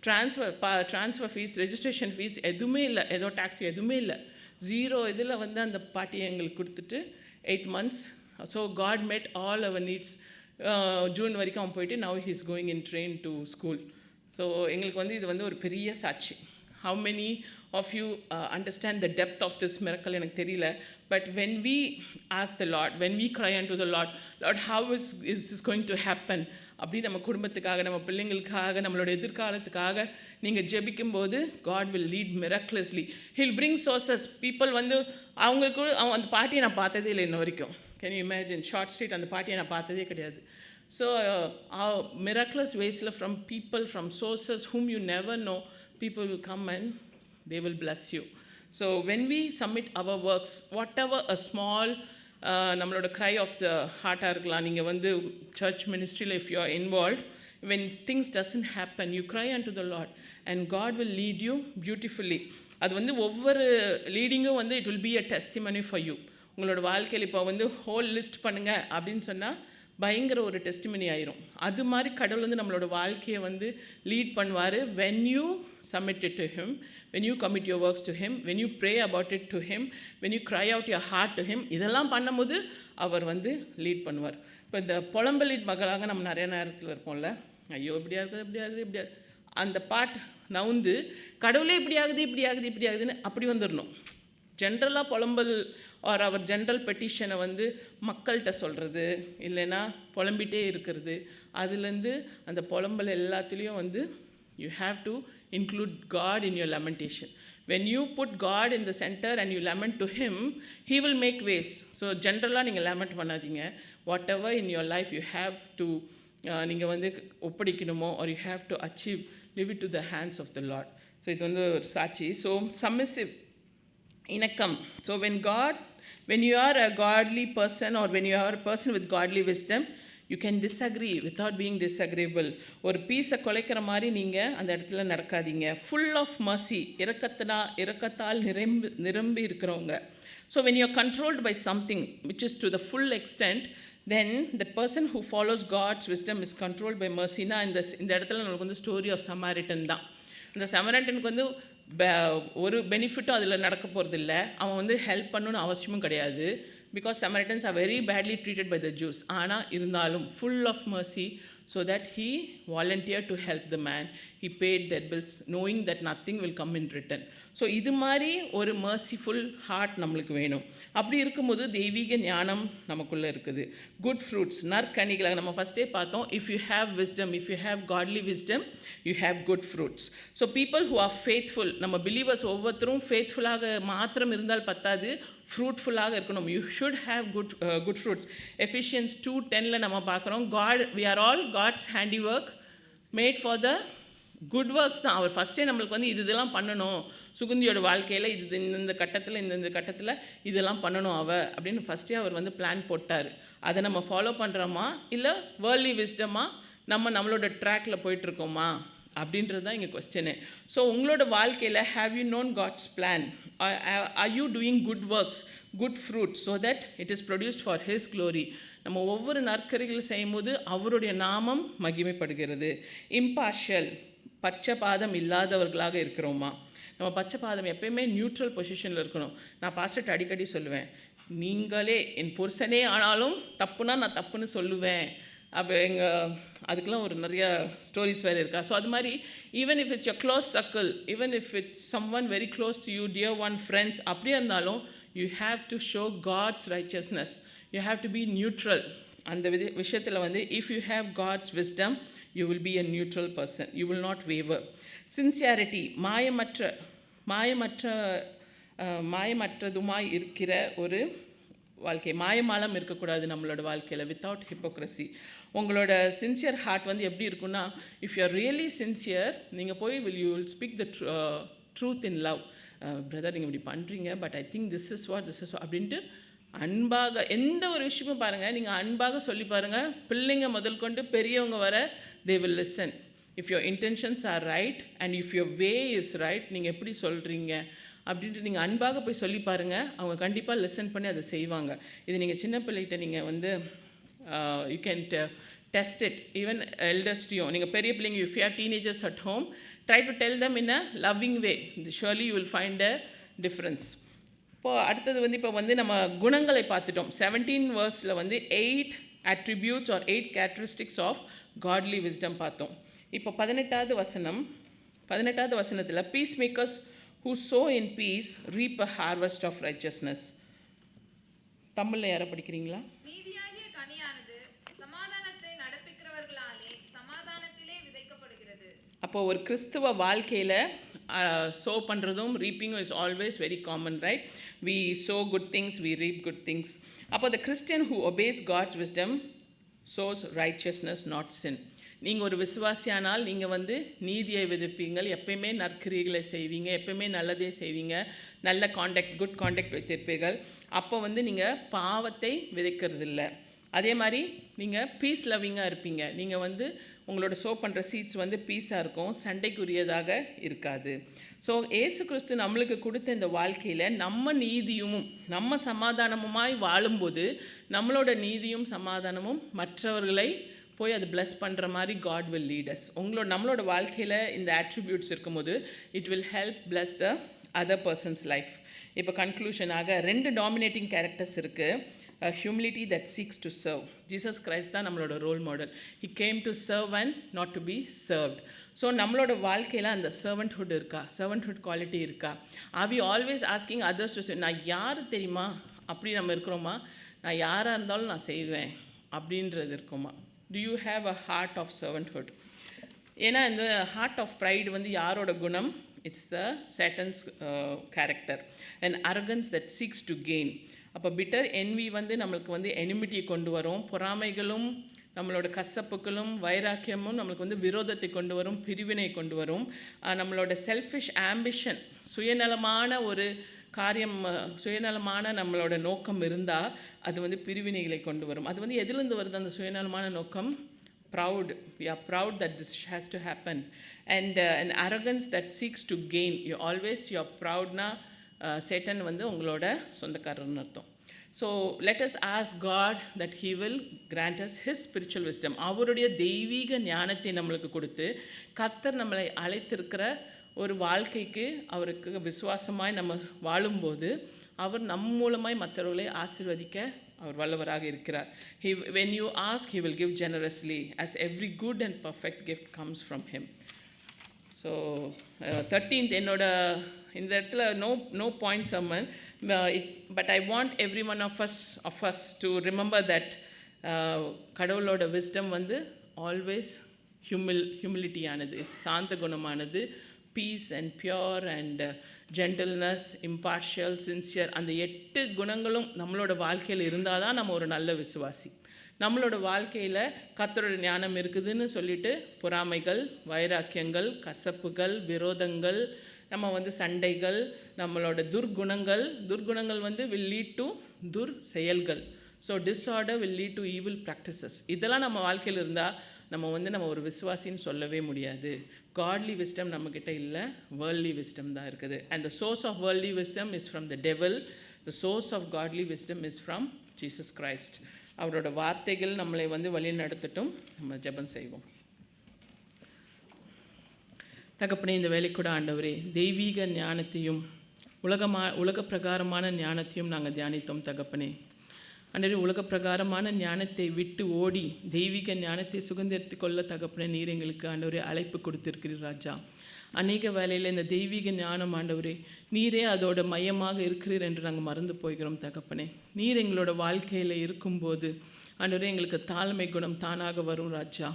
ட்ரான்ஸ்ஃபர் ஃபீஸ், ரெஜிஸ்ட்ரேஷன் ஃபீஸ் எதுவுமே இல்லை, ஏதோ டாக்ஸி எதுவுமே இல்லை, 0 இதில் வந்து அந்த பாட்டியை எங்களுக்கு கொடுத்துட்டு 8 months. So God met all our needs. June வரைக்கும் அவன் போயிட்டு now he is going in train to school. So எங்களுக்கு வந்து இது வந்து ஒரு பெரிய சாட்சி. how many of you understand the depth of this miracle எனக்கு தெரியல. but when we ask the Lord, when we cry unto the Lord, how is this going to happen அப்படி நம்ம குடும்பத்துக்காக, நம்ம பிள்ளைங்களுக்காக, நம்மளோட எதிர்காலத்துக்காக நீங்கள் ஜெபிக்கும்போது God will lead miraculously. He'll bring sources. people வந்து அவங்களுக்கு அந்த பாட்டியை நான் பார்த்ததே இல்லை இன்ன வரைக்கும். Can you imagine? Short street அந்த பாட்டியை நான் பார்த்ததே கிடையாது. So miraculous waysல from people, from sources whom you never know, people will come and they will bless you. So when we submit our works, whatever a small நம்மளோட cry of the heart-ஆ இருக்கலாம், நீங்கள் வந்து church ministry-ல if you are involved, when things doesn't happen, you cry unto the Lord and God will lead you beautifully. அது வந்து ஒவ்வொரு லீடிங்கும் வந்து it will be a testimony for you. உங்களோட வாழ்க்கையில் இப்போ வந்து ஹோல் லிஸ்ட் பண்ணுங்கள் அப்படின்னு சொன்னால் பயங்கர ஒரு டெஸ்டிமனி ஆயிரும். அது மாதிரி கடவுள் வந்து நம்மளோட வாழ்க்கையை வந்து லீட் பண்ணுவார். when you submit it to him, when you commit your works to him, when you pray about it to him, when you cry out your heart to him, இதெல்லாம் பண்ணும்போது அவர் வந்து லீட் பண்ணுவார். இப்போ இந்த புலம்பலின் மகளாக நம்ம நிறைய நேரத்தில் இருப்போம்ல, ஐயோ இப்படி ஆகுது இப்படி ஆகுது இப்படி ஆகுது, அந்த பாட் நவுந்து கடவுளே இப்படி ஆகுதுன்னு அப்படி வந்துடணும். ஜென்ரலாக புலம்பல் ஆர் அவர் ஜென்ரல் பெட்டிஷனை வந்து மக்கள்கிட்ட சொல்கிறது, இல்லைன்னா புலம்பிகிட்டே இருக்கிறது, அதுலேருந்து அந்த புலம்பல் எல்லாத்துலேயும் வந்து you have to include God in your lamentation. when you put God in the center and you lament to him, he will make ways. So ஜென்ரலாக நீங்கள் lament பண்ணாதீங்க. whatever in your life you have to நீங்கள் வந்து ஒப்படைக்கணுமோ or you have to achieve, leave it to the hands of the Lord. So இது வந்து ஒரு சாட்சி. So submissive இணக்கம். So when you are a godly person or when you are a person with godly wisdom, you can disagree without being disagreeable. ஒரு பீஸை குலைக்கிற மாதிரி நீங்கள் அந்த இடத்துல நடக்காதீங்க. full of mercy, இரக்கத்தால் நிரம்பி இருக்கிறவங்க. So when you are controlled by something which is to the full extent, then the person who follows God's wisdom is controlled by mercy. இந்த இடத்துல நமக்கு வந்து ஸ்டோரி ஆஃப் சமாரிட்டன் தான். இந்த சமாரிட்டனுக்கு வந்து ஒரு பெனிஃபிட்டும் அதில் நடக்க போகிறது இல்லை, அவன் வந்து ஹெல்ப் பண்ணணுன்னு அவசியமும் கிடையாது. Because Samaritans are very badly treated by the Jews. ஆனால் இருந்தாலும் full of mercy, so that he volunteered to help the man. He paid their bills knowing that nothing will come in return. So இது மாதிரி ஒரு merciful heart நம்மளுக்கு வேணும். அப்படி இருக்கும்போது தெய்வீக ஞானம் நமக்குள்ளே இருக்குது. குட் ஃப்ரூட்ஸ், நற்கனிகளாக நம்ம ஃபஸ்ட்டே பார்த்தோம். If you have wisdom, if you have godly wisdom, you have good fruits. So people who are faithful, நம்ம பிலீவர்ஸ் ஒவ்வொருத்தரும் ஃபேத்ஃபுல்லாக மாத்திரம் இருந்தால் பத்தாது, ஃப்ரூட்ஃபுல்லாக இருக்கணும். You should have good fruits. Ephesians 2:10 நம்ம பார்க்குறோம், God we are all God's handiwork made for the good works தான். அவர் ஃபஸ்ட்டே நம்மளுக்கு வந்து இதெல்லாம் பண்ணணும், சுகுந்தியோட வாழ்க்கையில் இந்த கட்டத்தில் இந்த கட்டத்தில் இதெல்லாம் பண்ணணும் அப்படின்னு ஃபஸ்ட்டே அவர் வந்து பிளான் போட்டார். அதை நம்ம ஃபாலோ பண்ணுறோமா இல்லை வேர்ல்ட்லி விஸ்டமாக நம்மளோட ட்ராக்கில் போயிட்டுருக்கோமா அப்படின்றது தான் இங்கே கொஸ்டினு. ஸோ உங்களோட வாழ்க்கையில் have you known God's plan? Are you doing good works, good fruits, so that it is produced for his glory? நம்ம ஒவ்வொரு நற்கரிகள் செய்யும்போது அவருடைய நாமம் மகிமைப்படுகிறது. இம்பார்ஷியல், பச்சைபாதம் இல்லாதவர்களாக இருக்கிறோமா? நம்ம பச்சைபாதம் எப்பயுமே நியூட்ரல் பொசிஷனில் இருக்கணும். நான் பாஸ்டர்ட்ட அடிக்கடி சொல்லுவேன், நீங்களே என் புருஷனே ஆனாலும் தப்புனா நான் தப்புன்னு சொல்லுவேன். அப்போ அதுக்கெலாம் ஒரு நிறைய ஸ்டோரிஸ் வேறு இருக்கா. ஸோ அது மாதிரி even if it's your close circle, even if it's someone very close to you, dear one, friends, அப்படியே இருந்தாலும் you have to show God's righteousness. You have to be neutral. அந்த விஷயத்தில் வந்து if you have God's wisdom, you will be a neutral person, you will not waver. Sincerity, மாயமற்றதுமாய் இருக்கிற ஒரு வாழ்க்கை. மாயமாலம் இருக்கக்கூடாது நம்மளோட வாழ்க்கையில். Without hypocrisy. உங்களோட சின்சியர் ஹார்ட் வந்து எப்படி இருக்குன்னா, if you are really sincere, நீங்கள் போய் you will speak the truth in love. Brother நீங்கள் இப்படி பண்ணுறீங்க, but I think this is what அப்படின்ட்டு அன்பாக எந்த ஒரு விஷயமும் பாருங்கள், நீங்கள் அன்பாக சொல்லி பாருங்கள். பிள்ளைங்க முதல் கொண்டு பெரியவங்க வர they will listen. If your intentions are right and if your way is right, நீங்கள் எப்படி சொல்கிறீங்க அப்படின்ட்டு நீங்கள் அன்பாக போய் சொல்லி பாருங்கள். அவங்க கண்டிப்பாக லிசன் பண்ணி அதை செய்வாங்க. இது நீங்கள் சின்ன பிள்ளைகிட்ட நீங்கள் வந்து you can test it. Even எல்டர்ஸ்டையும் நீங்கள் பெரிய பிள்ளைங்க, if you are teenagers at home, try to tell them in a loving way. Surely you will find a difference. இப்போது அடுத்தது வந்து இப்போ வந்து நம்ம குணங்களை பார்த்துட்டோம். 17 verseல வந்து 8 attributes or 8 characteristics of godly wisdom பார்த்தோம். இப்போ 18வது வசனத்தில் peacemakers who sow in peace reap a harvest of righteousness. தமிழில் யாரை படிக்கிறீங்களா? நீதியாகிய கனியானது சமாதானத்தை நடப்பிக்கிறவர்களாலே சமாதானத்திலே விதைக்கப்படுகிறது. அப்போது ஒரு கிறிஸ்துவ வாழ்க்கையில் sow பண்ணுறதும் ரீப்பிங்கும் is always very common, right? We sow good things, we reap good things. அப்போ the Christian who obeys God's wisdom sows righteousness, not sin. நீங்கள் ஒரு விசுவாசியானால் நீங்கள் வந்து நீதியை விதைப்பீங்கள், எப்பயுமே நற்கிரியைகளை செய்வீங்க, எப்பயுமே நல்லதே செய்வீங்க, நல்ல குட் காண்டாக்ட் வைத்திருப்பீர்கள். அப்போ வந்து நீங்கள் பாவத்தை விதைக்கிறதில்ல. அதே மாதிரி நீங்கள் பீஸ் லவ்விங்காக இருப்பீங்க. நீங்கள் வந்து உங்களோட சோ பண்ணுற சீட்ஸ் வந்து பீஸாக இருக்கும், சண்டைக்குரியதாக இருக்காது. ஸோ ஏசு கிறிஸ்து நம்மளுக்கு கொடுத்த இந்த வாழ்க்கையில் நம்ம நீதியும் நம்ம சமாதானமுமாய் வாழும்போது நம்மளோட நீதியும் சமாதானமும் மற்றவர்களை போய் அது பிளஸ் பண்ணுற மாதிரி காட் வில் லீட் அஸ். நம்மளோட வாழ்க்கையில் இந்த ஆட்ரிபியூட்ஸ் இருக்கும்போது it will help plus the other persons life. இப்போ கன்க்ளூஷனாக 2 டாமினேட்டிங் கேரக்டர்ஸ் இருக்குது. Humility that seeks to serve. Jesus Christ தான் நம்மளோட role model. He came to serve and not to be served. So நம்மளோட வாழ்க்கையில் அந்த servanthood இருக்கா? servanthood quality இருக்கா? Are we always asking others to say, நான் யார் தெரியுமா அப்படி நம்ம இருக்கிறோமா? நான் யாராக இருந்தாலும் நான் செய்வேன் அப்படின்றது இருக்குமா? Do you have a heart of servanthood? ஏன்னா இந்த heart of pride வந்து யாரோட குணம்? It's the Satan's character. An arrogance that seeks to gain. அப்போ பிட்டர் என்வி வந்து நம்மளுக்கு வந்து எனிமிட்டியை கொண்டு வரும். பொறாமைகளும் நம்மளோட கசப்புகளும் வைராக்கியமும் நம்மளுக்கு வந்து விரோதத்தை கொண்டு வரும், பிரிவினை கொண்டு வரும். நம்மளோட செல்ஃபிஷ் ஆம்பிஷன், சுயநலமான ஒரு காரியம், சுயநலமான நம்மளோட நோக்கம் இருந்தால் அது வந்து பிரிவினைகளை கொண்டு வரும். அது வந்து எதுலேருந்து வருது அந்த சுயநலமான நோக்கம்? proud. We are proud that this has to happen. And an arrogance that seeks to gain. You are proud na Satan வந்து உங்களோட சொந்தக்காரர்னு அர்த்தம். So let us ask God that he will grant us his spiritual wisdom. அவருடைய தெய்வீக ஞானத்தை நம்மளுக்கு கொடுத்து கர்த்தர் நம்மளை அழைத்திருக்கிற ஒரு வாழ்க்கைக்கு அவருக்கு விசுவாசமாய் நம்ம வாழும்போது அவர் நம் மூலமாய் மற்றவர்களை ஆசீர்வதிக்க அவர் வல்லவராக இருக்கிறார். When you ask, he will give generously, as every good and perfect gift comes from him. So 13th என்னோட இந்த இடத்துல no point sermon, but I want every one of us to remember that கடவுளோட wisdom வந்து always humility ஆனது, சாந்த குணமானது, peace and pure and gentleness, impartial, sincere. அந்த 8 குணங்களும் நம்மளோட வாழ்க்கையில் இருந்தால் தான் நம்ம ஒரு நல்ல விசுவாசி. நம்மளோட வாழ்க்கையில் கர்த்தரோட ஞானம் இருக்குதுன்னு சொல்லிட்டு பொறாமைகள், வைராக்கியங்கள், கசப்புகள், விரோதங்கள், நம்ம வந்து சண்டைகள், நம்மளோட துர்குணங்கள் வந்து will lead to செயல்கள். So disorder will lead to evil practices. இதெல்லாம் நம்ம வாழ்க்கையில் இருந்தால் நம்ம ஒரு விசுவாசின்னு சொல்லவே முடியாது. காட்லி விஸ்டம் நம்மக்கிட்ட இல்லை, வேர்ல்ட்லி விஸ்டம் தான் இருக்குது. And the source of worldly wisdom is from the devil. The source of godly wisdom is from Jesus Christ. அவரோட வார்த்தைகள் நம்மளை வந்து வழி நடத்தட்டும். நம்ம ஜெபம் செய்வோம். தகப்பனே, இந்த வேலை கூட ஆண்டவரே, தெய்வீக ஞானத்தையும் உலக பிரகாரமான ஞானத்தையும் நாங்கள் தியானித்தோம் தகப்பனே. அன்றே உலக பிரகாரமான ஞானத்தை விட்டு ஓடி தெய்வீக ஞானத்தை சுதந்திரத்து கொள்ள தகப்பனே நீர் எங்களுக்கு ஆண்டவரே அழைப்பு கொடுத்திருக்கிறீர் ராஜா. அநேக வேளையில் இந்த தெய்வீக ஞானம் ஆண்டவரே நீரே அதோட மையமாக இருக்கிறீர் என்று நாங்கள் மறந்து போகிறோம் தகப்பனே. நீர் எங்களோட வாழ்க்கையில் இருக்கும்போது ஆண்டவரே எங்களுக்கு தாழ்மை குணம் தானாக வரும் ராஜா.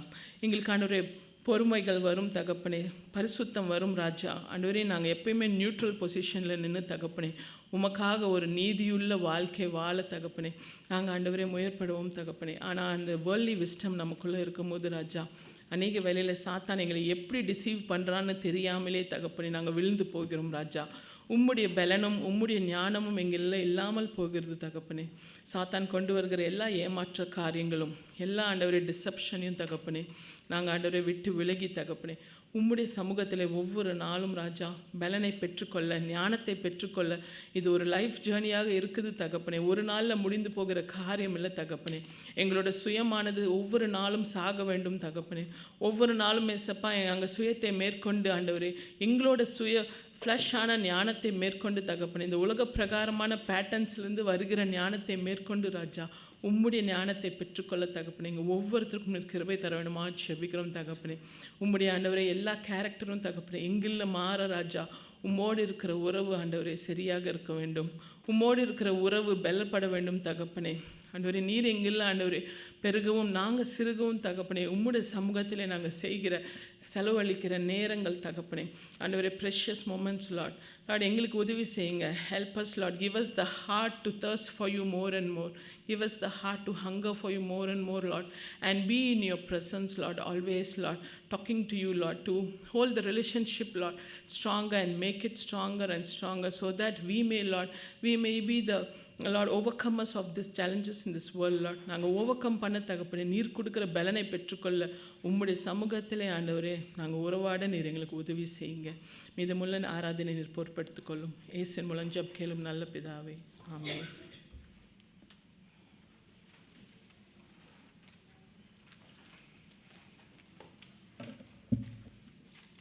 எங்களுக்கு ஆண்டவரே பொறுமைகள் வரும் தகப்பனே, பரிசுத்தம் வரும் ராஜா. ஆண்டவரே நாங்கள் எப்பயுமே நியூட்ரல் பொசிஷனில் நின்று தகப்பனே உமக்காக ஒரு நீதியுள்ள வாழ்க்கை வாழ தகப்பனே நாங்கள் ஆண்டவரே முயற்படுவோம் தகப்பனே. ஆனால் அந்த வேர்ல்ட்லி விஸ்டம் நமக்குள்ளே இருக்கும்போது ராஜா அநேக வேளையில் சாத்தான் எங்களை எப்படி டிசீவ் பண்ணுறான்னு தெரியாமலே தகப்பனே நாங்கள் விழுந்து போகிறோம் ராஜா. உம்முடைய பலனும் உம்முடைய ஞானமும் எங்களில் இல்லாமல் போகிறது தகப்பனே. சாத்தான் கொண்டு வருகிற எல்லா ஏமாற்ற காரியங்களும் எல்லா ஆண்டவரே டிசப்ஷனையும் தகப்பனே நாங்கள் ஆண்டவரை விட்டு விலகி தகப்பனே உம்முடைய சமூகத்தில் ஒவ்வொரு நாளும் ராஜா பலனை பெற்றுக்கொள்ள, ஞானத்தை பெற்றுக்கொள்ள இது ஒரு லைஃப் ஜேர்னியாக இருக்குது தகப்பனே. ஒரு நாளில் முடிந்து போகிற காரியம் இல்லை தகப்பனே. எங்களோட சுயமானது ஒவ்வொரு நாளும் சாக வேண்டும் தகப்பனே. ஒவ்வொரு நாளும் ஏசப்பா எங்கள் சுயத்தை மேற்கொண்டு ஆண்டவரே எங்களோட ஃப்ளஷான ஞானத்தை மேற்கொண்டு தகப்பனே இந்த உலக பிரகாரமான பேட்டர்ன்ஸ்லேருந்து வருகிற ஞானத்தை மேற்கொண்டு ராஜா உம்முடைய ஞானத்தை பெற்றுக்கொள்ள தகப்பனே எங்கள் ஒவ்வொருத்தருக்கும் கிருபை தர வேண்டுமா செபிக்கிறோம் தகப்பனே. உம்முடைய ஆண்டவரே எல்லா கேரக்டரும் தகப்பனே எங்களில் மாற ராஜா. உம்மோடு இருக்கிற உறவு ஆண்டவரே சரியாக இருக்க வேண்டும். உம்மோடு இருக்கிற உறவு பலப்பட வேண்டும் தகப்பனே. ஆண்டவரே நீர் எங்கில்ல ஆண்டவரே பெருகவும் நாங்கள் சிறுகவும் தகப்பனே உம்முடைய சமூகத்தில் நாங்கள் செய்கிற செலவழிக்கிற நேரங்கள் தகப்பனே ஆண்டவரே ப்ரெஷியஸ் மொமெண்ட்ஸ் லார்ட். லார்ட் எங்களுக்கு உதவி செய்யுங்க. Help us Lord. Give us the heart to thirst for you more and more. Give us the heart to hunger for you more and more, Lord, and be in your presence, Lord, always, Lord, talking to you, Lord, to hold the relationship, Lord, stronger and make it stronger and stronger so that we may be the, Lord, overcomers of these challenges in this world, Lord. நாங்கள் overcome பண்ண தகப்பனே நீர் கொடுக்குற பலனை பெற்றுக்கொள்ள உம்முடைய சமூகத்திலே ஆண்டவரே நாங்கள் உறவாட நீர் எங்களுக்கு உதவி செய்யுங்க. மீதமுள்ள ஆராதனை நீர் பொறுப்படுத்திக் கொள்ளும். இயேசுவின் மூலம் ஜெபம் கேளும் நல்ல பிதாவே, ஆமென்.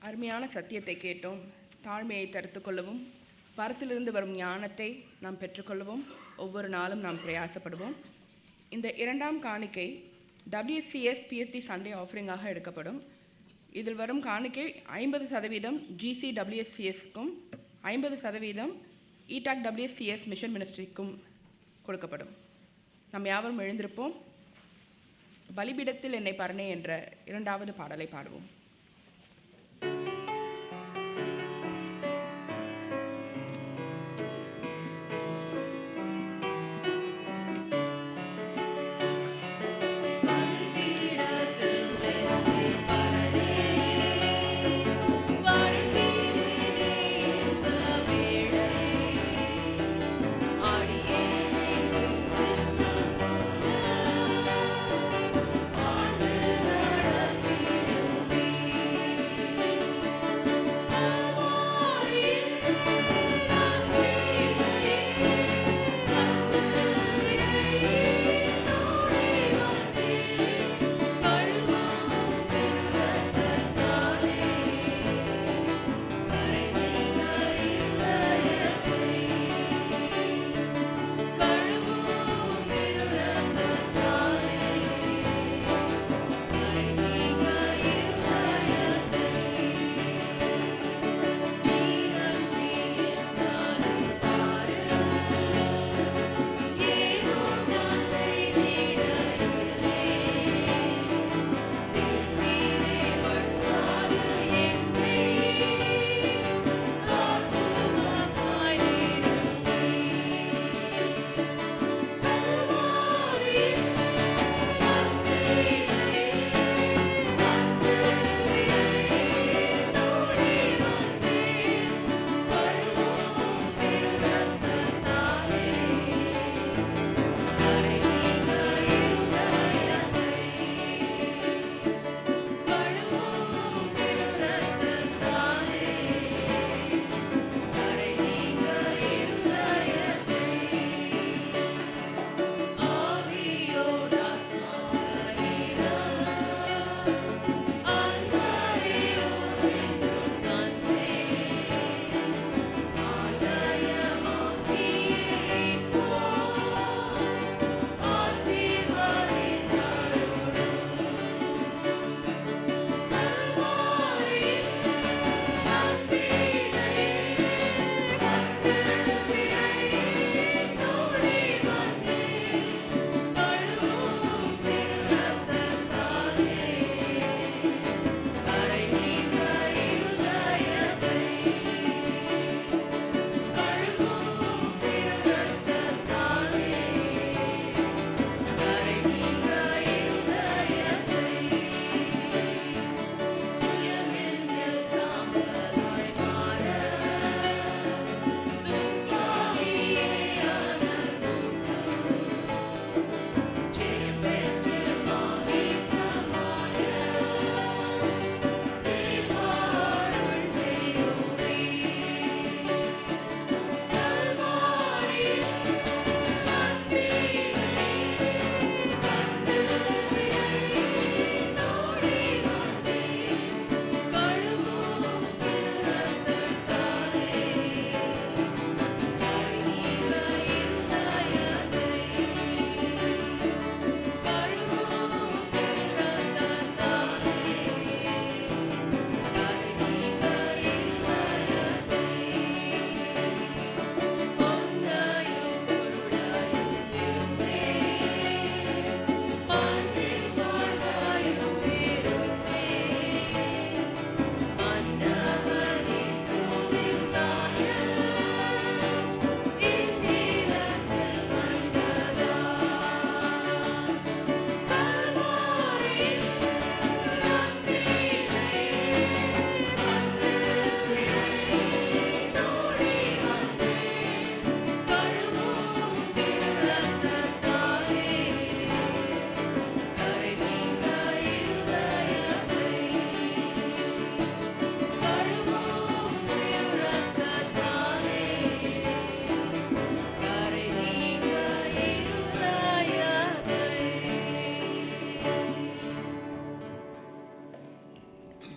அருமையான சத்தியத்தை கேட்டோம். தாழ்மையை தடுத்து கொள்ளவும் பரத்திலிருந்து வரும் ஞானத்தை நாம் பெற்றுக்கொள்ளவும் ஒவ்வொரு நாளும் நாம் பிரயாசப்படுவோம். இந்த 2ஆம் காணிக்கை WCS PST சண்டே ஆஃபரிங்காக எடுக்கப்படும். இதில் வரும் காணிக்கை 50% GCWCSக்கும் 50% ETAC WCS மிஷன் மினிஸ்ட்ரிக்கும் கொடுக்கப்படும். நாம் யாவரும் எழுந்திருப்போம். பலிபீடத்தில் என்னை பரணே என்ற 2வது பாடலை பாடுவோம். ஆண்டு நடத்திடுமே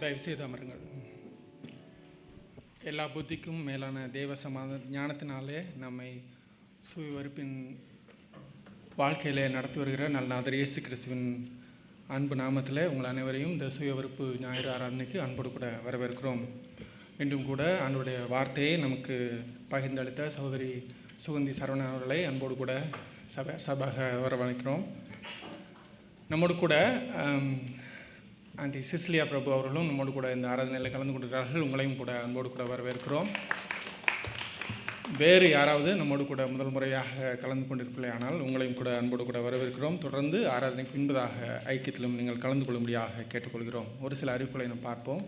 தயவுசெய்து அமருங்கள். எல்லா புத்திக்கும் மேலான தேவ ஞானத்தினாலே நம்மை சுயவெறுப்பின் வாழ்க்கையிலே நடத்தி வருகிற நல்லநாதர் இயேசு கிறிஸ்துவின் அன்பு நாமத்தில் உங்கள் அனைவரையும் இந்த சுயவெறுப்பு ஞாயிறு ஆராதனைக்கு அன்போடு கூட வரவேற்கிறோம். இன்றும் கூட ஆண்டவருடைய வார்த்தையை நமக்கு பகிர்ந்தளித்த சகோதரி சுகந்தி சரவணன் அவர்களை அன்போடு கூட சபாக வரவழைக்கிறோம். நம்மோடு கூட ஆண்டி சிஸ்லியா பிரபு அவர்களும் நம்மோடு கூட இந்த ஆராதனையில் கலந்து கொண்டிருக்கிறார்கள். உங்களையும் கூட அன்போடு கூட வரவேற்கிறோம். வேறு யாராவது நம்மோடு கூட முதல் முறையாக கலந்து கொண்டிருப்பில்லை ஆனால் உங்களையும் கூட அன்போடு கூட வரவேற்கிறோம். தொடர்ந்து ஆராதனைக்கு பின்பதாக ஐக்கியத்திலும் நீங்கள் கலந்து கொள்ளும்படியாக கேட்டுக்கொள்கிறோம். ஒரு சில அறிவிப்புகளை நாம் பார்ப்போம்.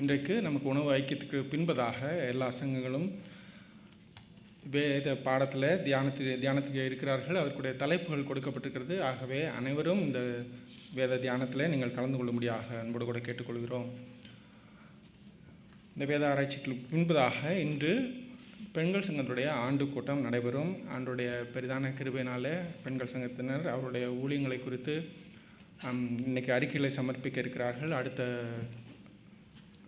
இன்றைக்கு நமக்கு உணவு ஐக்கியத்துக்கு பின்பதாக எல்லா சங்கங்களும் வேத பாடத்தில் தியானத்துக்கு இருக்கிறார்கள். அதற்குடைய தலைப்புகள் கொடுக்கப்பட்டிருக்கிறது. ஆகவே அனைவரும் இந்த வேத தியானத்தில் நீங்கள் கலந்து கொள்ளும்படியாக அன்போடு கூட கேட்டுக்கொள்கிறோம். இந்த வேத ஆராய்ச்சிக்கு பின்பதாக இன்று பெண்கள் சங்கத்துடைய ஆண்டு கூட்டம் நடைபெறும். ஆண்டுடைய பெரிதான கிருபையினாலே பெண்கள் சங்கத்தினர் அவருடைய ஊழியங்களை குறித்து இன்றைக்கி அறிக்கைகளை சமர்ப்பிக்க இருக்கிறார்கள்.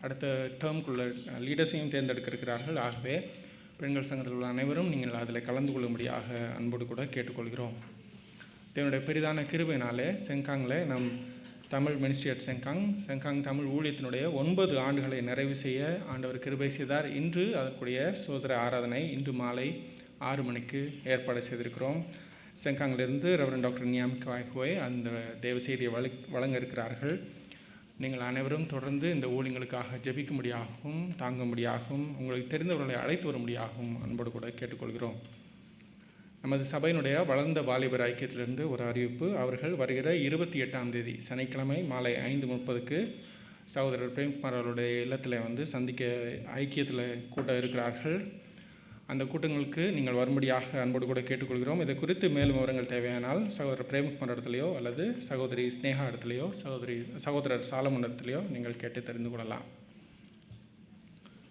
அடுத்த டேர்முக்குள்ள லீடர்ஸையும் தேர்ந்தெடுக்க இருக்கிறார்கள். ஆகவே பெண்கள் சங்கத்தில் உள்ள அனைவரும் நீங்கள் அதில் கலந்து கொள்ளும்படியாக அன்போடு கூட கேட்டுக்கொள்கிறோம். இதனுடைய பெரிதான கிருபையினாலே செங்காங்கில் நம் Tamil ministry at Sengkang Tamil ஊழியத்தினுடைய 9 ஆண்டுகளை நிறைவு செய்ய ஆண்டவர் கிருபை செய்தார். இன்று அதற்குரிய சோதர ஆராதனை இன்று மாலை 6 மணிக்கு ஏற்பாடு செய்திருக்கிறோம். செங்காங்கிலிருந்து ரெவரண்ட் டாக்டர் நியாம் காய்ஹோய் அந்த தேவ செய்தியை வழங்க இருக்கிறார்கள். நீங்கள் அனைவரும் தொடர்ந்து இந்த ஊழியங்களுக்காக ஜெபிக்கும்படியாகவும் தாங்கும்படியாகவும் உங்களுக்கு தெரிந்தவர்களை அழைத்து வரும்படியாகவும் அன்போடு கூட கேட்டுக்கொள்கிறோம். நமது சபையினுடைய வளர்ந்த வாலிபர் ஐக்கியத்திலிருந்து ஒரு அறிவிப்பு. அவர்கள் வருகிற 28ஆம் தேதி சனிக்கிழமை மாலை 5:30 சகோதரர் பிரேம்குமார் அவருடைய இல்லத்தில் சந்திக்க ஐக்கியத்தில் கூட்ட இருக்கிறார்கள். அந்த கூட்டங்களுக்கு நீங்கள் வரும்படியாக அன்போடு கூட கேட்டுக்கொள்கிறோம். இதை குறித்து மேலும் விவரங்கள் தேவையானால் சகோதரர் பிரேம்குமார் இடத்துலையோ அல்லது சகோதரி ஸ்னேகா இடத்துலையோ சகோதரர் சாலமன் இடத்துலையோ நீங்கள் கேட்டு தெரிந்து கொள்ளலாம்.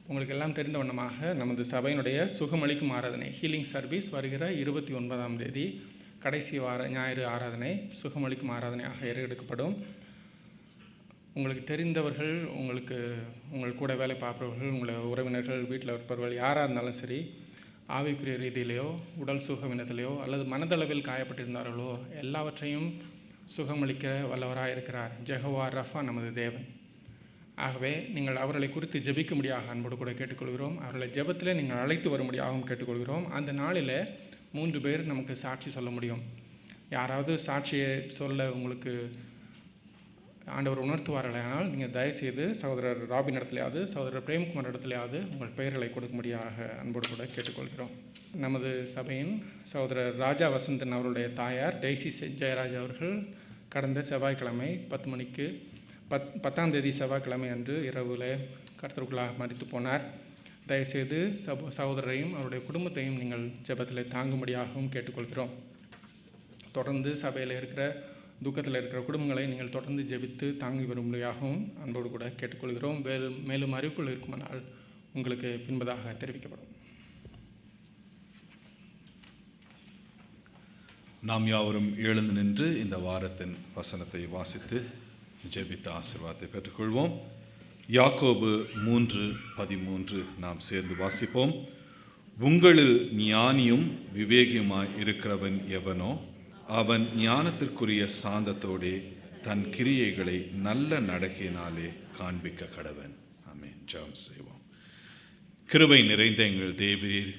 உங்களுக்கு எல்லாம் தெரிந்த வண்ணமாக நமது சபையினுடைய சுகமளிக்கும் ஆராதனை ஹீலிங் சர்வீஸ் வருகிற 29ஆம் தேதி கடைசி ஞாயிறு ஆராதனை சுகமளிக்கும் ஆராதனையாக ஏறெடுக்கப்படும். உங்களுக்கு தெரிந்தவர்கள் உங்கள் கூட வேலை பார்ப்பவர்கள் உங்களை உறவினர்கள் வீட்டில் இருப்பவர்கள் யாராக இருந்தாலும் சரி ஆவிக்குரிய ரீதியிலையோ உடல் சுகவினத்திலையோ அல்லது மனதளவில் காயப்பட்டிருந்தார்களோ எல்லாவற்றையும் சுகமளிக்க வல்லவராக இருக்கிறார் ஜெகோவா ரஃபா நமது தேவன். ஆகவே நீங்கள் அவர்களை குறித்து ஜெபிக்கும்படியாக அன்போடு கூட கேட்டுக்கொள்கிறோம். அவர்களை ஜெபத்தில் நீங்கள் அழைத்து வரும்படியாகவும் கேட்டுக்கொள்கிறோம். அந்த நாளில் 3 பேர் நமக்கு சாட்சி சொல்ல முடியும். யாராவது சாட்சியை சொல்ல உங்களுக்கு ஆண்டவர் உணர்த்துவார்களானால் நீங்கள் தயவுசெய்து சகோதரர் ராபின் இடத்துலையாவது சகோதரர் பிரேம்குமார் இடத்துலையாவது உங்கள் பெயர்களை கொடுக்கும்படியாக அன்போடு கூட கேட்டுக்கொள்கிறோம். நமது சபையின் சகோதரர் ராஜா வசந்தன் அவருடைய தாயார் டெய்சி ஜெயராஜ் அவர்கள் கடந்த செவ்வாய்க்கிழமை 10 மணிக்கு 10ஆம் தேதி செவ்வாய்க்கிழமை அன்று இரவில் கர்த்தருக்குள்ளாக மரித்து போனார். தயவுசெய்து சகோதரரையும் அவருடைய குடும்பத்தையும் நீங்கள் ஜெபத்தில் தாங்கும்படியாகவும் கேட்டுக்கொள்கிறோம். தொடர்ந்து சபையில் இருக்கிற துக்கத்தில் இருக்கிற குடும்பங்களை நீங்கள் தொடர்ந்து ஜெபித்து தாங்கி வரும்படியாகவும் அன்போடு கூட கேட்டுக்கொள்கிறோம். மேலும் அறிவிப்புகள் இருக்குமானால் உங்களுக்கு பின்பதாக தெரிவிக்கப்படும். நாம் யாவரும் எழுந்து நின்று இந்த வாரத்தின் வசனத்தை வாசித்து ஜெபித்த ஆசீர்வாதத்தை பெற்றுக்கொள்வோம். யாக்கோபு 3:13 நாம் சேர்ந்து வாசிப்போம். உங்களில் ஞானியும் விவேகியுமாய் இருக்கிறவன் எவனோ அவன் ஞானத்திற்குரிய சாந்தத்தோடே தன் கிரியைகளை நல்ல நடக்கையினாலே காண்பிக்க கடவன். ஆமென். ஜெபம் செய்வோம். கிருபை நிறைந்த எங்கள் தேவரீர்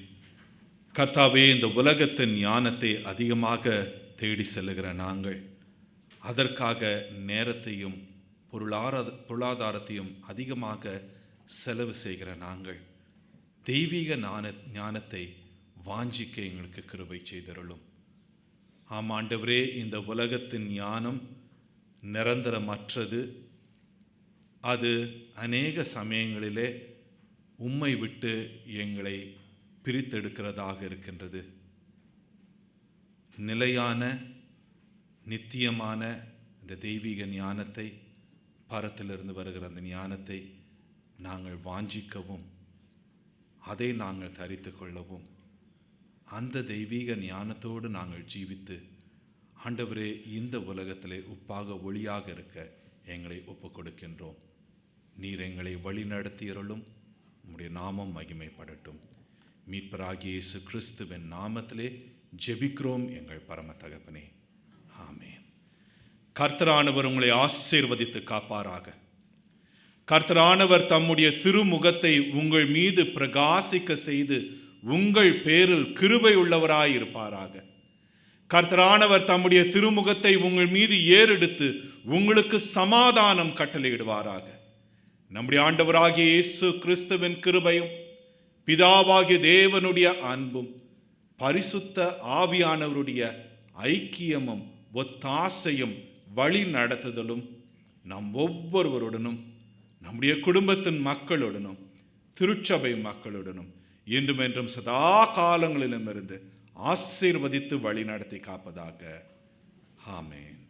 கர்த்தாவே, இந்த உலகத்தின் ஞானத்தை அதிகமாக தேடி செல்லுகிற நாங்கள் அதற்காக நேரத்தையும் பொருளாதாரத்தையும் அதிகமாக செலவு செய்கிற நாங்கள் தெய்வீக ஞானத்தை வாஞ்சிக்க எங்களுக்கு கிருபை செய்தருளும். ஆம் ஆண்டவரே, இந்த உலகத்தின் ஞானம் நிரந்தரமற்றது. அது அநேக சமயங்களிலே உம்மை விட்டு எங்களை பிரித்தெடுக்கிறதாக இருக்கின்றது. நிலையான நித்தியமான இந்த தெய்வீக ஞானத்தை, பரத்திலிருந்து வருகிற அந்த ஞானத்தை நாங்கள் வாஞ்சிக்கவும் அதை நாங்கள் தரித்து கொள்ளவும் அந்த தெய்வீக ஞானத்தோடு நாங்கள் ஜீவித்து ஆண்டவரே இந்த உலகத்திலே உப்பாக ஒளியாக இருக்க எங்களை ஒப்புக் கொடுக்கின்றோம். நீர் எங்களை வழிநடத்தியருளும். உம்முடைய நாமம் மகிமைப்படட்டும். மீட்பராகிய இயேசு கிறிஸ்துவின் நாமத்திலே ஜெபிக்கிறோம் எங்கள் பரம தகப்பனே, ஆமென். கர்த்தரானவர் உங்களை ஆசீர்வதித்து காப்பாராக. கர்த்தரானவர் தம்முடைய திருமுகத்தை உங்கள் மீது பிரகாசிக்க செய்து உங்கள் பேரில் கிருபை உள்ளவராயிருப்பாராக. கர்த்தரானவர் தம்முடைய திருமுகத்தை உங்கள் மீது ஏறெடுத்து உங்களுக்கு சமாதானம் கட்டளையிடுவாராக. நம்முடைய ஆண்டவராகிய இயேசு கிறிஸ்துவின் கிருபையும் பிதாவாகிய தேவனுடைய அன்பும் பரிசுத்த ஆவியானவருடைய ஐக்கியமும் ஒத்தாசையும் வழி நடத்துதலும் நம் ஒவ்வொருவருடனும் நம்முடைய குடும்பத்தின் மக்களுடனும் திருச்சபை மக்களுடனும் என்றும் என்றும் சதா காலங்களிலும் இருந்து ஆசீர்வதித்து வழி நடத்தி காப்பதாக. ஆமென்.